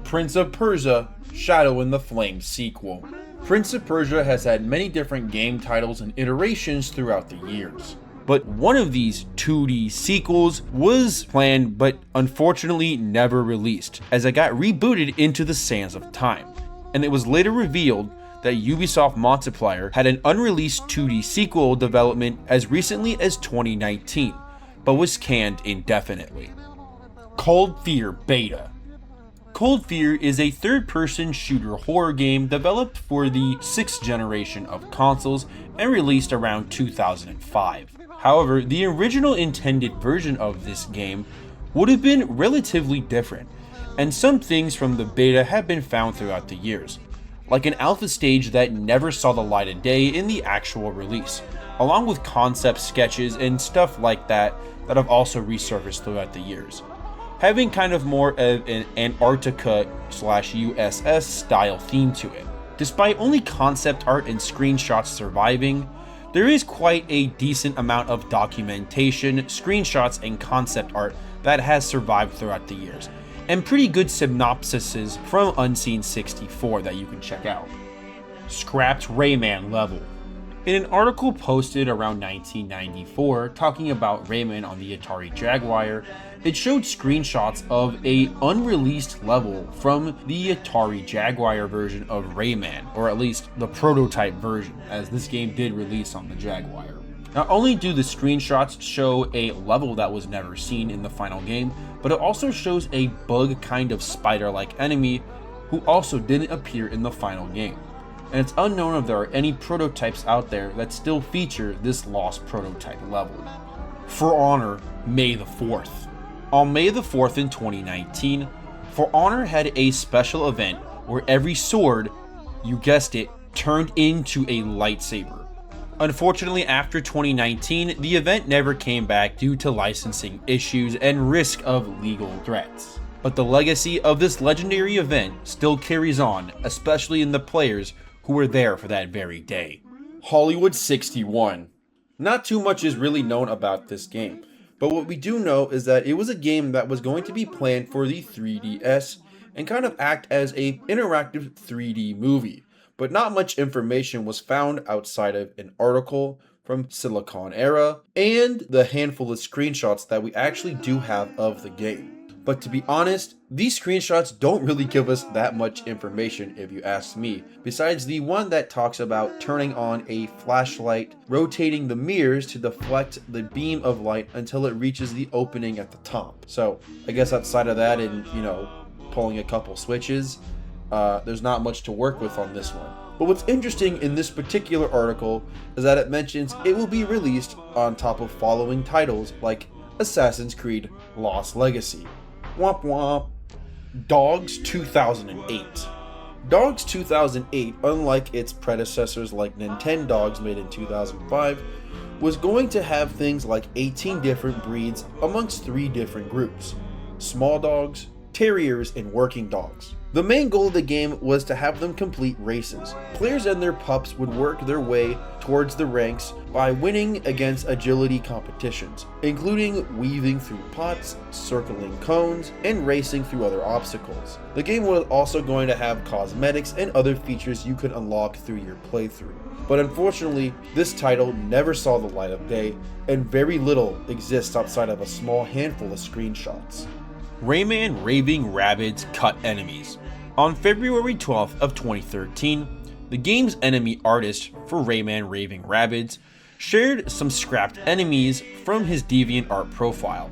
Prince of Persia: Shadow in the Flame sequel. Prince of Persia has had many different game titles and iterations throughout the years. But one of these 2D sequels was planned but unfortunately never released, as it got rebooted into the sands of time. And it was later revealed that Ubisoft Multiplier had an unreleased 2D sequel development as recently as 2019, but was canned indefinitely. Cold Fear Beta. Cold Fear is a third-person shooter horror game developed for the 6th generation of consoles and released around 2005. However, the original intended version of this game would have been relatively different, and some things from the beta have been found throughout the years, like an alpha stage that never saw the light of day in the actual release, along with concept sketches and stuff like that that have also resurfaced throughout the years, having kind of more of an Antarctica/USS style theme to it. Despite only concept art and screenshots surviving, there is quite a decent amount of documentation, screenshots, and concept art that has survived throughout the years, and pretty good synopsises from Unseen64 that you can check out. Scrapped Rayman level. In an article posted around 1994 talking about Rayman on the Atari Jaguar, it showed screenshots of a unreleased level from the Atari Jaguar version of Rayman, or at least the prototype version, as this game did release on the Jaguar. Not only do the screenshots show a level that was never seen in the final game, but it also shows a bug kind of spider-like enemy who also didn't appear in the final game. And it's unknown if there are any prototypes out there that still feature this lost prototype level. For Honor, May the 4th. On May the 4th in 2019, For Honor had a special event where every sword, you guessed it, turned into a lightsaber. Unfortunately, after 2019, the event never came back due to licensing issues and risk of legal threats. But the legacy of this legendary event still carries on, especially in the players who were there for that very day. Hollywood 61. Not too much is really known about this game, but what we do know is that it was a game that was going to be planned for the 3DS and kind of act as a interactive 3D movie. But not much information was found outside of an article from Silicon Era and the handful of screenshots that we actually do have of the game. But to be honest, these screenshots don't really give us that much information if you ask me, besides the one that talks about turning on a flashlight, rotating the mirrors to deflect the beam of light until it reaches the opening at the top. So I guess outside of that and, pulling a couple switches, there's not much to work with on this one. But what's interesting in this particular article is that it mentions it will be released on top of following titles like Assassin's Creed Lost Legacy. Womp womp. Dogs 2008. Dogs 2008, unlike its predecessors like Nintendogs made in 2005, was going to have things like 18 different breeds amongst 3 different groups: small dogs, terriers, and working dogs. The main goal of the game was to have them complete races. Players and their pups would work their way towards the ranks by winning against agility competitions, including weaving through pots, circling cones, and racing through other obstacles. The game was also going to have cosmetics and other features you could unlock through your playthrough. But unfortunately, this title never saw the light of day, and very little exists outside of a small handful of screenshots. Rayman Raving Rabbids Cut Enemies. On February 12th of 2013, the game's enemy artist for Rayman Raving Rabbids shared some scrapped enemies from his DeviantArt profile.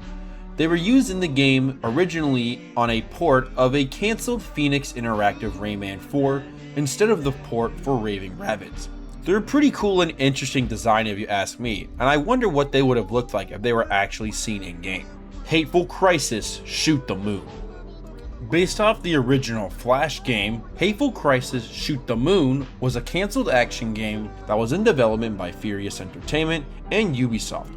They were used in the game originally on a port of a cancelled Phoenix Interactive Rayman 4 instead of the port for Raving Rabbids. They're a pretty cool and interesting design if you ask me, and I wonder what they would have looked like if they were actually seen in game. Hateful Crisis Shoot the Moon. Based off the original Flash game, Hateful Crisis Shoot the Moon was a cancelled action game that was in development by Furious Entertainment and Ubisoft.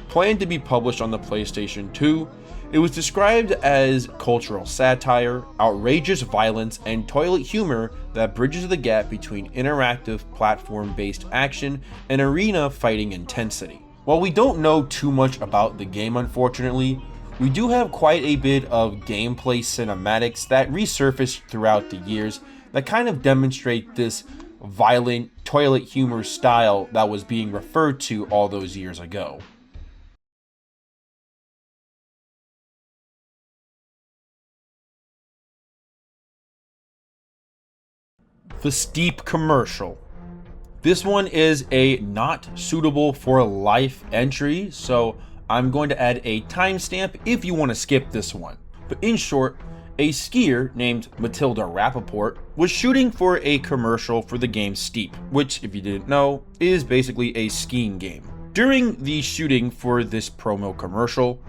Planned to be published on the PlayStation 2, it was described as cultural satire, outrageous violence, and toilet humor that bridges the gap between interactive platform-based action and arena fighting intensity. While we don't know too much about the game, unfortunately, we do have quite a bit of gameplay cinematics that resurfaced throughout the years that kind of demonstrate this violent toilet humor style that was being referred to all those years ago. The Steep Commercial. This one is a not suitable for life entry, so I'm going to add a timestamp if you want to skip this one. But in short, a skier named Matilda Rappaport was shooting for a commercial for the game Steep, which, if you didn't know, is basically a skiing game. During the shooting for this promo commercial,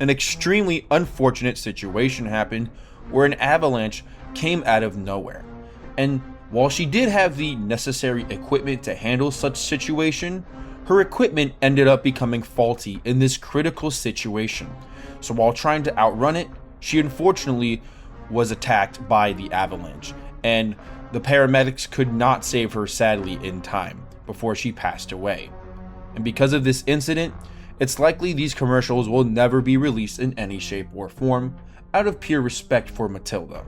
an extremely unfortunate situation happened where an avalanche came out of nowhere. And while she did have the necessary equipment to handle such situation, her equipment ended up becoming faulty in this critical situation. So while trying to outrun it, she unfortunately was attacked by the avalanche, and the paramedics could not save her sadly in time before she passed away. And because of this incident, it's likely these commercials will never be released in any shape or form, out of pure respect for Matilda.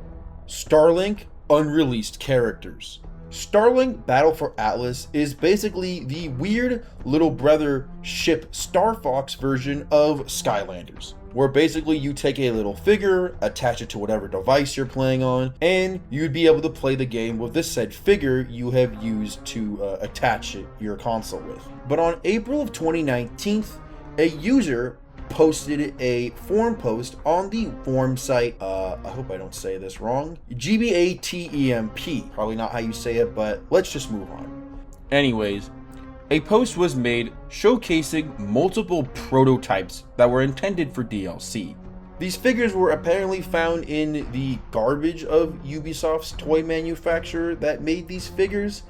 Starlink Unreleased Characters. Starlink Battle for Atlas is basically the weird little brother ship Star Fox version of Skylanders, where basically you take a little figure, attach it to whatever device you're playing on, and you'd be able to play the game with this said figure you have used to attach your console with. But on April of 2019, a user posted a forum post on the forum site, I hope I don't say this wrong, GBATEMP, probably not how you say it, but let's just move on. Anyways, a post was made showcasing multiple prototypes that were intended for DLC. These figures were apparently found in the garbage of Ubisoft's toy manufacturer that made these figures,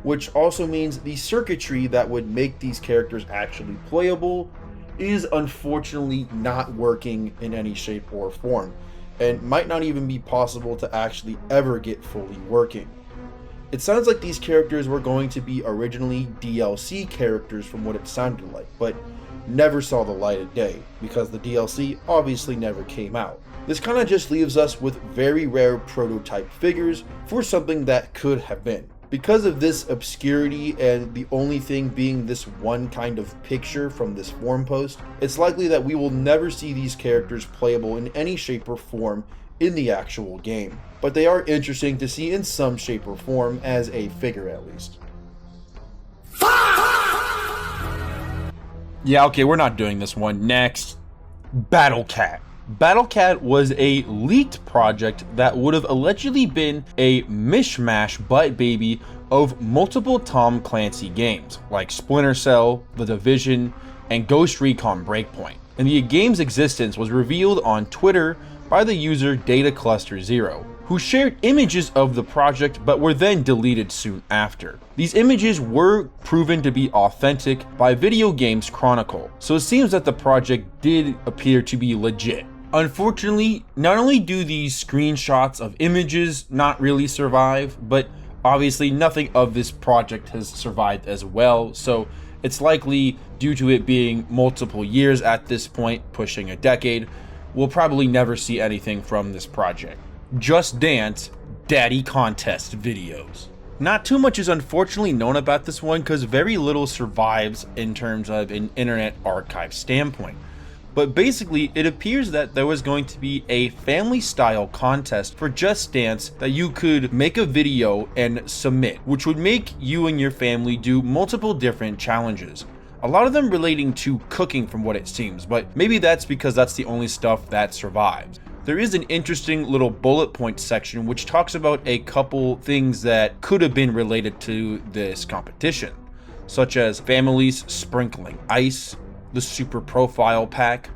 which also means the circuitry that would make these characters actually playable is unfortunately not working in any shape or form, and might not even be possible to actually ever get fully working. It sounds like these characters were going to be originally DLC characters from what it sounded like, but never saw the light of day because the DLC obviously never came out. This kind of just leaves us with very rare prototype figures for something that could have been. Because of this obscurity and the only thing being this one kind of picture from this forum post, it's likely that we will never see these characters playable in any shape or form in the actual game. But they are interesting to see in some shape or form as a figure at least. Yeah, okay, we're not doing this one. Next, Battle Cat. Battle Cat was a leaked project that would have allegedly been a mishmash butt baby of multiple Tom Clancy games, like Splinter Cell, The Division, and Ghost Recon Breakpoint. And the game's existence was revealed on Twitter by the user DataCluster0, who shared images of the project but were then deleted soon after. These images were proven to be authentic by Video Games Chronicle, so it seems that the project did appear to be legit. Unfortunately, not only do these screenshots of images not really survive, but obviously nothing of this project has survived as well, so it's likely, due to it being multiple years at this point, pushing a decade, we'll probably never see anything from this project. Just Dance Daddy Contest videos. Not too much is unfortunately known about this one because very little survives in terms of an internet archive standpoint. But basically, it appears that there was going to be a family-style contest for Just Dance that you could make a video and submit, which would make you and your family do multiple different challenges. A lot of them relating to cooking from what it seems, but maybe that's because that's the only stuff that survives. There is an interesting little bullet point section which talks about a couple things that could have been related to this competition, such as families sprinkling ice, the Super Profile Pack,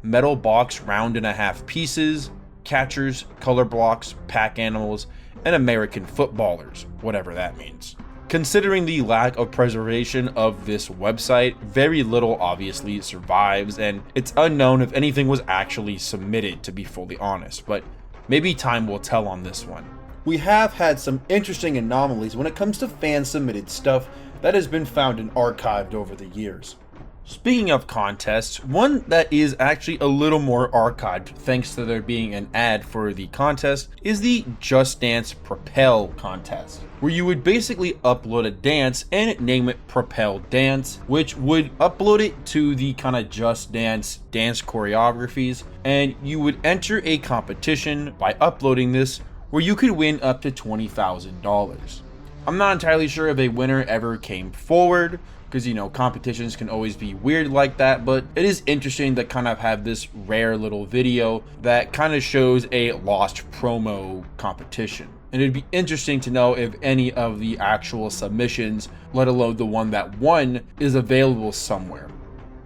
metal box round and a half pieces, catchers, color blocks, pack animals, and American footballers, whatever that means. Considering the lack of preservation of this website, very little obviously survives, and it's unknown if anything was actually submitted, to be fully honest, but maybe time will tell on this one. We have had some interesting anomalies when it comes to fan-submitted stuff that has been found and archived over the years. Speaking of contests, one that is actually a little more archived thanks to there being an ad for the contest is the Just Dance Propel contest, where you would basically upload a dance and name it Propel Dance, which would upload it to the kind of Just Dance choreographies, and you would enter a competition by uploading this where you could win up to $20,000. I'm not entirely sure if a winner ever came forward, because, you know, competitions can always be weird like that, but it is interesting to kind of have this rare little video that kind of shows a lost promo competition. And it'd be interesting to know if any of the actual submissions, let alone the one that won, is available somewhere.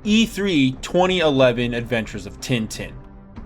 E3 2011 Adventures of Tintin.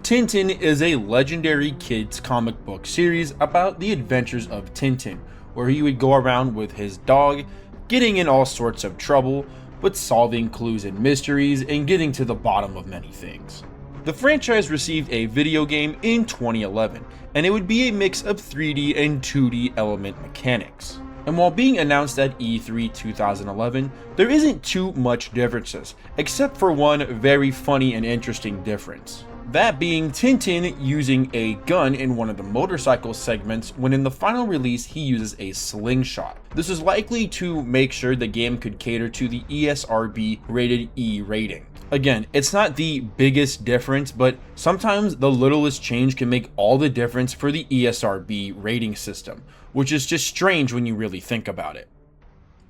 Tintin is a legendary kids comic book series about the adventures of Tintin, where he would go around with his dog, getting in all sorts of trouble, but solving clues and mysteries and getting to the bottom of many things. The franchise received a video game in 2011, and it would be a mix of 3D and 2D element mechanics. And while being announced at E3 2011, there isn't too much differences, except for one very funny and interesting difference. That being Tintin using a gun in one of the motorcycle segments when in the final release he uses a slingshot. This is likely to make sure the game could cater to the ESRB rated E rating. Again, it's not the biggest difference, but sometimes the littlest change can make all the difference for the ESRB rating system, which is just strange when you really think about it.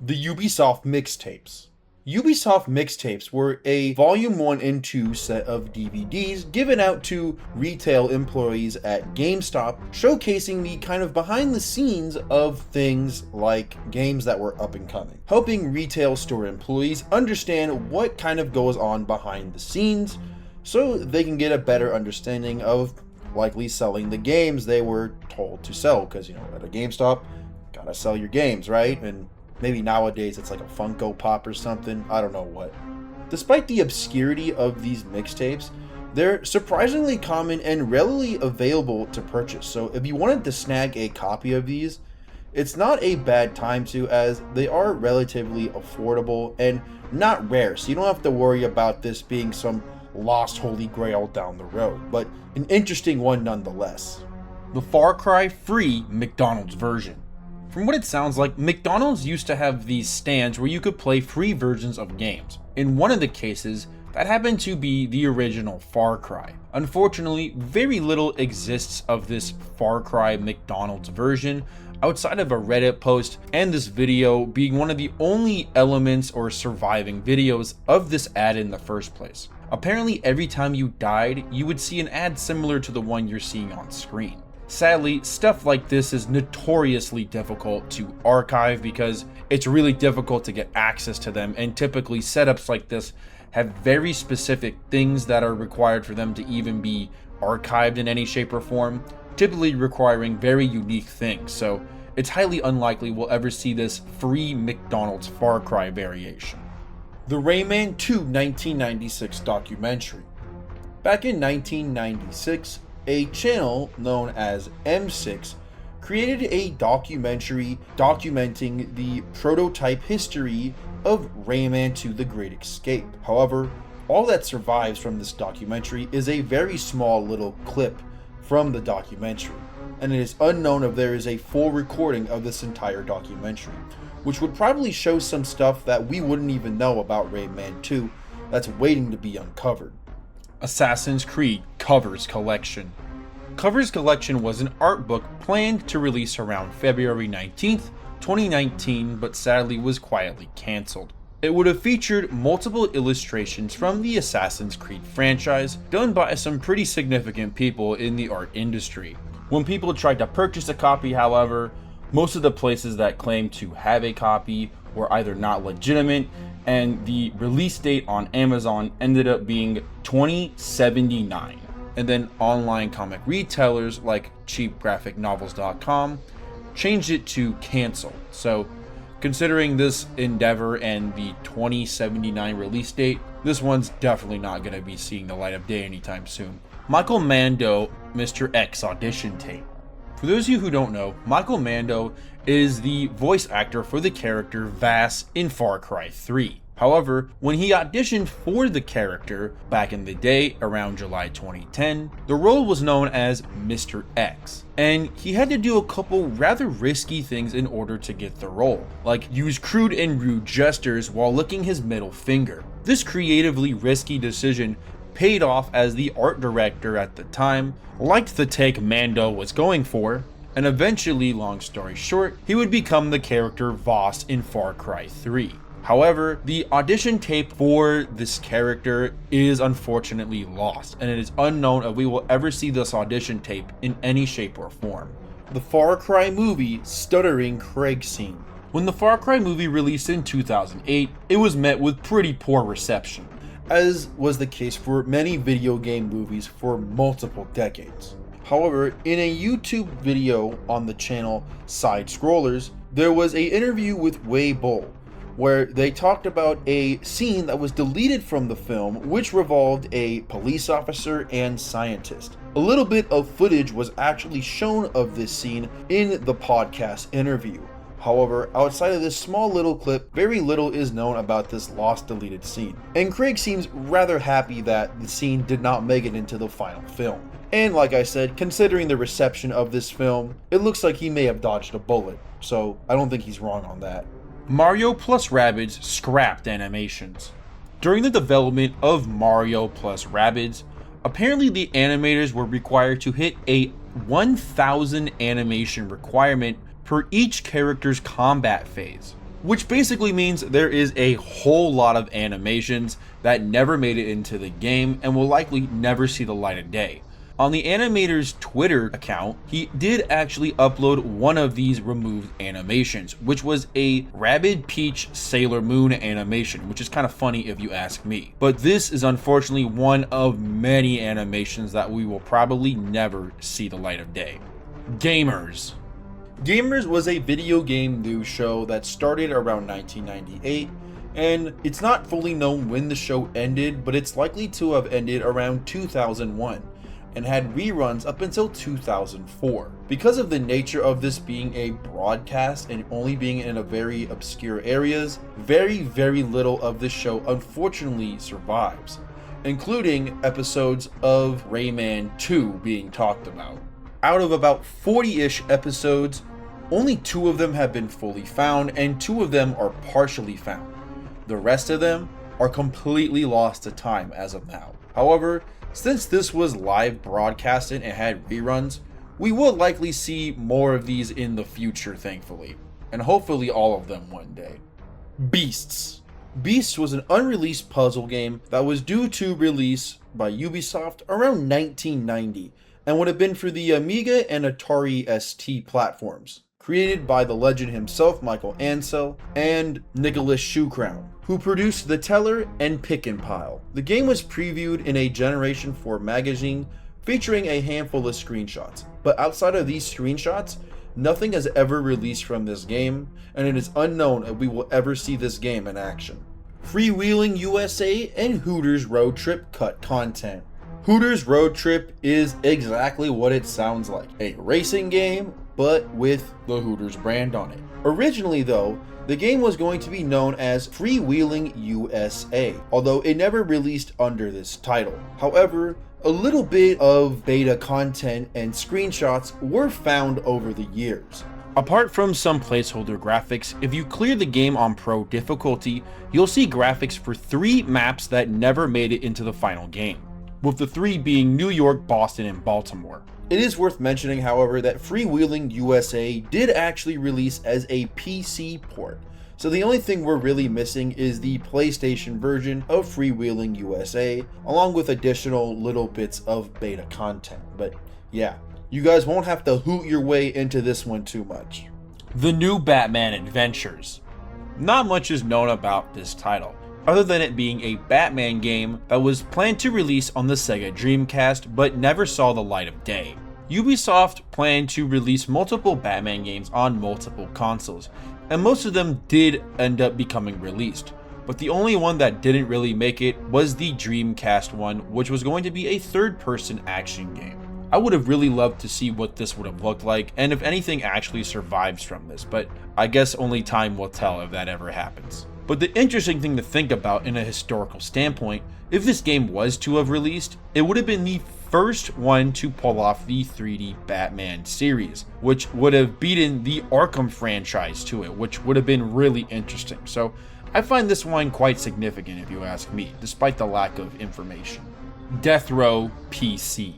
The Ubisoft mixtapes. Ubisoft mixtapes were a Volume 1 and 2 set of DVDs given out to retail employees at GameStop, showcasing the kind of behind the scenes of things like games that were up and coming, helping retail store employees understand what kind of goes on behind the scenes so they can get a better understanding of likely selling the games they were told to sell, because, you know, at a GameStop, gotta sell your games, right? And maybe nowadays it's like a Funko Pop or something, I don't know what. Despite the obscurity of these mixtapes, they're surprisingly common and readily available to purchase, so if you wanted to snag a copy of these, it's not a bad time to, as they are relatively affordable and not rare, so you don't have to worry about this being some lost holy grail down the road, but an interesting one nonetheless. The Far Cry free McDonald's version. From what it sounds like, McDonald's used to have these stands where you could play free versions of games. In one of the cases, that happened to be the original Far Cry. Unfortunately, very little exists of this Far Cry McDonald's version outside of a Reddit post, and this video being one of the only elements or surviving videos of this ad in the first place. Apparently, every time you died, you would see an ad similar to the one you're seeing on screen. Sadly, stuff like this is notoriously difficult to archive because it's really difficult to get access to them, and typically setups like this have very specific things that are required for them to even be archived in any shape or form, typically requiring very unique things, so it's highly unlikely we'll ever see this free McDonald's Far Cry variation. The Rayman 2 1996 documentary. Back in 1996, a channel known as M6 created a documentary documenting the prototype history of Rayman 2 The Great Escape. However, all that survives from this documentary is a very small little clip from the documentary, and it is unknown if there is a full recording of this entire documentary, which would probably show some stuff that we wouldn't even know about Rayman 2 that's waiting to be uncovered. Assassin's Creed Covers Collection. Covers Collection was an art book planned to release around February 19th, 2019, but sadly was quietly cancelled. It would have featured multiple illustrations from the Assassin's Creed franchise, done by some pretty significant people in the art industry. When people tried to purchase a copy, however, most of the places that claimed to have a copy were either not legitimate, and the release date on Amazon ended up being 2079. And then online comic retailers like cheapgraphicnovels.com changed it to cancel. So considering this endeavor and the 2079 release date, this one's definitely not going to be seeing the light of day anytime soon. Michael Mando, Mr. X audition tape. For those of you who don't know, Michael Mando is the voice actor for the character Vass in Far Cry 3. However, when he auditioned for the character back in the day, around July 2010, the role was known as Mr. X, and he had to do a couple rather risky things in order to get the role, like use crude and rude gestures while licking his middle finger. This creatively risky decision paid off, as the art director at the time liked the take Mando was going for, and eventually, long story short, he would become the character Voss in Far Cry 3. However, the audition tape for this character is unfortunately lost, and it is unknown if we will ever see this audition tape in any shape or form. The Far Cry movie Stuttering Craig scene. When the Far Cry movie released in 2008, it was met with pretty poor reception, as was the case for many video game movies for multiple decades. However, in a YouTube video on the channel Side Scrollers, there was an interview with Wei Bo, where they talked about a scene that was deleted from the film, which revolved a police officer and scientist. A little bit of footage was actually shown of this scene in the podcast interview. However, outside of this small little clip, very little is known about this lost deleted scene. And Craig seems rather happy that the scene did not make it into the final film. And like I said, considering the reception of this film, it looks like he may have dodged a bullet, so I don't think he's wrong on that. Mario plus Rabbids scrapped animations. During the development of Mario plus Rabbids, apparently the animators were required to hit a 1,000 animation requirement per each character's combat phase, which basically means there is a whole lot of animations that never made it into the game and will likely never see the light of day. On the animator's Twitter account, he did actually upload one of these removed animations, which was a Rabid Peach Sailor Moon animation, which is kind of funny if you ask me. But this is unfortunately one of many animations that we will probably never see the light of day. Gamers. Gamers was a video game news show that started around 1998, and it's not fully known when the show ended, but it's likely to have ended around 2001. And had reruns up until 2004. Because of the nature of this being a broadcast and only being in a very obscure areas, very little of this show unfortunately survives, including episodes of Rayman 2 being talked about. Out of about 40-ish episodes, only 2 of them have been fully found, and 2 of them are partially found. The rest of them are completely lost to time as of now. However, since this was live broadcasted and had reruns, we will likely see more of these in the future, thankfully, and hopefully all of them one day. Beasts. Beasts was an unreleased puzzle game that was due to release by Ubisoft around 1990 and would have been for the Amiga and Atari ST platforms. Created by the legend himself, Michael Ansel, and Nicholas Shoecrown, who produced The Teller and Pick and Pile. The game was previewed in a Generation 4 magazine featuring a handful of screenshots. But outside of these screenshots, nothing has ever released from this game, and it is unknown if we will ever see this game in action. Freewheeling USA and Hooters Road Trip cut content. Hooters Road Trip is exactly what it sounds like, a racing game, but with the Hooters brand on it. Originally though, the game was going to be known as Freewheeling USA, although it never released under this title. However, a little bit of beta content and screenshots were found over the years. Apart from some placeholder graphics, if you clear the game on Pro difficulty, you'll see graphics for 3 maps that never made it into the final game, with the 3 being New York, Boston, and Baltimore. It is worth mentioning, however, that Freewheeling USA did actually release as a PC port, so the only thing we're really missing is the PlayStation version of Freewheeling USA, along with additional little bits of beta content. But yeah, you guys won't have to hoot your way into this one too much. The New Batman Adventures. Not much is known about this title, other than it being a Batman game that was planned to release on the Sega Dreamcast but never saw the light of day. Ubisoft planned to release multiple Batman games on multiple consoles, and most of them did end up becoming released, but the only one that didn't really make it was the Dreamcast one, which was going to be a third-person action game. I would have really loved to see what this would have looked like, and if anything actually survives from this, but I guess only time will tell if that ever happens. But the interesting thing to think about in a historical standpoint, if this game was to have released, it would have been the first one to pull off the 3D Batman series, which would have beaten the Arkham franchise to it, which would have been really interesting. So I find this one quite significant if you ask me, despite the lack of information. Death Row PC.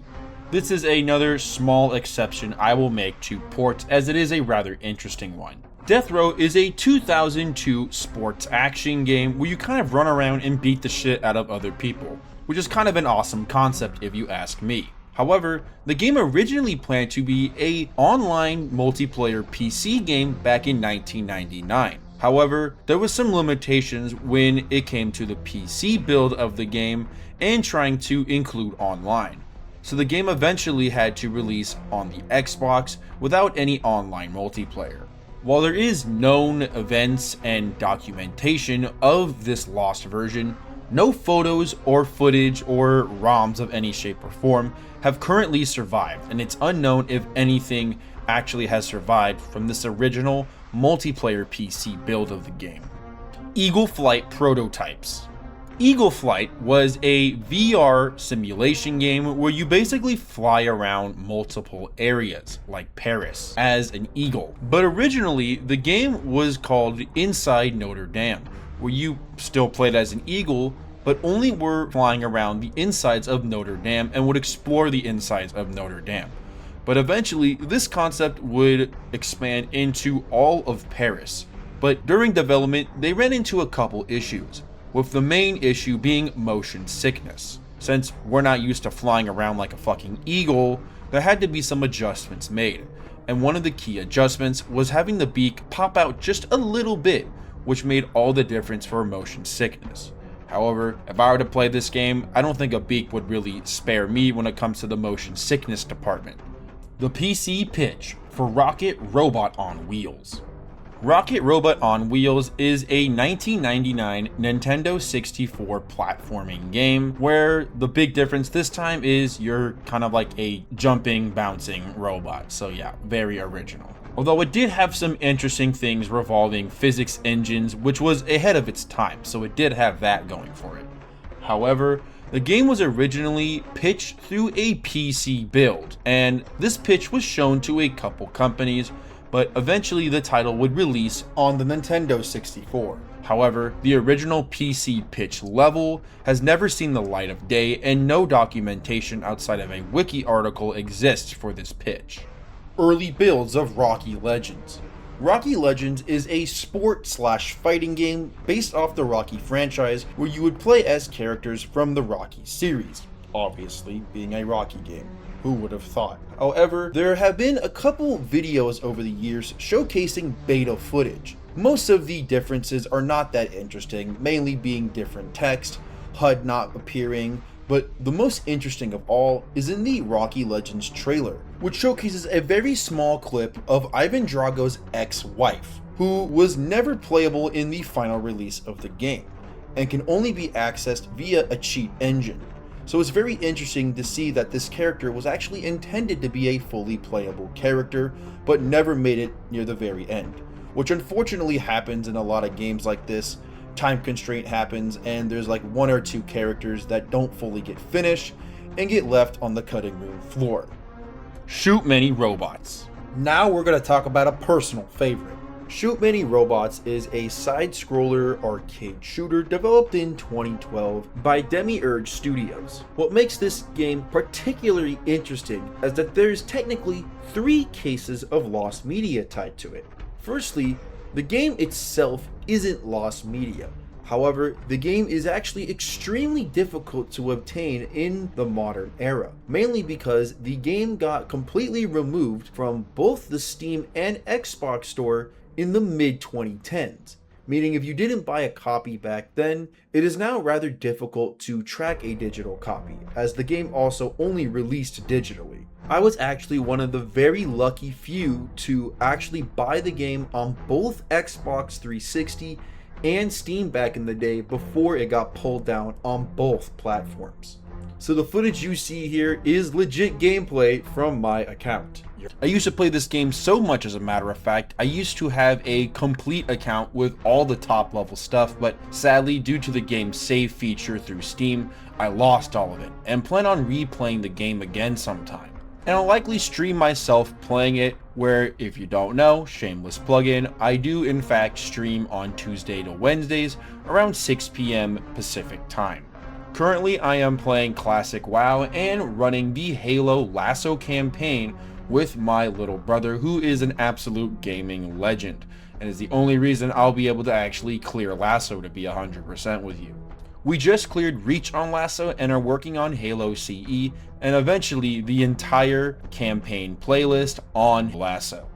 This is another small exception I will make to ports, as it is a rather interesting one. Death Row is a 2002 sports action game where you kind of run around and beat the shit out of other people, which is kind of an awesome concept if you ask me. However, the game originally planned to be an online multiplayer PC game back in 1999. However, there was some limitations when it came to the PC build of the game and trying to include online. So the game eventually had to release on the Xbox without any online multiplayer. While there is known events and documentation of this lost version, no photos or footage or ROMs of any shape or form have currently survived, and it's unknown if anything actually has survived from this original multiplayer PC build of the game. Eagle Flight prototypes. Eagle Flight was a VR simulation game where you basically fly around multiple areas, like Paris, as an eagle. But originally, the game was called Inside Notre Dame, where you still played as an eagle, but only were flying around the insides of Notre Dame and would explore the insides of Notre Dame. But eventually, this concept would expand into all of Paris. But during development, they ran into a couple issues, with the main issue being motion sickness. Since we're not used to flying around like a fucking eagle, there had to be some adjustments made. And one of the key adjustments was having the beak pop out just a little bit, which made all the difference for motion sickness. However, if I were to play this game, I don't think a beak would really spare me when it comes to the motion sickness department. The PC pitch for Rocket Robot on Wheels. Rocket Robot on Wheels is a 1999 Nintendo 64 platforming game where the big difference this time is you're kind of like a jumping, bouncing robot. So yeah, very original. Although it did have some interesting things revolving physics engines, which was ahead of its time, so it did have that going for it. However, the game was originally pitched through a PC build, and this pitch was shown to a couple companies, but eventually the title would release on the Nintendo 64. However, the original PC pitch level has never seen the light of day, and no documentation outside of a wiki article exists for this pitch. Early builds of Rocky Legends. Rocky Legends is a sport/fighting game based off the Rocky franchise where you would play as characters from the Rocky series, obviously being a Rocky game. Who would have thought? However, there have been a couple videos over the years showcasing beta footage. Most of the differences are not that interesting, mainly being different text, HUD not appearing, But the most interesting of all is in the Rocky Legends trailer, which showcases a very small clip of Ivan Drago's ex-wife, who was never playable in the final release of the game, and can only be accessed via a cheat engine. So it's very interesting to see that this character was actually intended to be a fully playable character, but never made it near the very end, which unfortunately happens in a lot of games like this. Time constraint happens and there's like one or two characters that don't fully get finished and get left on the cutting room floor. Shoot Many Robots. Now we're going to talk about a personal favorite. Shoot Many Robots is a side-scroller arcade shooter developed in 2012 by Demiurge Studios. What makes this game particularly interesting is that there's technically 3 cases of lost media tied to it. Firstly, the game itself isn't lost media. However, the game is actually extremely difficult to obtain in the modern era, mainly because the game got completely removed from both the Steam and Xbox store in the mid-2010s, meaning if you didn't buy a copy back then, it is now rather difficult to track a digital copy, as the game also only released digitally. I was actually one of the very lucky few to actually buy the game on both Xbox 360 and Steam back in the day before it got pulled down on both platforms. So the footage you see here is legit gameplay from my account. I used to play this game so much, as a matter of fact. I used to have a complete account with all the top level stuff, but sadly, due to the game's save feature through Steam, I lost all of it and plan on replaying the game again sometime. And I'll likely stream myself playing it, where, if you don't know, shameless plug-in, I do in fact stream on Tuesday to Wednesdays around 6 p.m. Pacific time. Currently, I am playing Classic WoW and running the Halo Lasso campaign with my little brother, who is an absolute gaming legend, and is the only reason I'll be able to actually clear Lasso, to be 100% with you. We just cleared Reach on Lasso and are working on Halo CE, and eventually the entire campaign playlist on Lasso.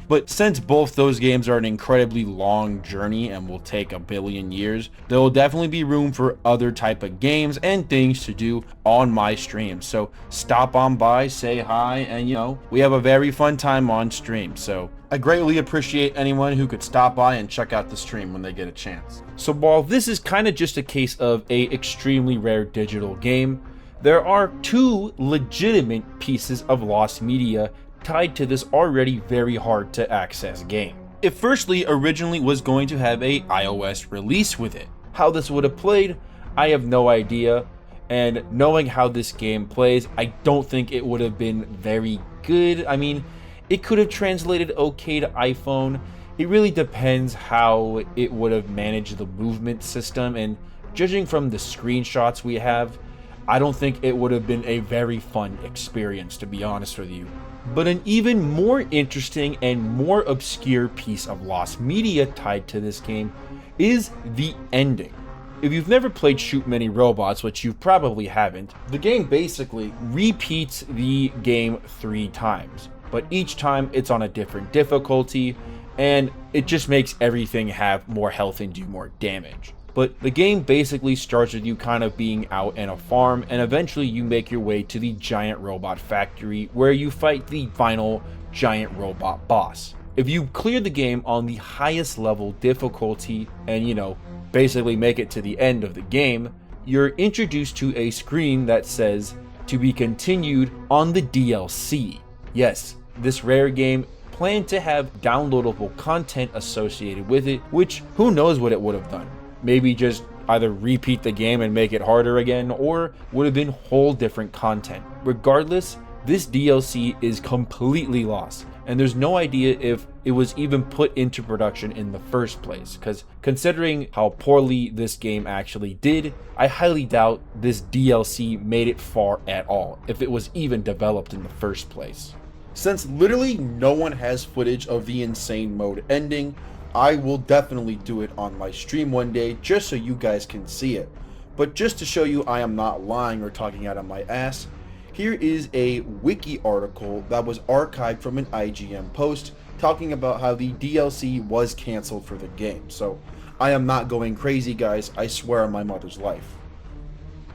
But since both those games are an incredibly long journey and will take a billion years, there will definitely be room for other type of games and things to do on my stream. So stop on by, say hi, and we have a very fun time on stream. So I greatly appreciate anyone who could stop by and check out the stream when they get a chance. So while this is kind of just a case of a extremely rare digital game, there are 2 legitimate pieces of lost media tied to this already very hard to access game. It firstly originally was going to have a iOS release with it. How this would have played, I have no idea, and knowing how this game plays, I don't think it would have been very good. I mean, it could have translated okay to iPhone. It really depends how it would have managed the movement system, and judging from the screenshots we have, I don't think it would have been a very fun experience, to be honest with you. But an even more interesting and more obscure piece of lost media tied to this game is the ending. If you've never played Shoot Many Robots, which you probably haven't, the game basically repeats the game 3 times, but each time it's on a different difficulty, and it just makes everything have more health and do more damage. But the game basically starts with you kind of being out in a farm, and eventually you make your way to the giant robot factory where you fight the final giant robot boss. If you clear the game on the highest level difficulty and basically make it to the end of the game, you're introduced to a screen that says to be continued on the DLC. Yes, this rare game planned to have downloadable content associated with it, which who knows what it would have done. Maybe just either repeat the game and make it harder again, or would have been whole different content. Regardless, this DLC is completely lost, and there's no idea if it was even put into production in the first place, because considering how poorly this game actually did, I highly doubt this DLC made it far at all, if it was even developed in the first place. Since literally no one has footage of the insane mode ending, I will definitely do it on my stream one day just so you guys can see it. But just to show you I am not lying or talking out of my ass, here is a wiki article that was archived from an IGN post talking about how the DLC was cancelled for the game. So I am not going crazy, guys, I swear on my mother's life.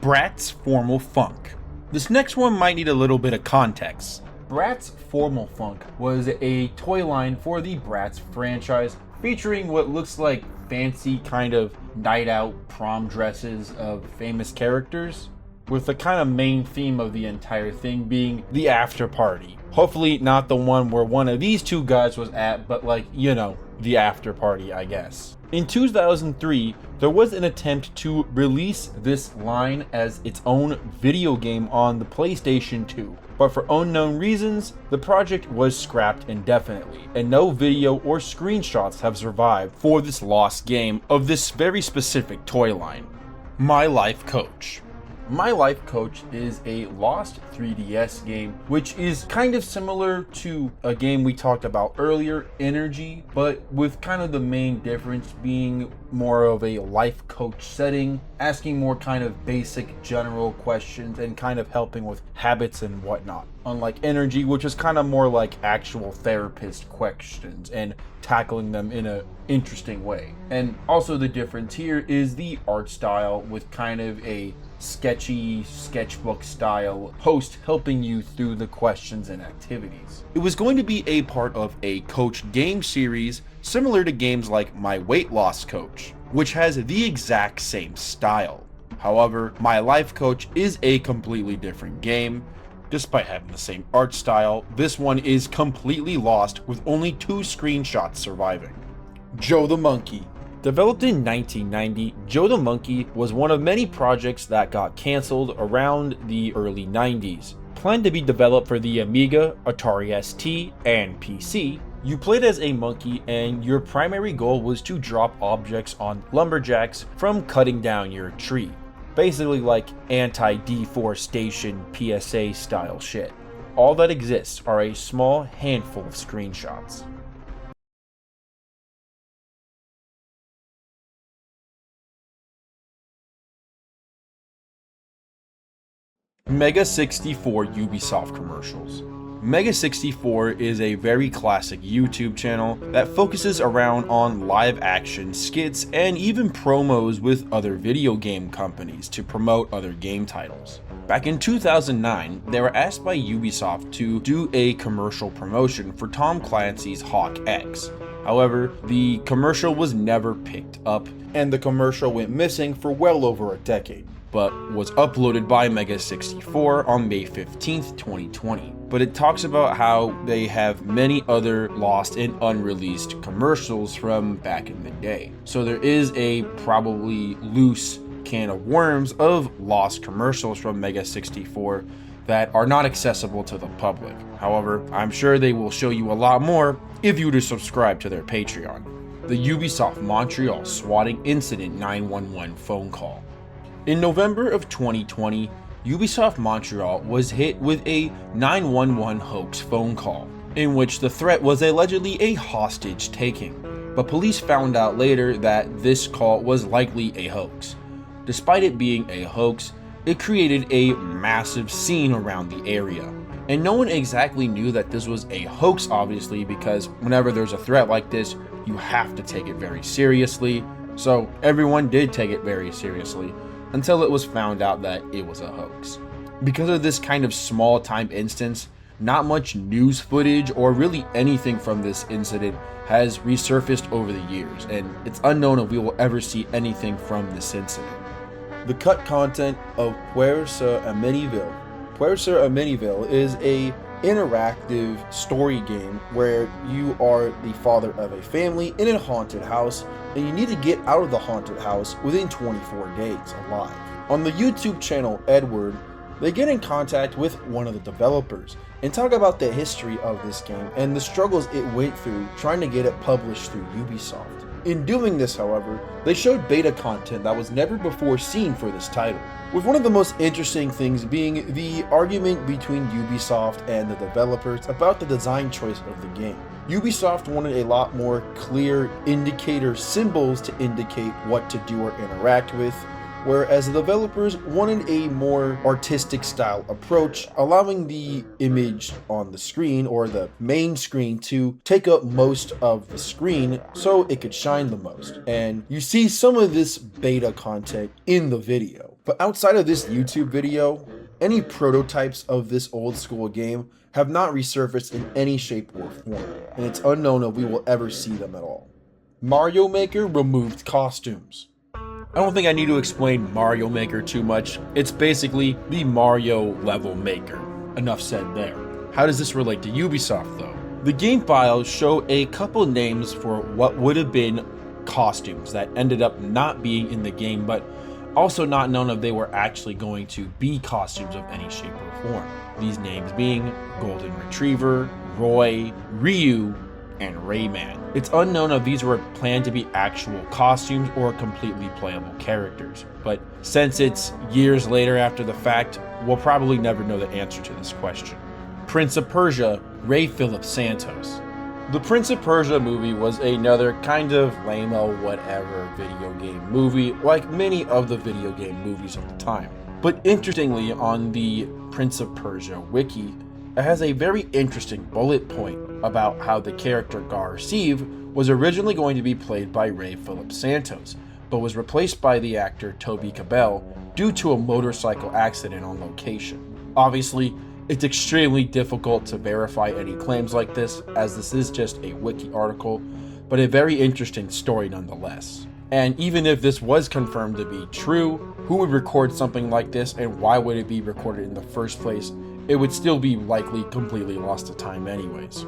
Bratz Formal Funk. This next one might need a little bit of context. Bratz Formal Funk was a toy line for the Bratz franchise, featuring what looks like fancy kind of night out prom dresses of famous characters, with the kind of main theme of the entire thing being the after party. Hopefully not the one where one of these two guys was at, but like, you know, the after party, I guess. In 2003, there was an attempt to release this line as its own video game on the PlayStation 2, but for unknown reasons, the project was scrapped indefinitely, and no video or screenshots have survived for this lost game of this very specific toy line. My Life Coach. My Life Coach is a lost 3DS game, which is kind of similar to a game we talked about earlier, Energy, but with kind of the main difference being more of a life coach setting, asking more kind of basic general questions and kind of helping with habits and whatnot. Unlike Energy, which is kind of more like actual therapist questions and tackling them in an interesting way. And also the difference here is the art style, with kind of a sketchy sketchbook style host helping you through the questions and activities. It was going to be a part of a coach game series similar to games like My Weight Loss Coach, which has the exact same style. However, My Life Coach is a completely different game. Despite having the same art style, this one is completely lost with only 2 screenshots surviving. Joe the Monkey. Developed in 1990, Joe the Monkey was one of many projects that got cancelled around the early 90s. Planned to be developed for the Amiga, Atari ST, and PC, you played as a monkey and your primary goal was to drop objects on lumberjacks from cutting down your tree. Basically like anti-deforestation PSA style shit. All that exists are a small handful of screenshots. Mega 64 Ubisoft commercials. Mega 64 is a very classic YouTube channel that focuses around on live action skits and even promos with other video game companies to promote other game titles. Back in 2009, they were asked by Ubisoft to do a commercial promotion for Tom Clancy's Hawk X. However, the commercial was never picked up, and the commercial went missing for well over a decade, but was uploaded by Mega 64 on May 15th, 2020. But it talks about how they have many other lost and unreleased commercials from back in the day. So there is a probably loose can of worms of lost commercials from Mega 64 that are not accessible to the public. However, I'm sure they will show you a lot more if you were to subscribe to their Patreon. The Ubisoft Montreal swatting incident 911 phone call. In November of 2020, Ubisoft Montreal was hit with a 911 hoax phone call, in which the threat was allegedly a hostage taking, but police found out later that this call was likely a hoax. Despite it being a hoax, it created a massive scene around the area, and no one exactly knew that this was a hoax, obviously, because whenever there's a threat like this, you have to take it very seriously, so everyone did take it very seriously, until it was found out that it was a hoax. Because of this kind of small time instance, not much news footage or really anything from this incident has resurfaced over the years, and it's unknown if we will ever see anything from this incident. The cut content of Puersa Ameniville. Puersa Ameniville is a interactive story game where you are the father of a family in a haunted house, and you need to get out of the haunted house within 24 days alive. On the YouTube channel Edward, they get in contact with one of the developers and talk about the history of this game and the struggles it went through trying to get it published through Ubisoft. In doing this, however, they showed beta content that was never before seen for this title, with one of the most interesting things being the argument between Ubisoft and the developers about the design choice of the game. Ubisoft wanted a lot more clear indicator symbols to indicate what to do or interact with, whereas the developers wanted a more artistic style approach, allowing the image on the screen or the main screen to take up most of the screen so it could shine the most. And you see some of this beta content in the video. But outside of this YouTube video, any prototypes of this old school game have not resurfaced in any shape or form, and it's unknown if we will ever see them at all. Mario Maker removed costumes. I don't think I need to explain Mario Maker too much. It's basically the Mario level maker. Enough said there. How does this relate to Ubisoft though? The game files show a couple names for what would have been costumes that ended up not being in the game, but also not known if they were actually going to be costumes of any shape or form. These names being Golden Retriever, Roy, Ryu, and Rayman. It's unknown if these were planned to be actual costumes or completely playable characters, but since it's years later after the fact, we'll probably never know the answer to this question. Prince of Persia, Ray Philip Santos. The Prince of Persia movie was another kind of lame-o whatever video game movie, like many of the video game movies of the time. But interestingly, on the Prince of Persia wiki, it has a very interesting bullet point about how the character Gar-Sev was originally going to be played by Ray Philip Santos, but was replaced by the actor Toby Cabell due to a motorcycle accident on location. Obviously, it's extremely difficult to verify any claims like this, as this is just a wiki article, but a very interesting story nonetheless. And even if this was confirmed to be true, who would record something like this and why would it be recorded in the first place? It would still be likely completely lost to time anyways.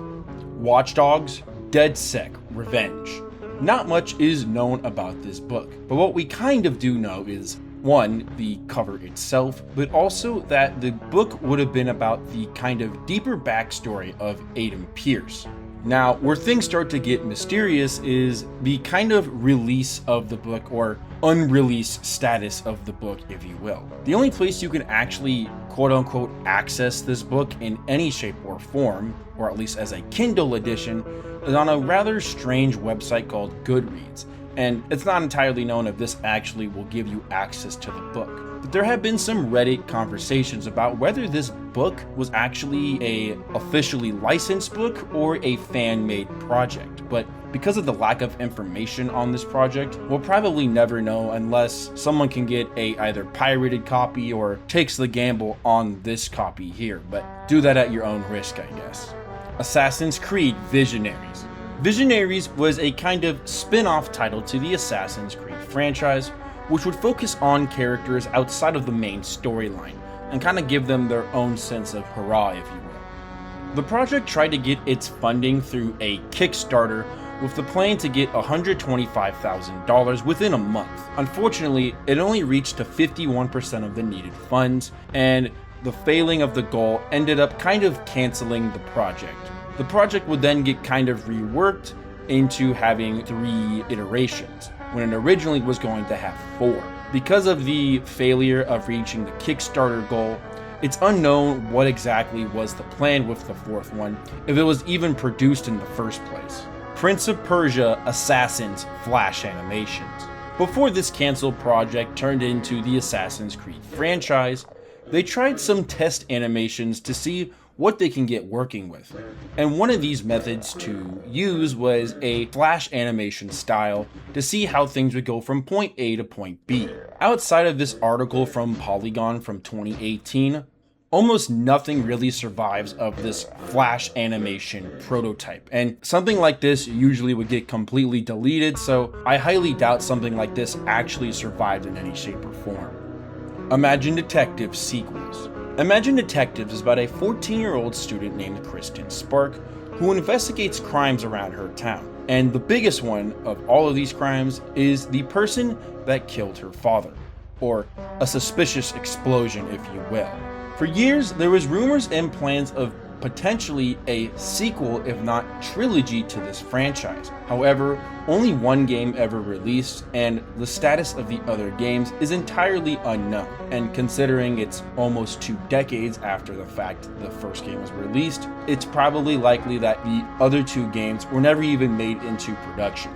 Watch Dogs, DedSec, Revenge. Not much is known about this book, but what we kind of do know is, one, the cover itself, but also that the book would have been about the kind of deeper backstory of Adam Pierce. Now, where things start to get mysterious is the kind of release of the book, or unreleased status of the book, if you will. The only place you can actually quote-unquote access this book in any shape or form, or at least as a Kindle edition, is on a rather strange website called Goodreads. And it's not entirely known if this actually will give you access to the book. But there have been some Reddit conversations about whether this book was actually a officially licensed book or a fan-made project. But because of the lack of information on this project, we'll probably never know unless someone can get a either pirated copy or takes the gamble on this copy here. But do that at your own risk, I guess. Assassin's Creed Visionaries. Visionaries was a kind of spin-off title to the Assassin's Creed franchise, which would focus on characters outside of the main storyline, and kind of give them their own sense of hurrah, if you will. The project tried to get its funding through a Kickstarter, with the plan to get $125,000 within a month. Unfortunately, it only reached to 51% of the needed funds, and the failing of the goal ended up kind of canceling the project. The project would then get kind of reworked into having 3 iterations, when it originally was going to have 4. Because of the failure of reaching the Kickstarter goal, it's unknown what exactly was the plan with the 4th one, if it was even produced in the first place. Prince of Persia Assassins Flash Animations. Before this canceled project turned into the Assassin's Creed franchise, they tried some test animations to see what they can get working with. And one of these methods to use was a flash animation style to see how things would go from point A to point B. Outside of this article from Polygon from 2018, almost nothing really survives of this flash animation prototype. And something like this usually would get completely deleted, so I highly doubt something like this actually survived in any shape or form. Imagine Detectives sequels. Imagine Detectives is about a 14-year-old student named Kristen Spark who investigates crimes around her town. And the biggest one of all of these crimes is the person that killed her father, or a suspicious explosion, if you will. For years, there was rumors and plans of potentially a sequel, if not trilogy, to this franchise. However, only one game ever released, and the status of the other games is entirely unknown. And considering it's almost 2 decades after the fact the first game was released, it's probably likely that the other 2 games were never even made into production.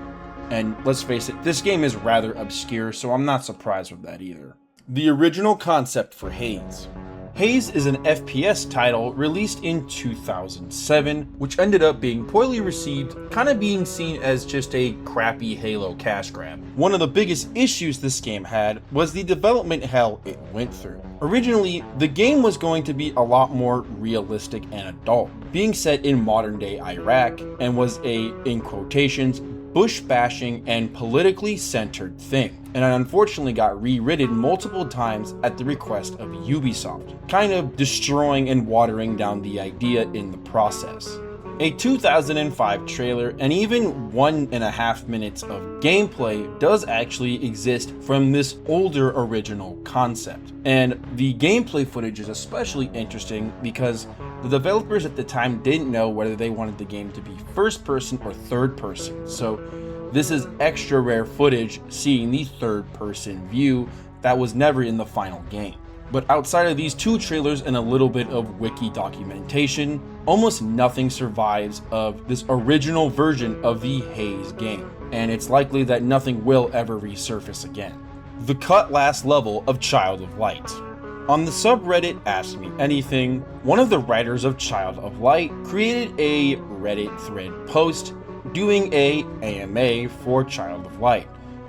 And let's face it, this game is rather obscure, so I'm not surprised with that either. The original concept for Hades. Haze is an FPS title released in 2007, which ended up being poorly received, kind of being seen as just a crappy Halo cash grab. One of the biggest issues this game had was the development hell it went through. Originally, the game was going to be a lot more realistic and adult, being set in modern day Iraq, and was a, in quotations, bush bashing and politically centered thing, and it unfortunately got rewritten multiple times at the request of Ubisoft, kind of destroying and watering down the idea in the process. A 2005 trailer and even 1.5 minutes of gameplay does actually exist from this older original concept, and the gameplay footage is especially interesting because the developers at the time didn't know whether they wanted the game to be first person or third person, so this is extra rare footage seeing the third person view that was never in the final game. But outside of these two trailers and a little bit of wiki documentation, almost nothing survives of this original version of the Haze game, and it's likely that nothing will ever resurface again. The cut last level of Child of Light. On the subreddit Ask Me Anything, one of the writers of Child of Light created a Reddit thread post doing a AMA for Child of Light,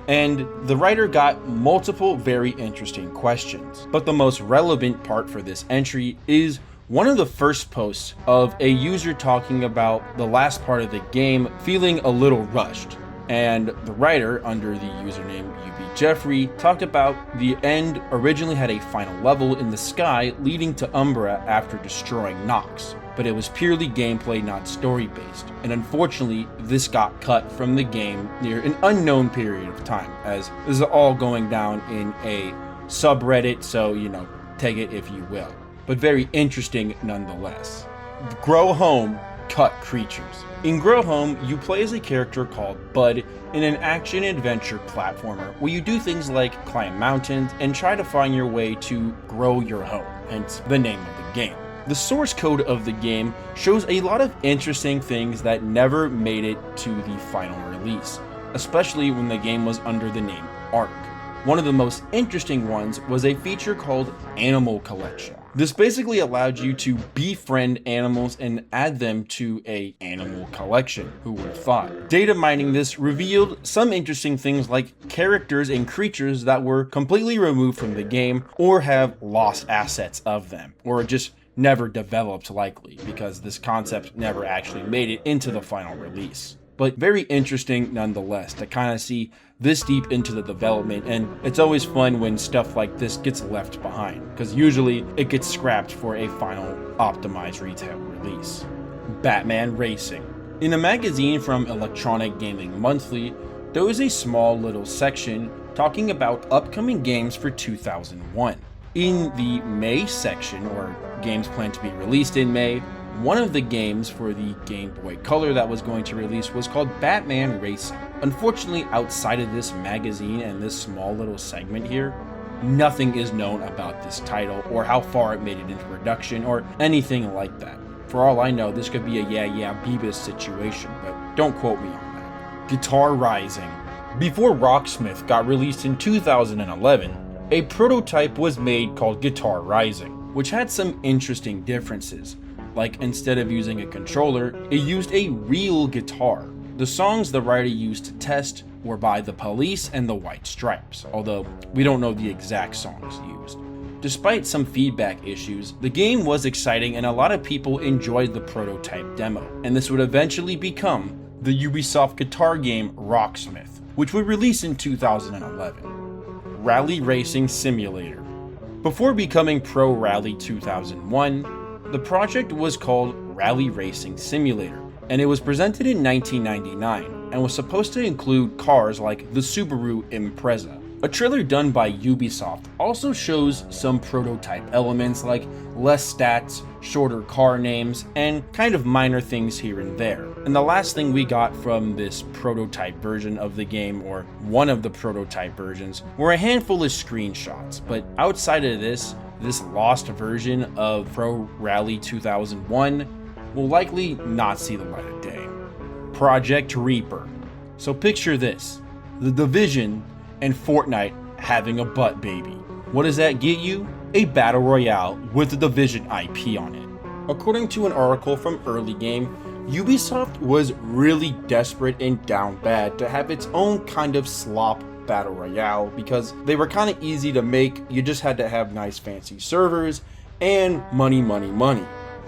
and the writer got multiple very interesting questions. But the most relevant part for this entry is one of the first posts of a user talking about the last part of the game feeling a little rushed, and the writer, under the username Jeffrey, talked about the end originally had a final level in the sky leading to Umbra after destroying Nox, but it was purely gameplay, not story based, and unfortunately this got cut from the game near an unknown period of time, as this is all going down in a subreddit, so take it if you will, but very interesting nonetheless. Grow Home Cut Creatures. In Grow Home, you play as a character called Bud in an action-adventure platformer where you do things like climb mountains and try to find your way to grow your home, hence the name of the game. The source code of the game shows a lot of interesting things that never made it to the final release, especially when the game was under the name Ark. One of the most interesting ones was a feature called Animal Collection. This basically allowed you to befriend animals and add them to a animal collection, who would have thought. Data mining this revealed some interesting things like characters and creatures that were completely removed from the game or have lost assets of them, or just never developed likely, because this concept never actually made it into the final release. But very interesting nonetheless to kind of see this deep into the development, and it's always fun when stuff like this gets left behind, because usually it gets scrapped for a final optimized retail release. Batman Racing. In a magazine from Electronic Gaming Monthly, there was a small little section talking about upcoming games for 2001. In the May section, or games planned to be released in May, one of the games for the Game Boy Color that was going to release was called Batman Racing. Unfortunately, outside of this magazine and this small little segment here, nothing is known about this title or how far it made it into production or anything like that. For all I know, this could be a yeah Beavis situation, but don't quote me on that. Guitar Rising. Before Rocksmith got released in 2011, a prototype was made called Guitar Rising, which had some interesting differences. Like, instead of using a controller, it used a real guitar. The songs the writer used to test were by The Police and The White Stripes, although we don't know the exact songs used. Despite some feedback issues, the game was exciting and a lot of people enjoyed the prototype demo, and this would eventually become the Ubisoft guitar game Rocksmith, which would release in 2011. Rally Racing Simulator. Before becoming Pro Rally 2001, the project was called Rally Racing Simulator, and it was presented in 1999 and was supposed to include cars like the Subaru Impreza. A trailer done by Ubisoft also shows some prototype elements like less stats, shorter car names, and kind of minor things here and there. And the last thing we got from this prototype version of the game, or one of the prototype versions, were a handful of screenshots, but outside of this lost version of Pro Rally 2001 will likely not see the light of day. Project Reaper. So picture this, The Division and Fortnite having a butt baby. What does that get you? a battle royale with the Division IP on it. According to an article from Early Game, Ubisoft was really desperate and down bad to have its own kind of slop battle royale because they were kind of easy to make. You just had to have nice fancy servers and money.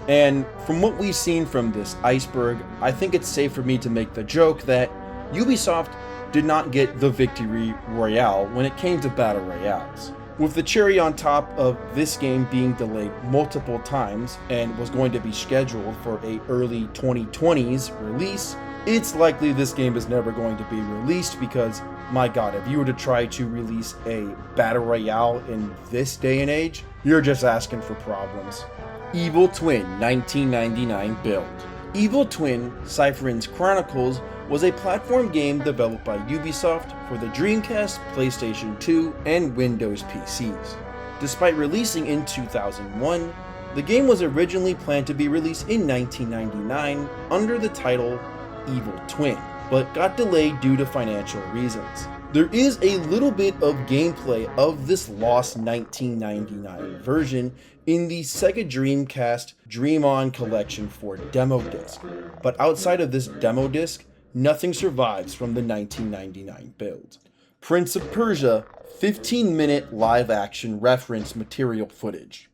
And from what we've seen from this Iceberg, I think it's safe for me to make the joke that Ubisoft did not get the victory royale when it came to battle royales. With the cherry on top of this game being delayed multiple times and was going to be scheduled for a early 2020s release, it's likely this game is never going to be released because, my god, if you were to try to release a battle royale in this day and age, you're just asking for problems. Evil Twin 1999 build. Evil Twin: Cypherins Chronicles was a platform game developed by Ubisoft for the Dreamcast, PlayStation 2, and Windows PCs. Despite releasing in 2001, the game was originally planned to be released in 1999 under the title Evil Twin, but got delayed due to financial reasons. There is a little bit of gameplay of this lost 1999 version in the Sega Dreamcast Dream On Collection for Demo Disc, but outside of this demo disc, nothing survives from the 1999 build. Prince of Persia 15-minute live-action reference material footage.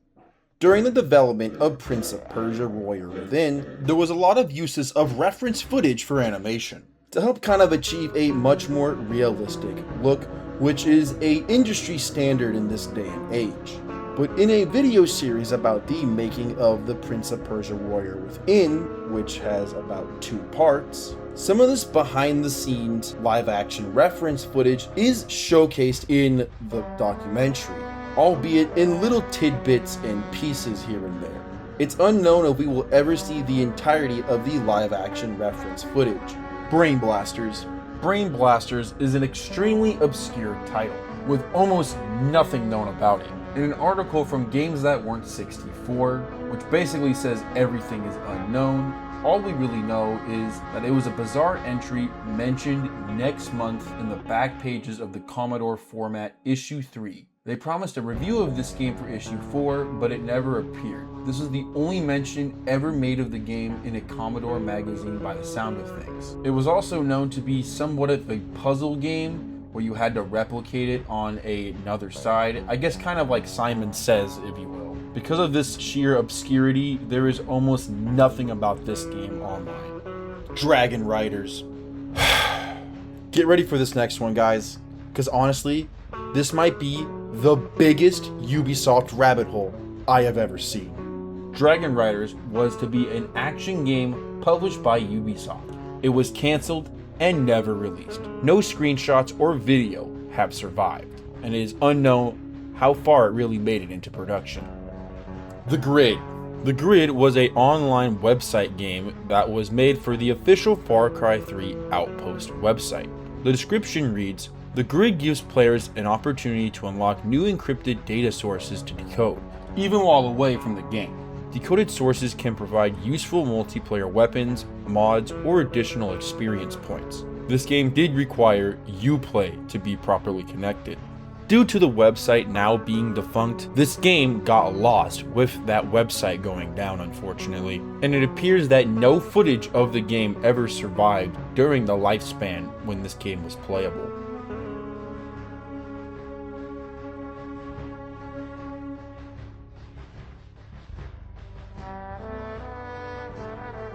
During the development of Prince of Persia: Warrior Within, there was a lot of uses of reference footage for animation to help kind of achieve a much more realistic look, which is an industry standard in this day and age. But in a video series about the making of the Prince of Persia: Warrior Within, which has about 2 parts, some of this behind-the-scenes live-action reference footage is showcased in the documentary, albeit in little tidbits and pieces here and there. It's unknown if we will ever see the entirety of the live-action reference footage. Brain Blasters. Brain Blasters is an extremely obscure title, with almost nothing known about it. In an article from Games That Weren't 64, which basically says everything is unknown, all we really know is that it was a bizarre entry mentioned next month in the back pages of the Commodore Format Issue 3. They promised a review of this game for Issue 4, but it never appeared. This is the only mention ever made of the game in a Commodore magazine by the sound of things. It was also known to be somewhat of a puzzle game, where you had to replicate it on another side. I guess kind of like Simon Says, if you will. Because of this sheer obscurity, there is almost nothing about this game online. Dragon Riders. Get ready for this next one, guys, because honestly, this might be the biggest Ubisoft rabbit hole I have ever seen. Dragon Riders was to be an action game published by Ubisoft. It was cancelled and never released. No screenshots or video have survived, and it is unknown how far it really made it into production. The Grid. The Grid was an online website game that was made for the official Far Cry 3 Outpost website. The description reads, "The Grid gives players an opportunity to unlock new encrypted data sources to decode, even while away from the game. Decoded sources can provide useful multiplayer weapons, mods, or additional experience points. This game did require Uplay to be properly connected. Due to the website now being defunct, this game got lost with that website going down, unfortunately, and it appears that no footage of the game ever survived during the lifespan when this game was playable."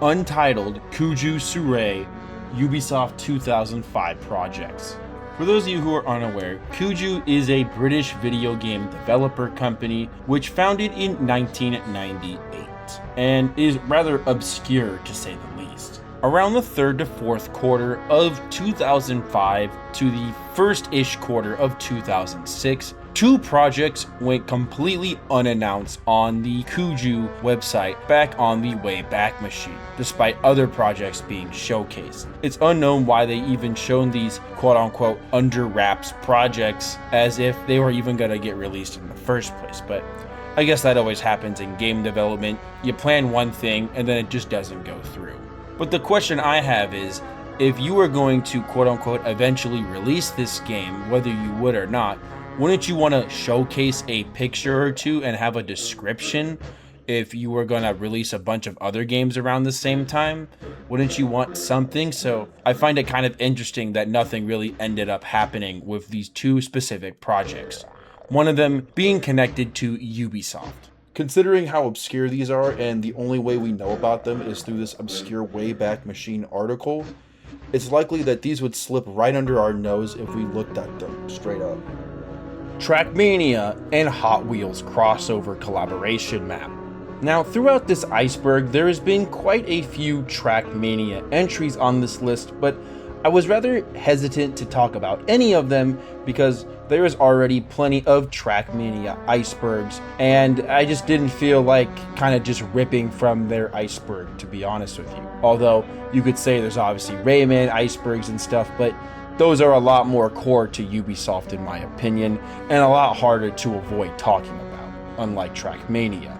Untitled Kuju Surei Ubisoft 2005 projects. For those of you who are unaware, Kuju is a British video game developer company which founded in 1998 and is rather obscure to say the least. Around the 3rd to 4th quarter of 2005 to the 1st-ish quarter of 2006, 2 projects went completely unannounced on the Kuju website back on the Wayback Machine, despite other projects being showcased. It's unknown why they even shown these quote-unquote under wraps projects as if they were even gonna get released in the first place, but I guess that always happens in game development. You plan one thing and then it just doesn't go through. But the question I have is, if you were going to quote-unquote eventually release this game, whether you would or not, Wouldn't you want to showcase a picture or two and have a description if you were going to release a bunch of other games around the same time? Wouldn't you want something? So I find it kind of interesting that nothing really ended up happening with these two specific projects, one of them being connected to Ubisoft. Considering how obscure these are, and the only way we know about them is through this obscure Wayback Machine article, it's likely that these would slip right under our nose if we looked at them straight up. Trackmania and Hot Wheels crossover collaboration map. Now, throughout this iceberg, there has been quite a few Trackmania entries on this list, but I was rather hesitant to talk about any of them because there is already plenty of Trackmania icebergs, and I just didn't feel like kind of just ripping from their iceberg, to be honest with you. Although you could say there's obviously Rayman icebergs and stuff, but those are a lot more core to Ubisoft in my opinion, and a lot harder to avoid talking about, unlike Trackmania.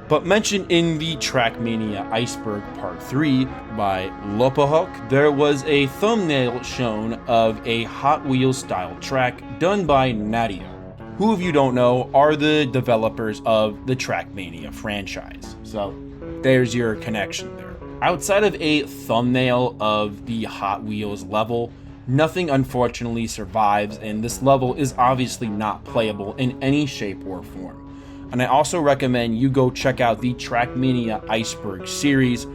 But mentioned in the Trackmania Iceberg Part 3 by Lopahawk, there was a thumbnail shown of a Hot Wheels style track done by Nadia, who, if you don't know, are the developers of the Trackmania franchise. So there's your connection there. Outside of a thumbnail of the Hot Wheels level, nothing unfortunately survives, and this level is obviously not playable in any shape or form. And I also recommend you go check out the Trackmania Iceberg series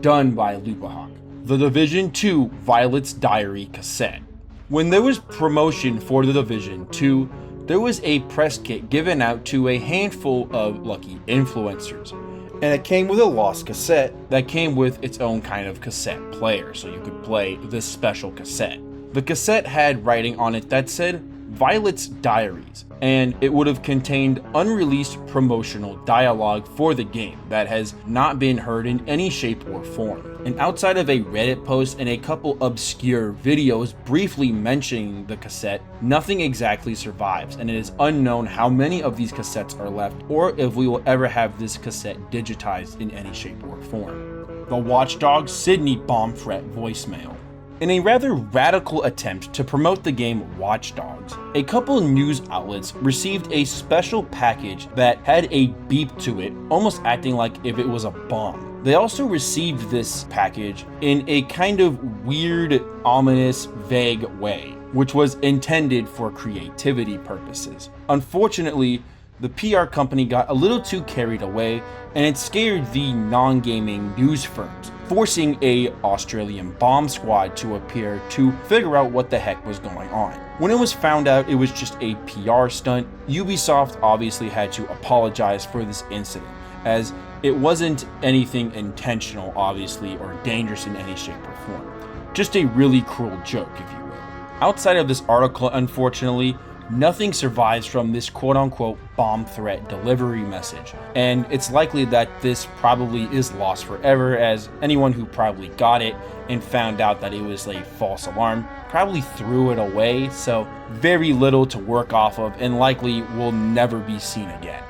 done by Lupahawk, the Division 2 Violet's Diary cassette. When there was promotion for the Division 2, there was a press kit given out to a handful of lucky influencers, and it came with a lost cassette that came with its own kind of cassette player, so you could play this special cassette. The cassette had writing on it that said Violet's Diaries, and it would have contained unreleased promotional dialogue for the game that has not been heard in any shape or form. And outside of a Reddit post and a couple obscure videos briefly mentioning the cassette, nothing exactly survives, and it is unknown how many of these cassettes are left or if we will ever have this cassette digitized in any shape or form. The Watchdog Sydney bomb threat voicemail. In a rather radical attempt to promote the game Watch Dogs, a couple news outlets received a special package that had a beep to it, almost acting like if it was a bomb. They also received this package in a kind of weird, ominous, vague way, which was intended for creativity purposes. Unfortunately, the PR company got a little too carried away, and it scared the non-gaming news firms, forcing a Australian bomb squad to appear to figure out what the heck was going on. When it was found out it was just a PR stunt, Ubisoft obviously had to apologize for this incident, as it wasn't anything intentional, obviously, or dangerous in any shape or form. Just a really cruel joke, if you will. Outside of this article, unfortunately, nothing survives from this quote-unquote bomb threat delivery message, and it's likely that this probably is lost forever, as anyone who probably got it and found out that it was a false alarm probably threw it away, so very little to work off of and likely will never be seen again.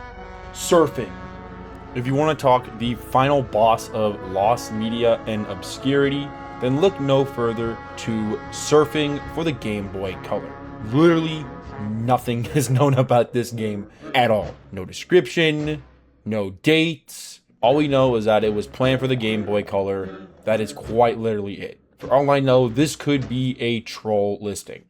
Surfing. If you want to talk the final boss of lost media and obscurity, then look no further to Surfing for the Game Boy Color. Literally nothing is known about this game at all. No description, no dates. All we know is that it was planned for the Game Boy Color. That is quite literally it. For all I know, this could be a troll listing.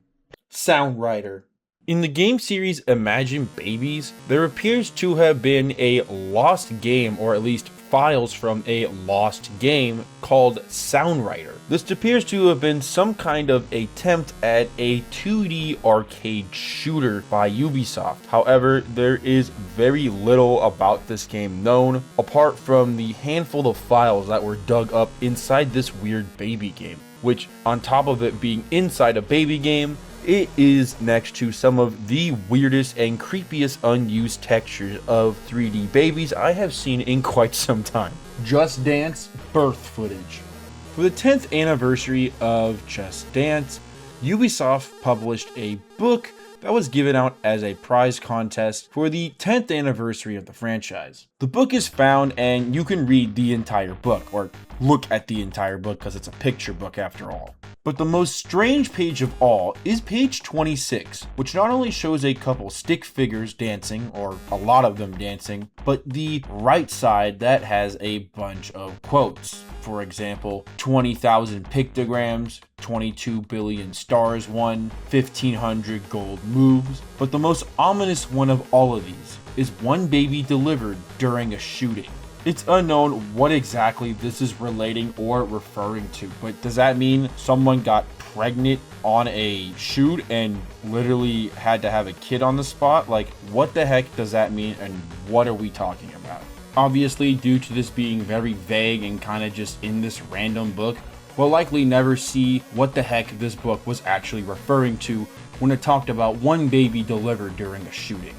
Sound Writer. In the game series Imagine Babies, there appears to have been a lost game, or at least files from a lost game called Soundwriter. This appears to have been some kind of attempt at a 2D arcade shooter by Ubisoft. However, there is very little about this game known, apart from the handful of files that were dug up inside this weird baby game, which, on top of it being inside a baby game, it is next to some of the weirdest and creepiest unused textures of 3D babies I have seen in quite some time. Just Dance birth footage. For the 10th anniversary of Just Dance, Ubisoft published a book that was given out as a prize contest for the 10th anniversary of the franchise. The book is found and you can read the entire book, or look at the entire book because it's a picture book after all. But the most strange page of all is page 26, which not only shows a couple stick figures dancing, or a lot of them dancing, but the right side that has a bunch of quotes. For example, 20,000 pictograms, 22 billion stars won, 1,500 gold moves. But the most ominous one of all of these is one baby delivered during a shooting. It's unknown what exactly this is relating or referring to, but does that mean someone got pregnant on a shoot and literally had to have a kid on the spot? Like, what the heck does that mean, and what are we talking about? Obviously, due to this being very vague and kind of just in this random book, we'll likely never see what the heck this book was actually referring to when it talked about one baby delivered during a shooting.